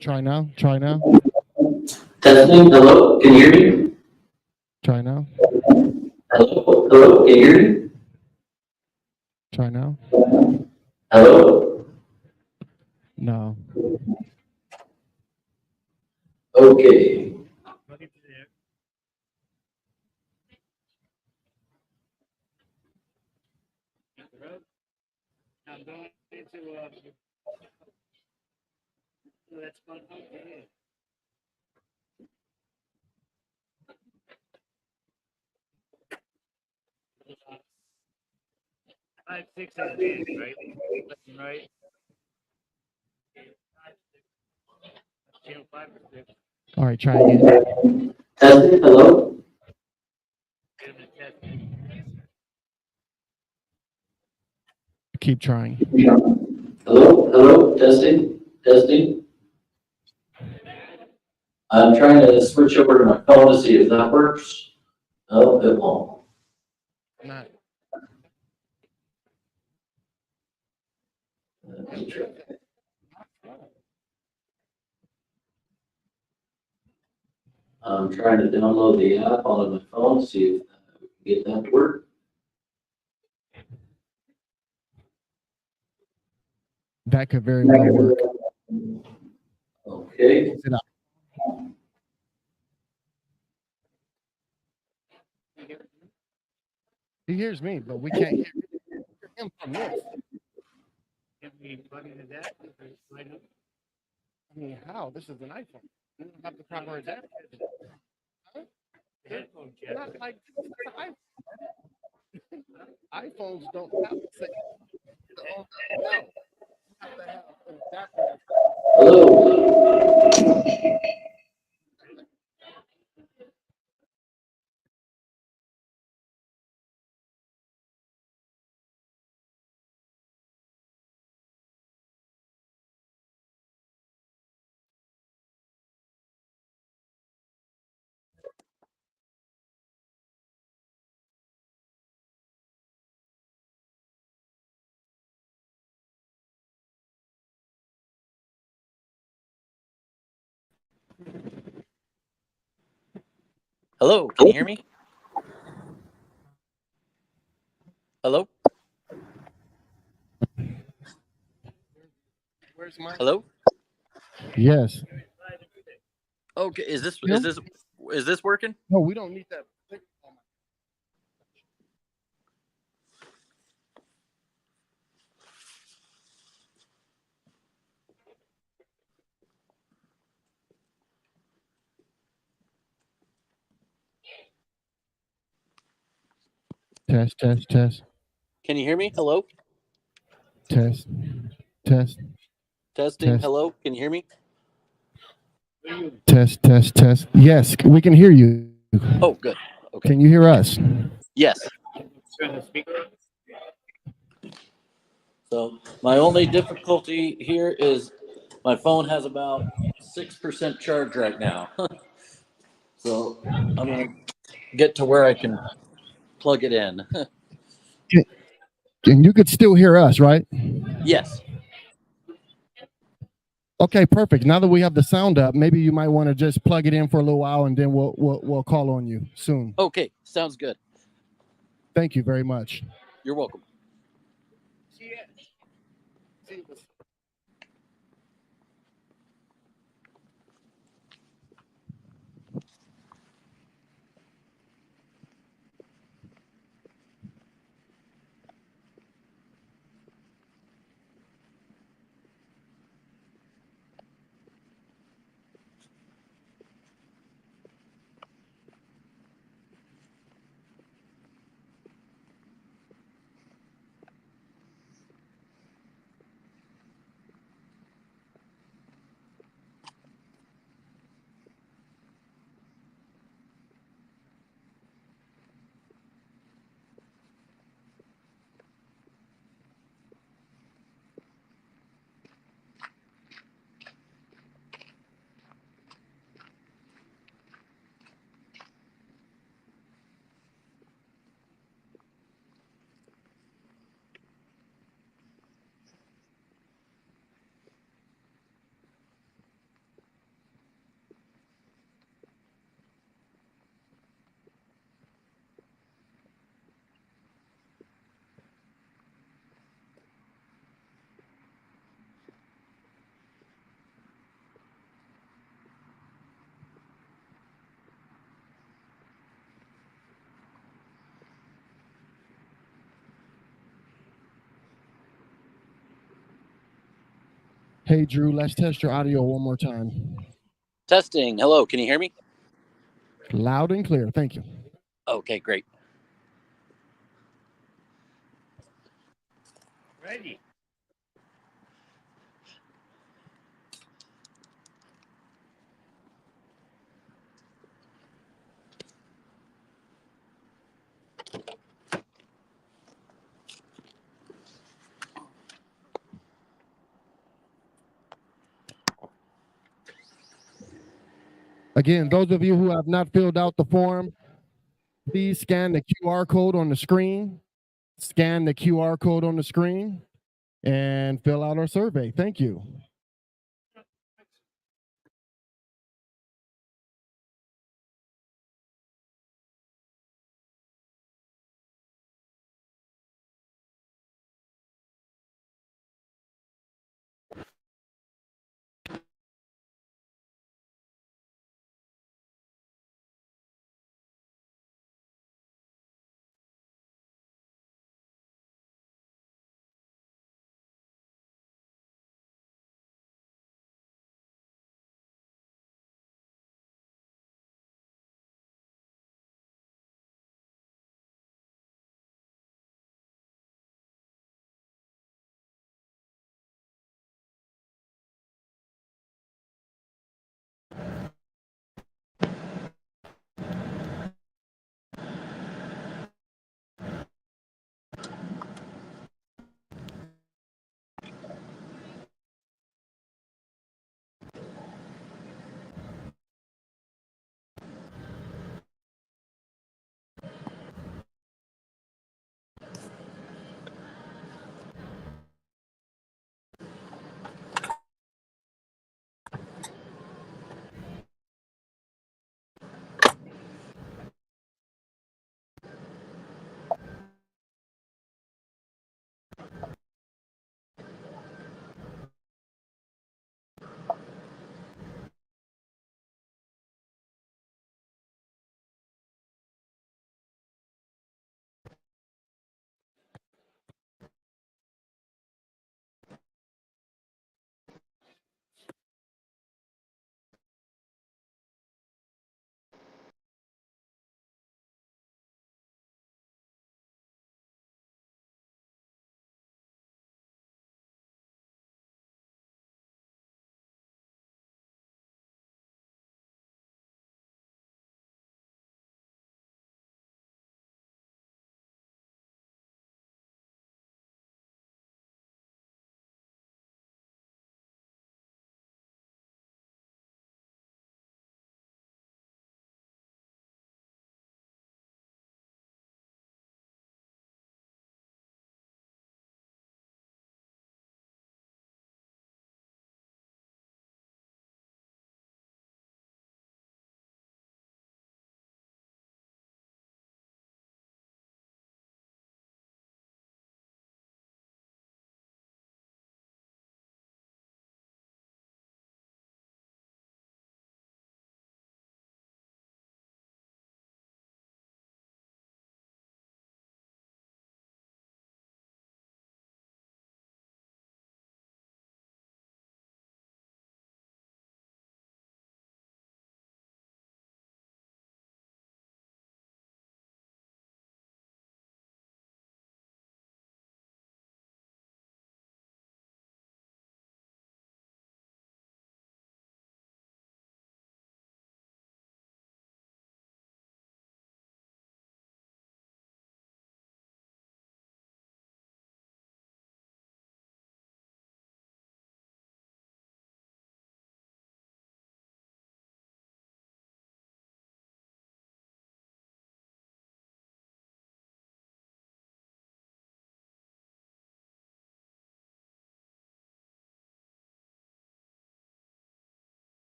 Try now. Try now. Testing, hello, can you hear me? Try now. Hello, hello, can you hear me? Try now. Hello, No. okay. All right, try again. Testing, hello, Keep trying. hello, hello, testing, testing. I'm trying to switch over to my phone to see if that works. Oh, it won't. Not. Let me try. I'm trying to download the app on my phone, see if we can get that to work. That could very well work. Okay. Sit up. He hears me, but we can't hear him from this. I mean, how? This is an iPhone. You don't have the proper adapter. Huh? Not like this is an iPhone. iPhones don't have the same. No. You have to have an adapter. Hello. Hello, can you hear me? Hello? Where's my? Hello? Yes. Okay, is this working? No, we don't need that. Test, test, test, Can you hear me? Hello? test, test, Testing. test, Hello? Can you hear me? test, test, test. Yes, we can hear you. Oh, good. Okay. Can you hear us? Yes. So my only difficulty here is My phone has about 6% charge right now. So I'm gonna get to where I can plug it in. And you could still hear us, right? Yes. Okay, perfect. Now that we have the sound up, maybe you might want to just plug it in for a little while, and then we'll call on you soon. Okay, sounds good. Thank you very much. You're welcome. Hey, Drew, let's test your audio one more time. Testing. Hello, can you hear me? Loud and clear. Thank you. Okay, great. Ready. Again, those of you who have not filled out the form, please scan the QR code on the screen. Scan the QR code on the screen and fill out our survey. Thank you.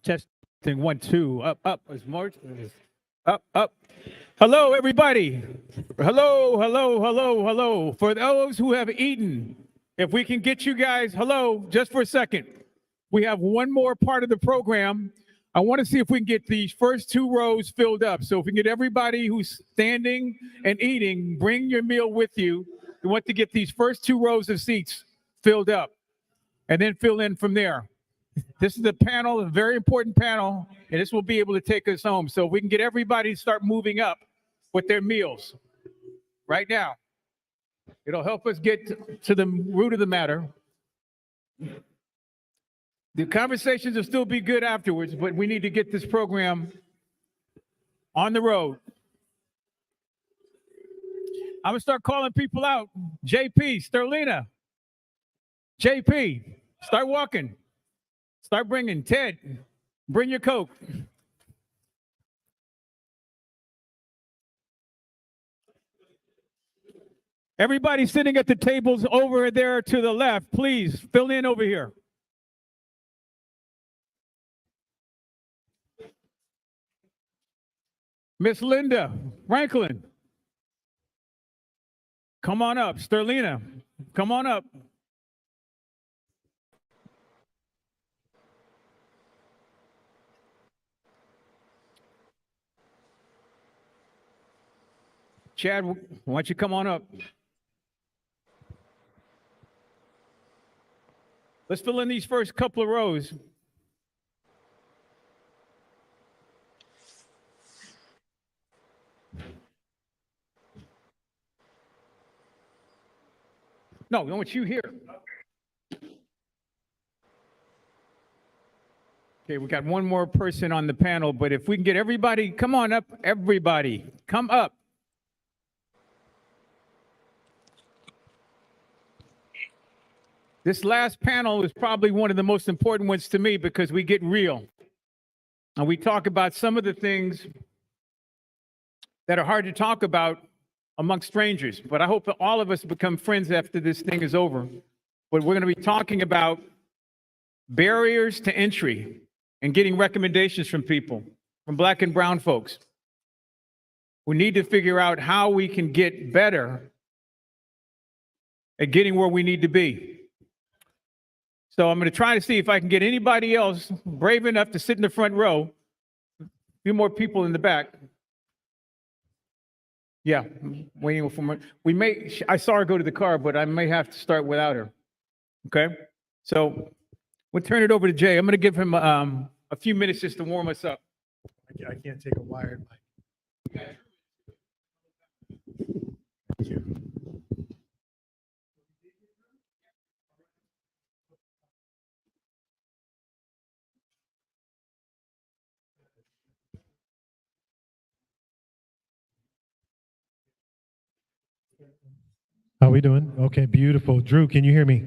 Testing 1, 2. Up. Is March? Up. Hello, everybody. Hello. For those who have eaten, if we can get you guys, hello, just for a second. We have one more part of the program. I want to see if we can get these first 2 rows filled up. So if we can get everybody who's standing and eating, bring your meal with you. We want to get these first 2 rows of seats filled up and then fill in from there. This is a panel, a very important panel, and this will be able to take us home. So we can get everybody to start moving up with their meals right now. It'll help us get to the root of the matter. The conversations will still be good afterwards, but we need to get this program on the road. I'm gonna start calling people out. JP, Sterlina, JP, start walking. Start bringing. Ted, bring your Coke. Everybody sitting at the tables over there to the left, please fill in over here. Miss Linda Franklin, come on up. Sterlina, come on up. Chad, why don't you come on up? Let's fill in these first couple of rows. No, I want you here. Okay, we got one more person on the panel, but if we can get everybody, come on up, everybody, come up. This last panel is probably one of the most important ones to me because we get real. And we talk about some of the things that are hard to talk about amongst strangers. But I hope that all of us become friends after this thing is over. But we're going to be talking about barriers to entry and getting recommendations from people, from Black and brown folks. We need to figure out how we can get better at getting where we need to be. So I'm going to try to see if I can get anybody else brave enough to sit in the front row. A few more people in the back. Yeah, waiting for I saw her go to the car, but I may have to start without her. Okay, so we'll turn it over to Jay. I'm going to give him a few minutes just to warm us up. I can't take a wired mic. Thank you. How we doing? Okay, beautiful. Drew, can you hear me?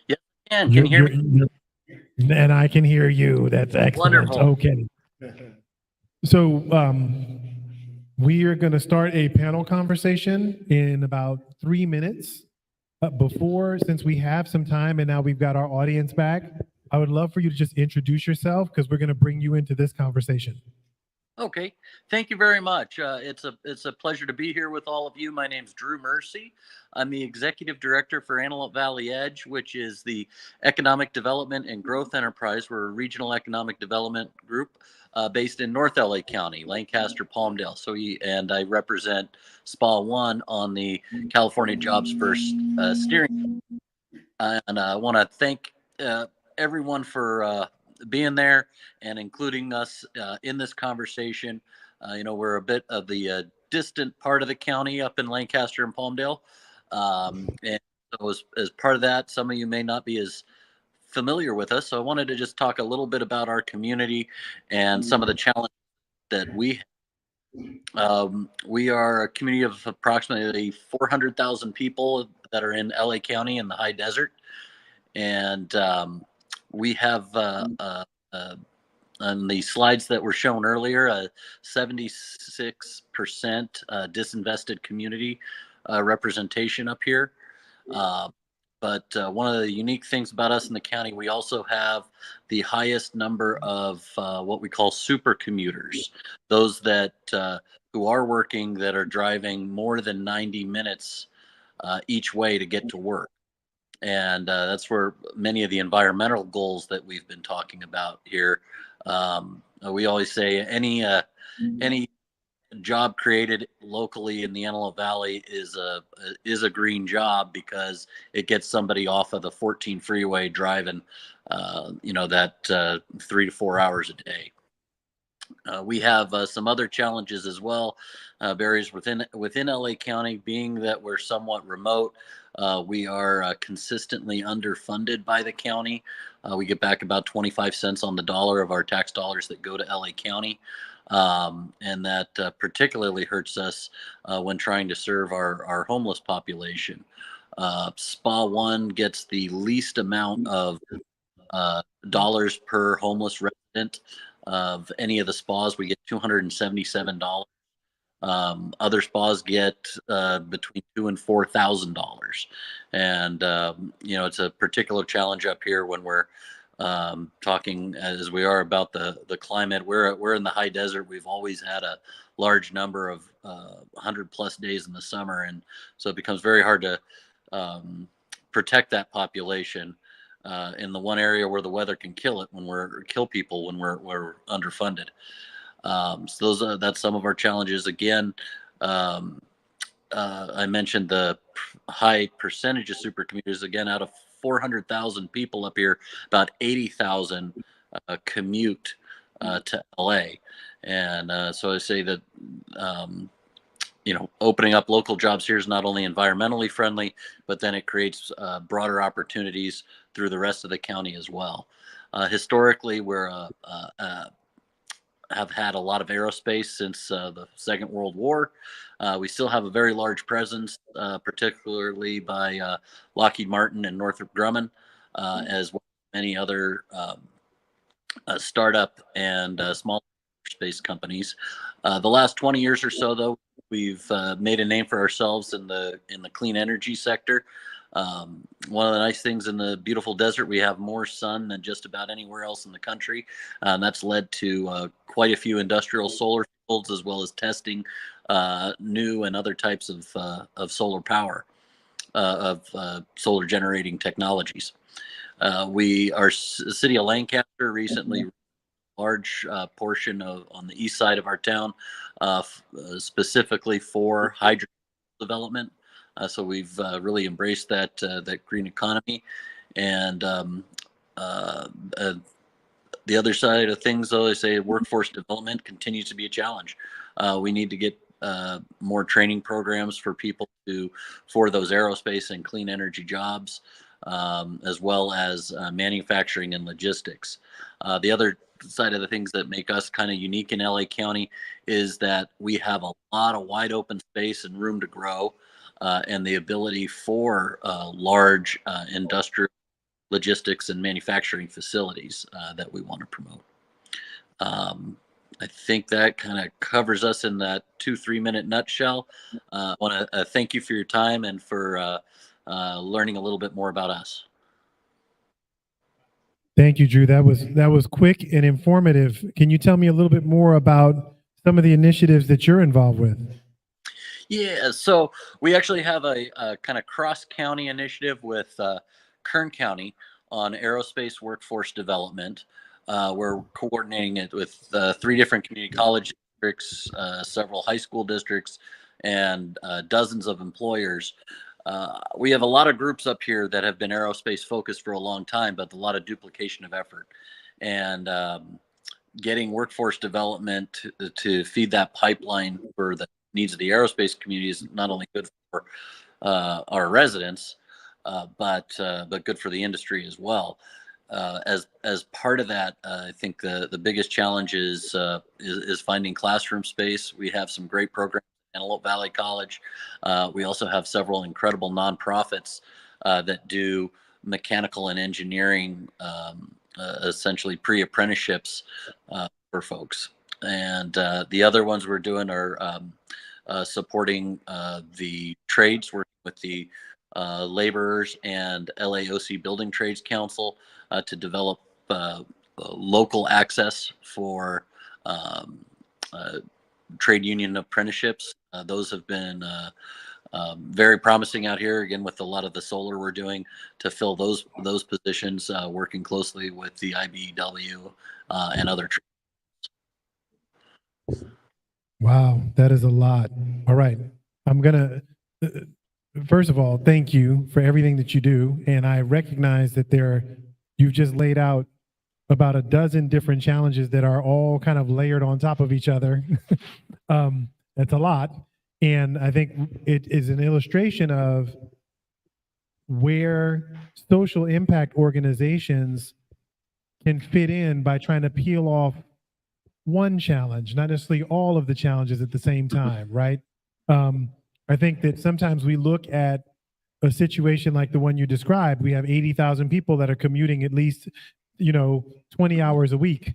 Yes, can you hear me? And I can hear you. That's excellent. Wonderful. Okay. So we are going to start a panel conversation in about 3 minutes. Since we have some time and now we've got our audience back, I would love for you to just introduce yourself because we're going to bring you into this conversation. Okay, thank you very much. It's a pleasure to be here with all of you. My name's Drew Mercy. I'm the Executive Director for Antelope Valley Edge, which is the Economic Development and Growth Enterprise. We're a regional economic development group based in North LA County, Lancaster, Palmdale. And I represent SPA 1 on the California Jobs First steering. And I want to thank everyone for being there and including us in this conversation. We're a bit of the distant part of the county up in Lancaster and Palmdale. And so as part of that, some of you may not be as familiar with us. So I wanted to just talk a little bit about our community and some of the challenges that we have. We are a community of approximately 400,000 people that are in LA County in the high desert. And we have, on the slides that were shown earlier, a 76% disinvested community representation up here. But one of the unique things about us in the county, we also have the highest number of what we call super commuters, those that who are working that are driving more than 90 minutes each way to get to work. And that's where many of the environmental goals that we've been talking about here. We always say any job created locally in the Antelope Valley is a green job because it gets somebody off of the 14 freeway driving, that 3 to 4 hours a day. We have some other challenges as well, barriers within LA County, being that we're somewhat remote. We are consistently underfunded by the county. We get back about 25 cents on the dollar of our tax dollars that go to LA County. And that particularly hurts us when trying to serve our homeless population. SPA 1 gets the least amount of dollars per homeless resident of any of the spas. We get $277. Other spas get between $2,000 and $4,000, and it's a particular challenge up here when we're talking as we are about the climate. We're in the high desert. We've always had a large number of 100+ days in the summer, and so it becomes very hard to protect that population in the one area where the weather can kill people when we're underfunded. So that's some of our challenges. Again, I mentioned the high percentage of super commuters. Again, out of 400,000 people up here, about 80,000 commute to LA. And so I say that, opening up local jobs here is not only environmentally friendly, but then it creates broader opportunities through the rest of the county as well. Historically, we're have had a lot of aerospace since the Second World War. We still have a very large presence, particularly by Lockheed Martin and Northrop Grumman, as well as many other startup and small space companies. The last 20 years or so, though, we've made a name for ourselves in the clean energy sector. One of the nice things in the beautiful desert, we have more sun than just about anywhere else in the country. That's led to quite a few industrial solar fields, as well as testing new and other types of solar power, of solar generating technologies. Our city of Lancaster recently large portion on the east side of our town, specifically for hydrogen development. So we've really embraced that green economy. And the other side of things, though, I say workforce development continues to be a challenge. We need to get more training programs for people for those aerospace and clean energy jobs, as well as manufacturing and logistics. The other side of the things that make us kind of unique in LA County is that we have a lot of wide open space and room to grow, and the ability for large industrial logistics and manufacturing facilities that we want to promote. I think that kind of covers us in that 2-3 minute nutshell. I want to thank you for your time and for learning a little bit more about us. Thank you, Drew. That was quick and informative. Can you tell me a little bit more about some of the initiatives that you're involved with? Yeah, so we actually have a kind of cross-county initiative with Kern County on aerospace workforce development. We're coordinating it with 3 different community college districts, several high school districts, and dozens of employers. We have a lot of groups up here that have been aerospace focused for a long time, but a lot of duplication of effort. And getting workforce development to feed that pipeline for the needs of the aerospace community is not only good for our residents, but good for the industry as well. As part of that, I think the biggest challenge is finding classroom space. We have some great programs at Antelope Valley College. We also have several incredible nonprofits that do mechanical and engineering, essentially pre-apprenticeships for folks. And the other ones we're doing are supporting the trades, working with the laborers and LAOC Building Trades Council to develop local access for trade union apprenticeships. Those have been very promising out here, again, with a lot of the solar we're doing to fill those positions, working closely with the IBEW and other. Wow, that is a lot. All right. I'm going to, first of all, thank you for everything that you do. And I recognize that you've just laid out about a dozen different challenges that are all kind of layered on top of each other. That's a lot. And I think it is an illustration of where social impact organizations can fit in by trying to peel off one challenge, not necessarily all of the challenges at the same time, right? I think that sometimes we look at a situation like the one you described. We have 80,000 people that are commuting at least, 20 hours a week,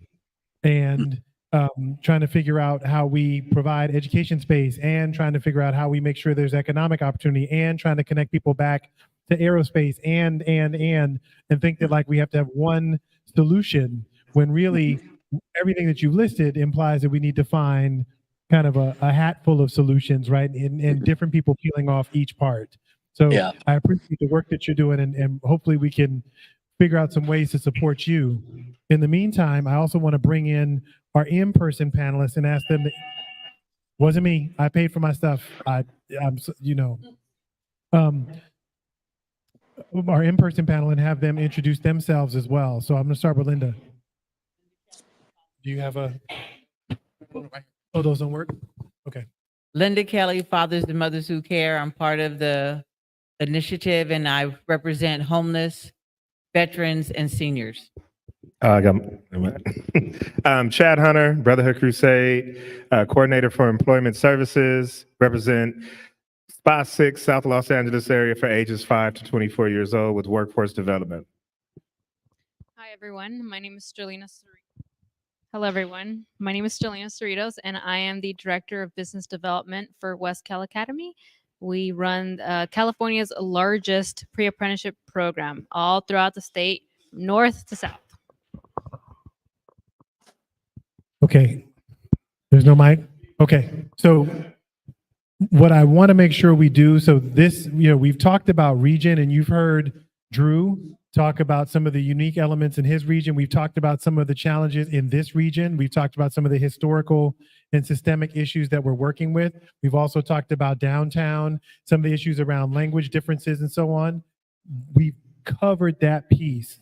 and trying to figure out how we provide education space, and trying to figure out how we make sure there's economic opportunity, and trying to connect people back to aerospace, and think that like we have to have one solution, when really everything that you've listed implies that we need to find kind of a hat full of solutions, right? And different people peeling off each part. So Yeah. I appreciate the work that you're doing, and hopefully we can figure out some ways to support you. In the meantime, I also want to bring in our in-person panelists and ask them, wasn't me, I paid for my stuff. Our in-person panel, and have them introduce themselves as well. So I'm going to start with Linda. Do you have oh, those don't work? Okay. Linda Kelly, Fathers and Mothers Who Care. I'm part of the initiative, and I represent homeless, veterans, and seniors. I'm Chad Hunter, Brotherhood Crusade, coordinator for employment services, represent SPA 6, South Los Angeles area for ages 5 to 24 years old with workforce development. Hi, everyone. My name is Sterlina Cerritos. Hello, everyone. My name is Sterlina Cerritos, and I am the Director of Business Development for West Cal Academy. We run California's largest pre-apprenticeship program all throughout the state, north to south. Okay. There's no mic? Okay. So what I want to make sure we do, so this, we've talked about region, and you've heard Drew talk about some of the unique elements in his region. We've talked about some of the challenges in this region. We've talked about some of the historical and systemic issues that we're working with. We've also talked about downtown, some of the issues around language differences and so on. We've covered that piece.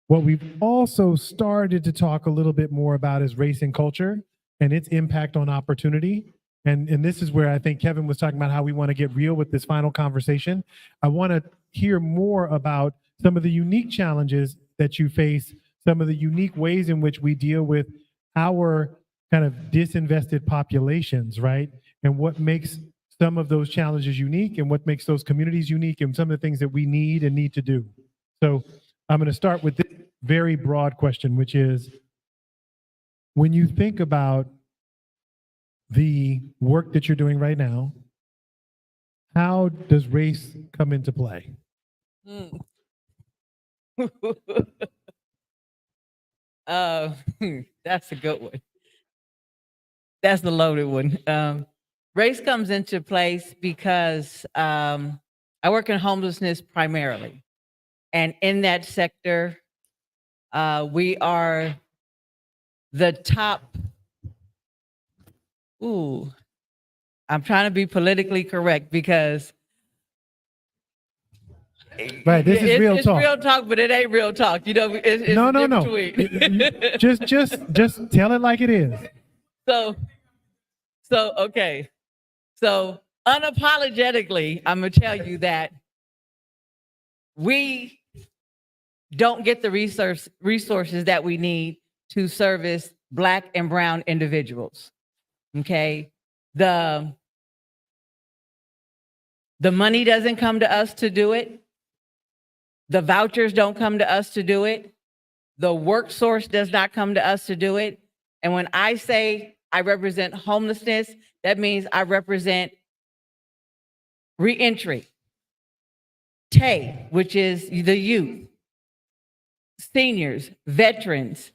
What we've also started to talk a little bit more about is race and culture and its impact on opportunity. And this is where I think Kevin was talking about how we want to get real with this final conversation. I want to hear more about some of the unique challenges that you face, some of the unique ways in which we deal with our kind of disinvested populations, right? And what makes some of those challenges unique, and what makes those communities unique, and some of the things that we need to do. So I'm going to start with this very broad question, which is, when you think about the work that you're doing right now, how does race come into play? That's a good one. That's the loaded one. Race comes into place because I work in homelessness primarily. And in that sector, we are the top. I'm trying to be politically correct because right, this is real talk. It's real talk, but it ain't real talk. It's No. between. just tell it like it is. So okay. So unapologetically, I'm gonna tell you that we don't get the resources that we need to service Black and brown individuals. Okay. The money doesn't come to us to do it. The vouchers don't come to us to do it. The work source does not come to us to do it. And when I say I represent homelessness, that means I represent reentry. TAY, which is the youth, seniors, veterans,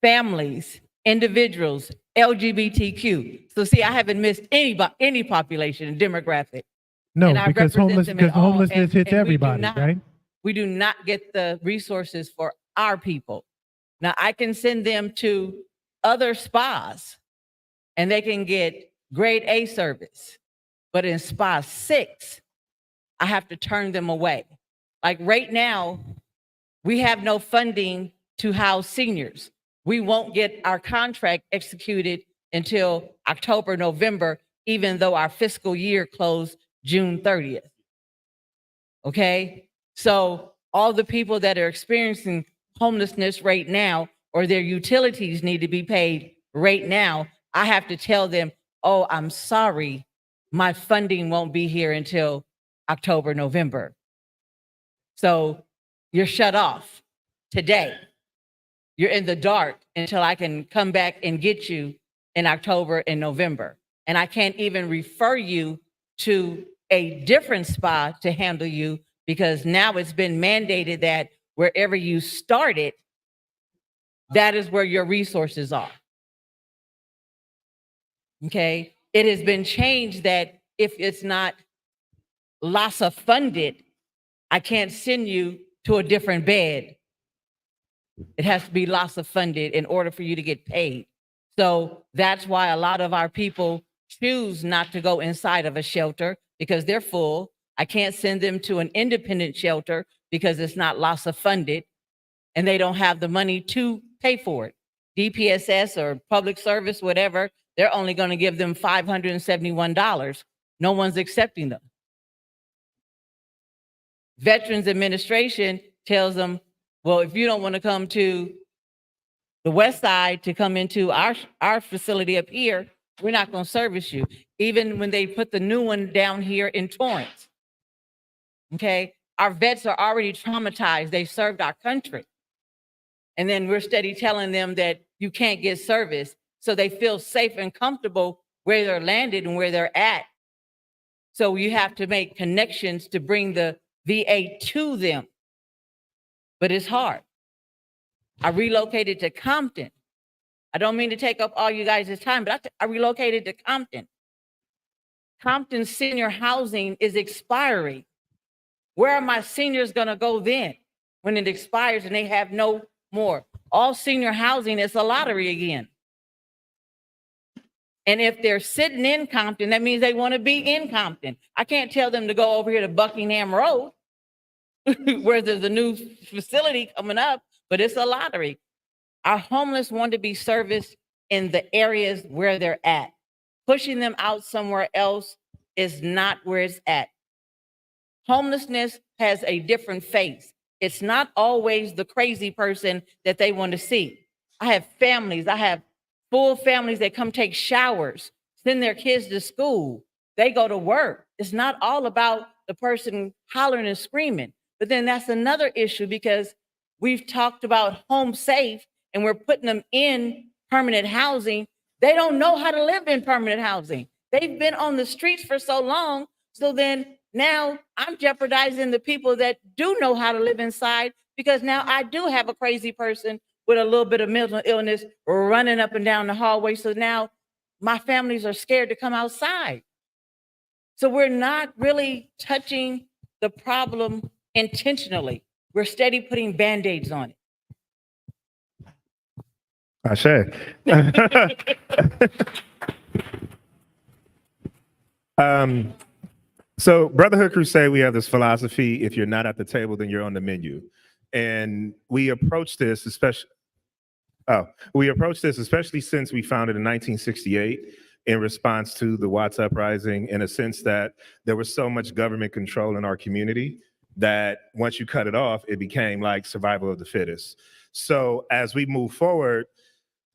families, individuals, LGBTQ. So see, I haven't missed any population demographic. No, And I because represent them in all, homelessness hits and everybody, right? we do not get the resources for our people. Now, I can send them to other spas and they can get grade A service. But in spa 6, I have to turn them away. Like right now, we have no funding to house seniors. We won't get our contract executed until October, November, even though our fiscal year closed June 30th. Okay? So all the people that are experiencing homelessness right now, or their utilities need to be paid right now, I have to tell them, oh, I'm sorry, my funding won't be here until October, November. So you're shut off today. You're in the dark until I can come back and get you in October and November. And I can't even refer you to a different spa to handle you because now it's been mandated that wherever you started, that is where your resources are. Okay? It has been changed that if it's not LASA funded, I can't send you to a different bed. It has to be LASA funded in order for you to get paid. So that's why a lot of our people choose not to go inside of a shelter because they're full. I can't send them to an independent shelter because it's not LASA funded and they don't have the money to pay for it. DPSS or public service, whatever, they're only going to give them $571. No one's accepting them. Veterans Administration tells them, well, if you don't want to come to the west side to come into our facility up here, we're not going to service you. Even when they put the new one down here in Torrance. Okay, our vets are already traumatized. They served our country. And then we're steady telling them that you can't get service. So they feel safe and comfortable where they're landed and where they're at. So you have to make connections to bring the VA to them. But it's hard. I relocated to Compton. I don't mean to take up all you guys' time, but I relocated to Compton. Compton senior housing is expiring. Where are my seniors gonna go then when it expires and they have no more? All senior housing is a lottery again. And if they're sitting in Compton, that means they wanna be in Compton. I can't tell them to go over here to Buckingham Road where there's a new facility coming up, but it's a lottery. Our homeless want to be serviced in the areas where they're at. Pushing them out somewhere else is not where it's at. Homelessness has a different face. It's not always the crazy person that they want to see. I have families, I have full families that come take showers, send their kids to school. They go to work. It's not all about the person hollering and screaming. But then that's another issue because we've talked about home safe and we're putting them in permanent housing. They don't know how to live in permanent housing. They've been on the streets for so long. So then now I'm jeopardizing the people that do know how to live inside because now I do have a crazy person with a little bit of mental illness running up and down the hallway. So now my families are scared to come outside. So we're not really touching the problem intentionally. We're steady putting Band-Aids on it. Ashe. So Brotherhood Crusade, we have this philosophy: if you're not at the table, then you're on the menu. And we approach this especially since we founded in 1968 in response to the Watts Uprising, in a sense that there was so much government control in our community that once you cut it off, it became like survival of the fittest. So as we move forward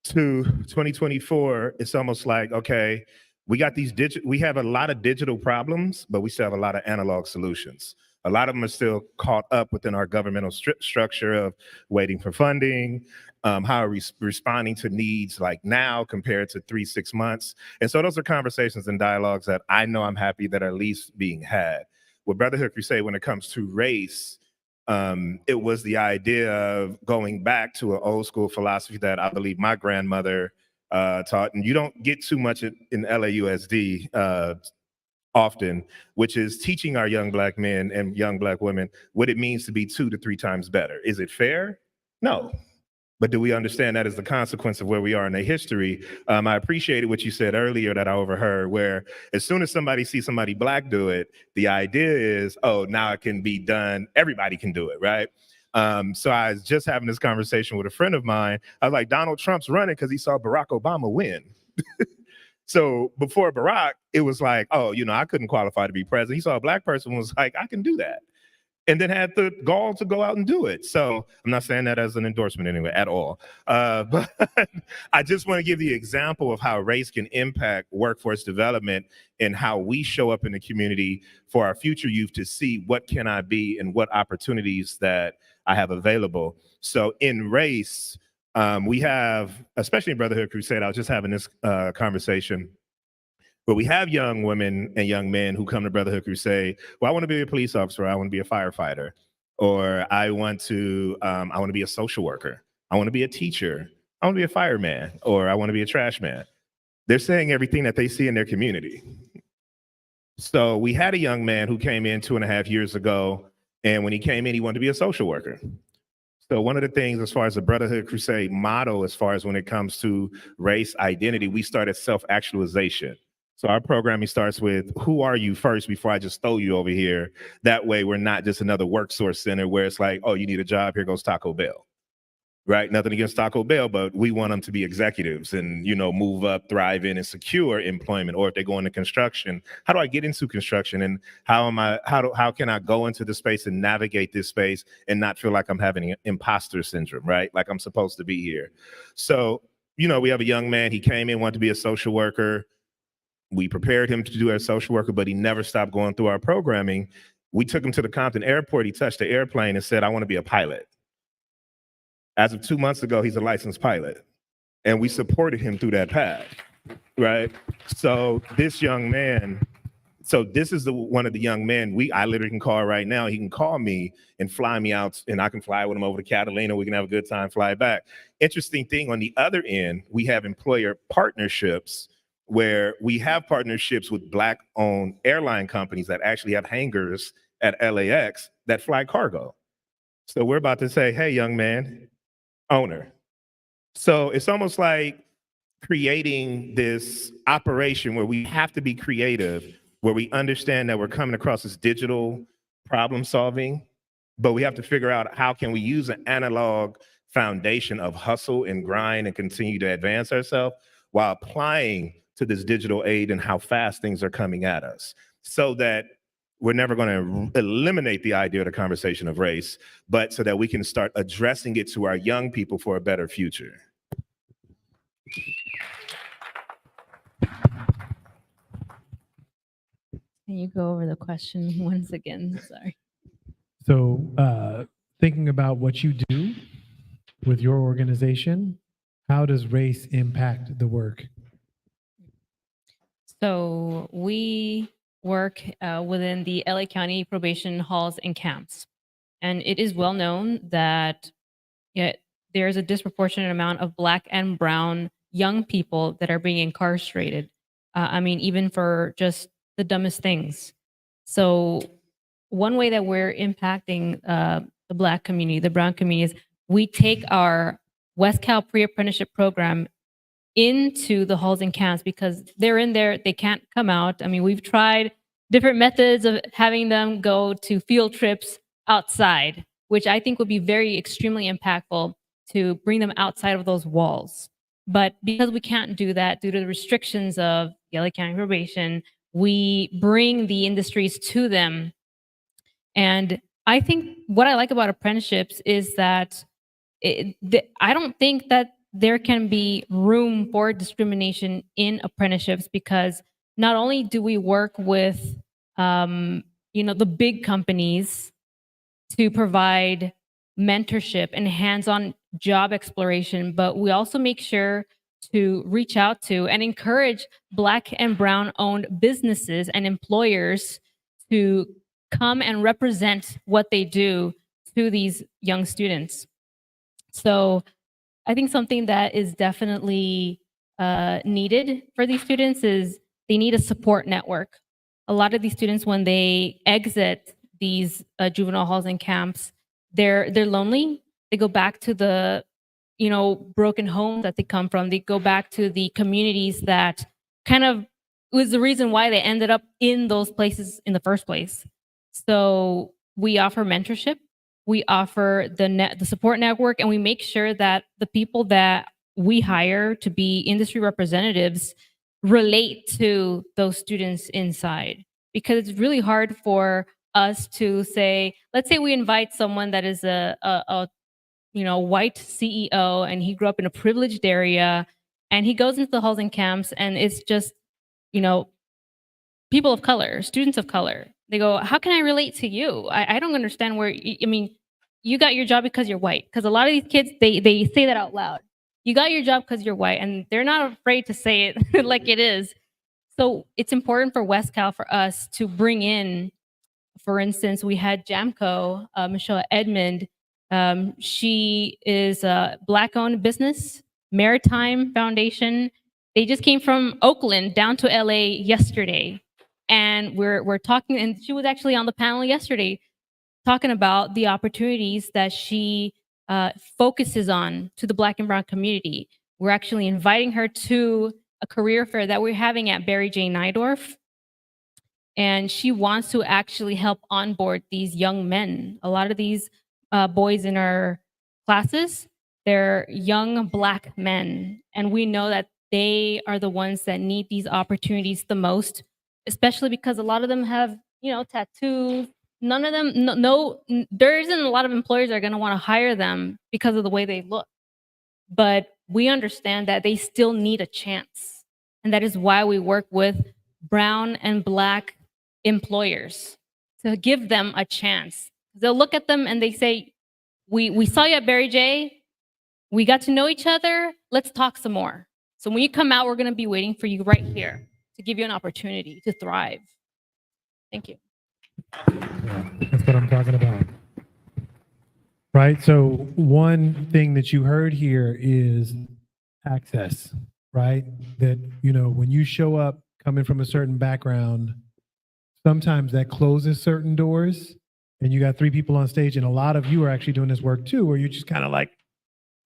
to 2024, it's almost like, okay, we have a lot of digital problems, but we still have a lot of analog solutions. A lot of them are still caught up within our governmental structure of waiting for funding, how are we responding to needs like now compared to 3-6 months. And so those are conversations and dialogues that I know I'm happy that are at least being had. with Brotherhood Crusade, when it comes to race, it was the idea of going back to an old school philosophy that I believe my grandmother taught, and you don't get too much in LAUSD often, which is teaching our young Black men and young Black women what it means to be 2 to 3 times better. Is it fair? No. But do we understand that as the consequence of where we are in the history? I appreciated what you said earlier that I overheard, where as soon as somebody sees somebody Black do it, the idea is, oh, now it can be done. Everybody can do it, right? So I was just having this conversation with a friend of mine. I was like, Donald Trump's running because he saw Barack Obama win. So before Barack, it was like, oh, you know, I couldn't qualify to be president. He saw a Black person, was like, I can do that. And then had the gall to go out and do it. So I'm not saying that as an endorsement anyway, at all. But I just want to give the example of how race can impact workforce development and how we show up in the community for our future youth to see what can I be and what opportunities that I have available. So in race, we have, especially in Brotherhood Crusade, I was just having this conversation, but we have young women and young men who come to Brotherhood Crusade. Well, I want to be a police officer. I want to be a firefighter, or I want to be a social worker. I want to be a teacher. I want to be a fireman, or I want to be a trash man. They're saying everything that they see in their community. So we had a young man who came in 2.5 years ago, and when he came in, he wanted to be a social worker. So one of the things as far as the Brotherhood Crusade motto, as far as when it comes to race identity, we started self-actualization. So our programming starts with, who are you first before I just throw you over here? That way we're not just another work source center where it's like, oh, you need a job, here goes Taco Bell, right? Nothing against Taco Bell, but we want them to be executives and, you know, move up, thrive in, and secure employment. Or if they go into construction, how do I get into construction? And how can I go into the space and navigate this space and not feel like I'm having imposter syndrome, right? Like I'm supposed to be here. So, you know, we have a young man, he came in, wanted to be a social worker. We prepared him to do as a social worker, but he never stopped going through our programming. We took him to the Compton airport. He touched the airplane and said, I want to be a pilot. As of 2 months ago, he's a licensed pilot. And we supported him through that path, right? So this young man, this is one of the young men I literally can call right now. He can call me and fly me out, and I can fly with him over to Catalina. We can have a good time, fly back. Interesting thing, on the other end, we have employer partnerships where we have partnerships with Black-owned airline companies that actually have hangars at LAX that fly cargo. So we're about to say, hey, young man, owner. So it's almost like creating this operation where we have to be creative, where we understand that we're coming across this digital problem solving, but we have to figure out how can we use an analog foundation of hustle and grind and continue to advance ourselves while applying to this digital aid and how fast things are coming at us, so that we're never going to eliminate the idea of the conversation of race, but so that we can start addressing it to our young people for a better future. Can you go over the question once again? Sorry. So thinking about what you do with your organization, how does race impact the work? So we work within the LA County probation halls and camps. And it is well known that there's a disproportionate amount of Black and brown young people that are being incarcerated. I mean, even for just the dumbest things. So one way that we're impacting the Black community, the brown community, is we take our West Cal pre-apprenticeship program into the halls and camps, because they're in there, they can't come out. I mean, we've tried different methods of having them go to field trips outside, which I think would be very extremely impactful to bring them outside of those walls. But because we can't do that due to the restrictions of the LA County probation, we bring the industries to them. And I think what I like about apprenticeships is that I don't think that there can be room for discrimination in apprenticeships, because not only do we work with the big companies to provide mentorship and hands-on job exploration, but we also make sure to reach out to and encourage Black and brown owned businesses and employers to come and represent what they do to these young students. So I think something that is definitely needed for these students is they need a support network. A lot of these students, when they exit these juvenile halls and camps, they're lonely. They go back to the broken homes that they come from. They go back to the communities that kind of was the reason why they ended up in those places in the first place. So we offer mentorship, we offer the support network, and we make sure that the people that we hire to be industry representatives relate to those students inside, because it's really hard for us to say, let's say we invite someone that is a white CEO, and he grew up in a privileged area, and he goes into the housing camps, and it's just people of color, students of color. They go, how can I relate to you? I don't understand where, I mean, you got your job because you're white. Because a lot of these kids, they say that out loud. You got your job because you're white, and they're not afraid to say it like it is. So it's important for West Cal for us to bring in, for instance, we had Jamco, Michelle Edmond. She is a Black-owned business, Maritime Foundation. They just came from Oakland down to LA yesterday. And we're talking, and she was actually on the panel yesterday talking about the opportunities that she focuses on to the Black and Brown community. We're actually inviting her to a career fair that we're having at Barry J. Nydorf. And she wants to actually help onboard these young men. A lot of these boys in our classes, they're young Black men. And we know that they are the ones that need these opportunities the most, especially because a lot of them have, tattoos. None of them, there isn't a lot of employers that are going to want to hire them because of the way they look. But we understand that they still need a chance. And that is why we work with brown and Black employers to give them a chance. They'll look at them and they say, we saw you at Barry J. We got to know each other. Let's talk some more. So when you come out, we're going to be waiting for you right here to give you an opportunity to thrive. Thank you. That's what I'm talking about. Right. So one thing that you heard here is access, right? That, when you show up coming from a certain background, sometimes that closes certain doors, and you got 3 people on stage, and a lot of you are actually doing this work too, where you're just kind of like,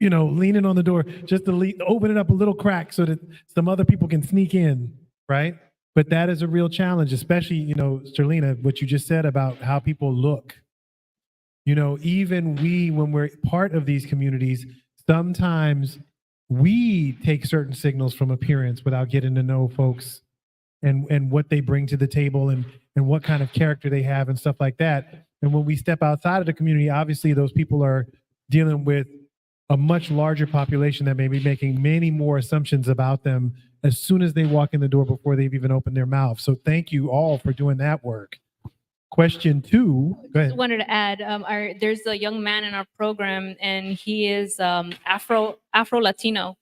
leaning on the door just to open it up a little crack so that some other people can sneak in, right? But that is a real challenge, especially, Sterlina, what you just said about how people look. Even when we're part of these communities, sometimes we take certain signals from appearance without getting to know folks and what they bring to the table and what kind of character they have and stuff like that. And when we step outside of the community, obviously those people are dealing with a much larger population that may be making many more assumptions about them as soon as they walk in the door before they've even opened their mouth. So thank you all for doing that work. Question 2, go ahead. Just wanted to add, there's a young man in our program, and he is Afro Latino,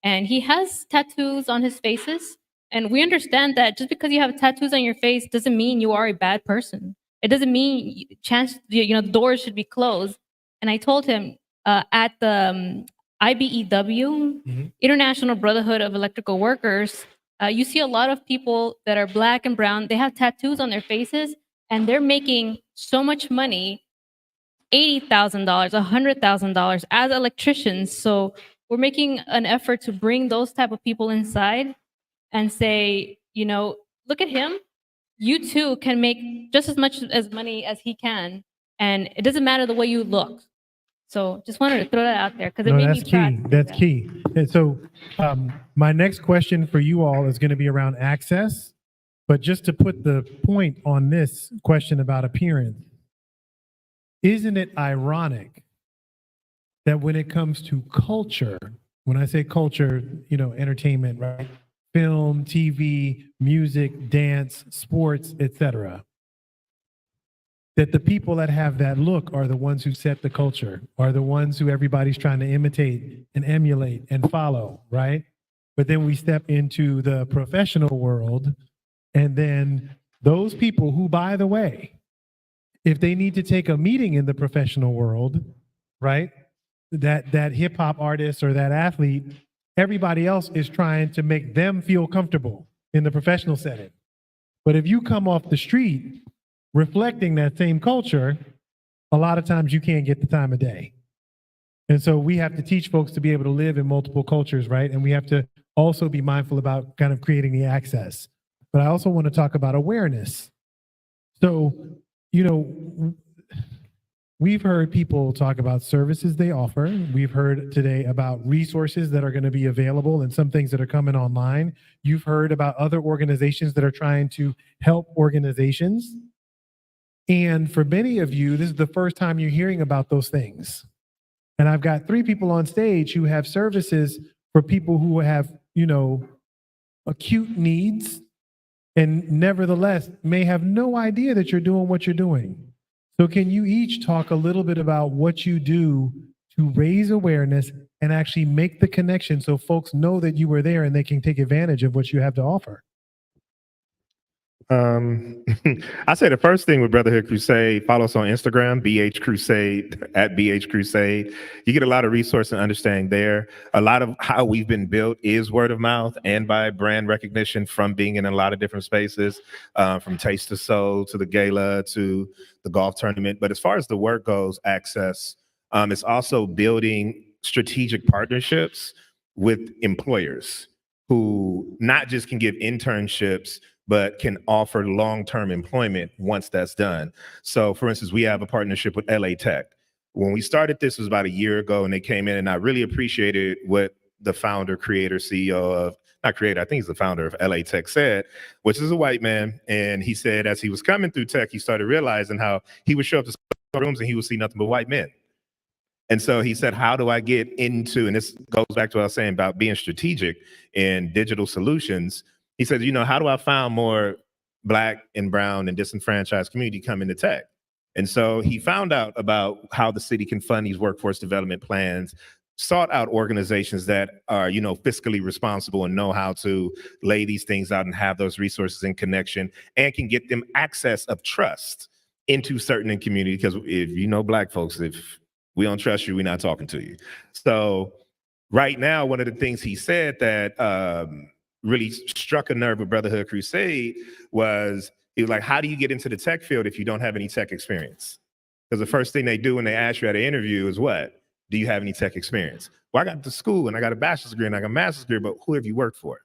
and he has tattoos on his faces. And we understand that just because you have tattoos on your face doesn't mean you are a bad person. It doesn't mean the doors should be closed. And I told him at the IBEW, International Brotherhood of Electrical Workers, you see a lot of people that are Black and brown. They have tattoos on their faces, and they're making so much money, $80,000, $100,000 as electricians. So we're making an effort to bring those type of people inside and say, look at him. You too can make just as much as money as he can. And it doesn't matter the way you look. So just wanted to throw that out there because it made me proud. That's key. And so my next question for you all is going to be around access. But just to put the point on this question about appearance, isn't it ironic that when it comes to culture, when I say culture, entertainment, right? Film, TV, music, dance, sports, etc., that the people that have that look are the ones who set the culture, are the ones who everybody's trying to imitate and emulate and follow, right? But then we step into the professional world, and then those people who, by the way, If they need to take a meeting in the professional world, right? That hip hop artist or that athlete, everybody else is trying to make them feel comfortable in the professional setting. But if you come off the street reflecting that same culture, a lot of times you can't get the time of day. And so we have to teach folks to be able to live in multiple cultures, right? And we have to also be mindful about kind of creating the access. But I also want to talk about awareness. So, you know, we've heard people talk about services they offer. We've heard today about resources that are going to be available and some things that are coming online. You've heard about other organizations that are trying to help organizations. And for many of you, this is the first time you're hearing about those things. And I've got 3 people on stage who have services for people who have, you know, acute needs and nevertheless may have no idea that you're doing what you're doing. So can you each talk a little bit about what you do to raise awareness and actually make the connection so folks know that you were there and they can take advantage of what you have to offer? I say the first thing with Brotherhood Crusade, follow us on Instagram, BH Crusade, at BH Crusade. You get a lot of resource and understanding there. A lot of how we've been built is word of mouth and by brand recognition from being in a lot of different spaces, from Taste of Soul to the gala to the golf tournament. But as far as the work goes, access, it's also building strategic partnerships with employers who not just can give internships, but can offer long-term employment once that's done. So for instance, we have a partnership with LA Tech. When we started this was about a year ago and they came in and I really appreciated what the founder, creator, CEO of, not creator, I think he's the founder of LA Tech said, which is a white man. And he said, as he was coming through tech, he started realizing how he would show up to rooms and he would see nothing but white men. And so he said, how do I get into, and this goes back to what I was saying about being strategic in digital solutions. He said, you know, how do I find more Black and brown and disenfranchised community come into tech? And so he found out about how the city can fund these workforce development plans, sought out organizations that are, you know, fiscally responsible and know how to lay these things out and have those resources in connection and can get them access of trust into certain community. Because if you know Black folks, if we don't trust you, we're not talking to you. So right now, one of the things he said that really struck a nerve with Brotherhood Crusade was, he was like, how do you get into the tech field if you don't have any tech experience? Because the first thing they do when they ask you at an interview is what? Do you have any tech experience? Well, I got to school and I got a bachelor's degree and I got a master's degree, but who have you worked for?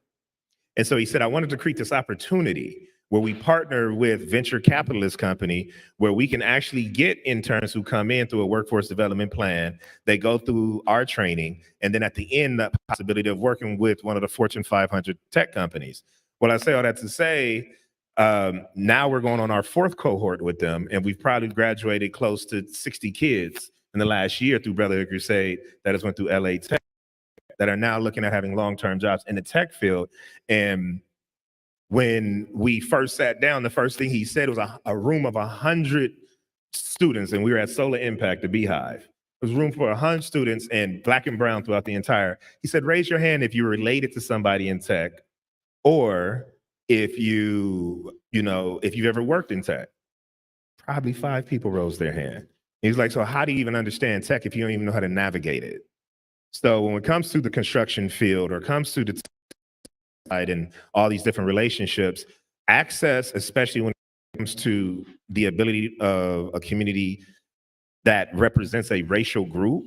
And so he said, I wanted to create this opportunity where we partner with venture capitalist company where we can actually get interns who come in through a workforce development plan. They go through our training, and then at the end, the possibility of working with one of the Fortune 500 tech companies. Well, I say all that to say, now we're going on our 4th cohort with them, and we've probably graduated close to 60 kids in the last year through Brotherhood Crusade that has went through LA Tech that are now looking at having long-term jobs in the tech field. And when we first sat down, the first thing he said was a room of 100 students, and we were at Solar Impact, the Beehive. It was room for 100 students and Black and brown throughout the entire. He said, raise your hand if you're related to somebody in tech, or if you know, if you've ever worked in tech. Probably 5 people rose their hand. He's like, so how do you even understand tech if you don't even know how to navigate it? So when it comes to the construction field or comes to the side and all these different relationships, access, especially when it comes to the ability of a community that represents a racial group,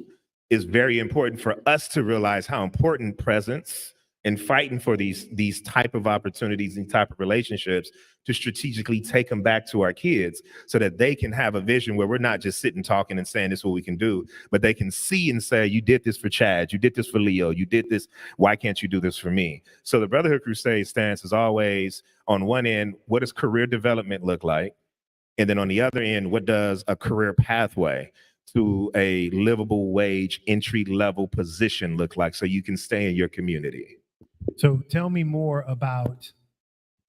is very important for us to realize how important presence and fighting for these type of opportunities and type of relationships to strategically take them back to our kids so that they can have a vision where we're not just sitting talking and saying this is what we can do, but they can see and say, you did this for Chad, you did this for Leo, you did this, why can't you do this for me? So the Brotherhood Crusade stance is always, on one end, what does career development look like? And then on the other end, what does a career pathway to a livable wage entry level position look like so you can stay in your community? So tell me more about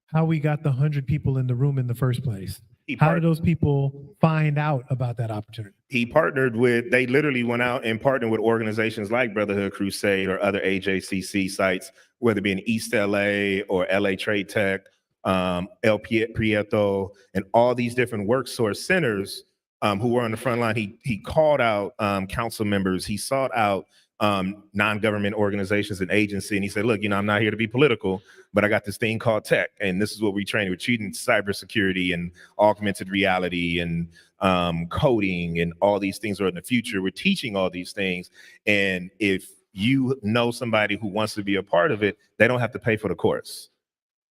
how we got the 100 people in the room in the first place. How did those people find out about that opportunity? He partnered with, they literally went out and partnered with organizations like Brotherhood Crusade or other AJCC sites, whether it be in East LA or LA Trade Tech, El Prieto, and all these different work source centers who were on the front line. He called out council members. He sought out non-government organizations and agency, and he said, "Look, I'm not here to be political, but I got this thing called tech, and this is what we train. We're treating cybersecurity and augmented reality and coding and all these things are in the future. We're teaching all these things, and if you know somebody who wants to be a part of it, they don't have to pay for the course."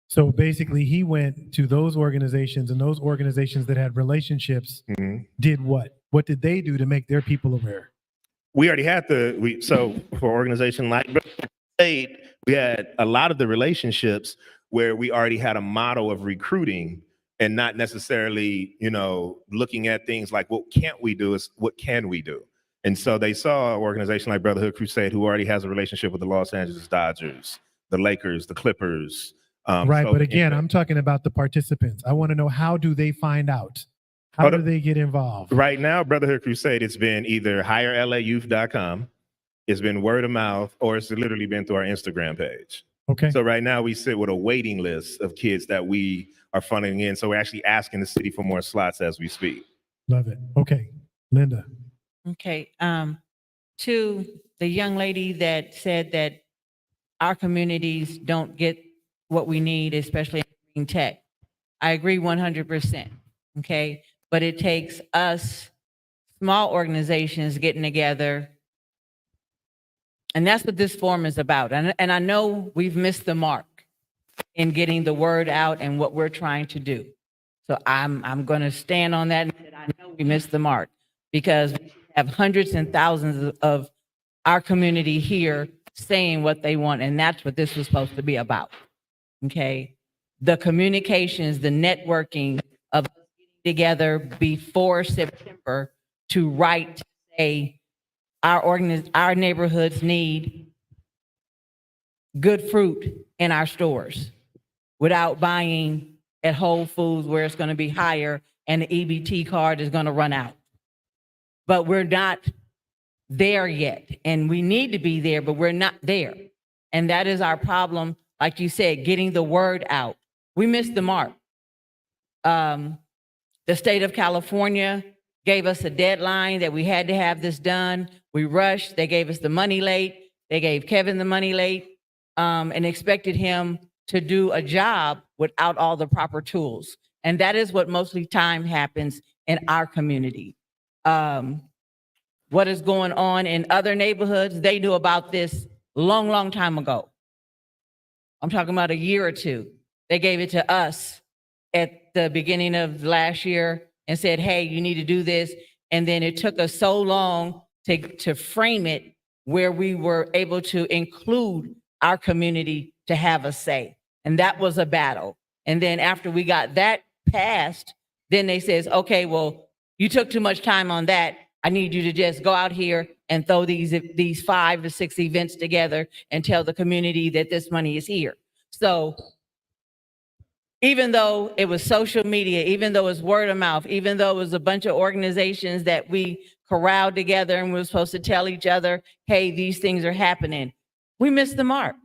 So basically, he went to those organizations, and those organizations that had relationships did what? What did they do to make their people aware? We already had so for an organization like State, we had a lot of the relationships where we already had a model of recruiting and not necessarily, looking at things like what can't we do, is what can we do? And so they saw an organization like Brotherhood Crusade, who already has a relationship with the Los Angeles Dodgers, the Lakers, the Clippers. Right, but again, I'm talking about the participants. I want to know, how do they find out? How do they get involved? Right now, Brotherhood Crusade, it's been either hirelaYouth.com, it's been word of mouth, or it's literally been through our Instagram page. Okay. So right now we sit with a waiting list of kids that we are funding in. So we're actually asking the city for more slots as we speak. Love it. Okay, Linda. Okay, to the young lady that said that our communities don't get what we need, especially in tech, I agree 100%, okay? But it takes us, small organizations, getting together, and that's what this forum is about. And I know we've missed the mark in getting the word out and what we're trying to do. So I'm going to stand on that, and I know we missed the mark, because we have hundreds and thousands of our community here saying what they want, and that's what this was supposed to be about, okay? The communications, the networking of getting together before September to write, say, our neighborhoods need good fruit in our stores without buying at Whole Foods where it's going to be higher and the EBT card is going to run out. But we're not there yet, and we need to be there, but we're not there. And that is our problem, like you said, getting the word out. We missed the mark. The state of California gave us a deadline that we had to have this done. We rushed. They gave us the money late. They gave Kevin the money late, and expected him to do a job without all the proper tools. And that is what mostly time happens in our community. What is going on in other neighborhoods, they knew about this long, long time ago. I'm talking about a year or two. They gave it to us at the beginning of last year and said, hey, you need to do this. And then it took us so long to frame it where we were able to include our community to have a say. And that was a battle. And then after we got that passed, then they says, okay, well, you took too much time on that. I need you to just go out here and throw these 5 to 6 events together and tell the community that this money is here. So even though it was social media, even though it was word of mouth, even though it was a bunch of organizations that we corralled together and we were supposed to tell each other, hey, these things are happening, we missed the mark.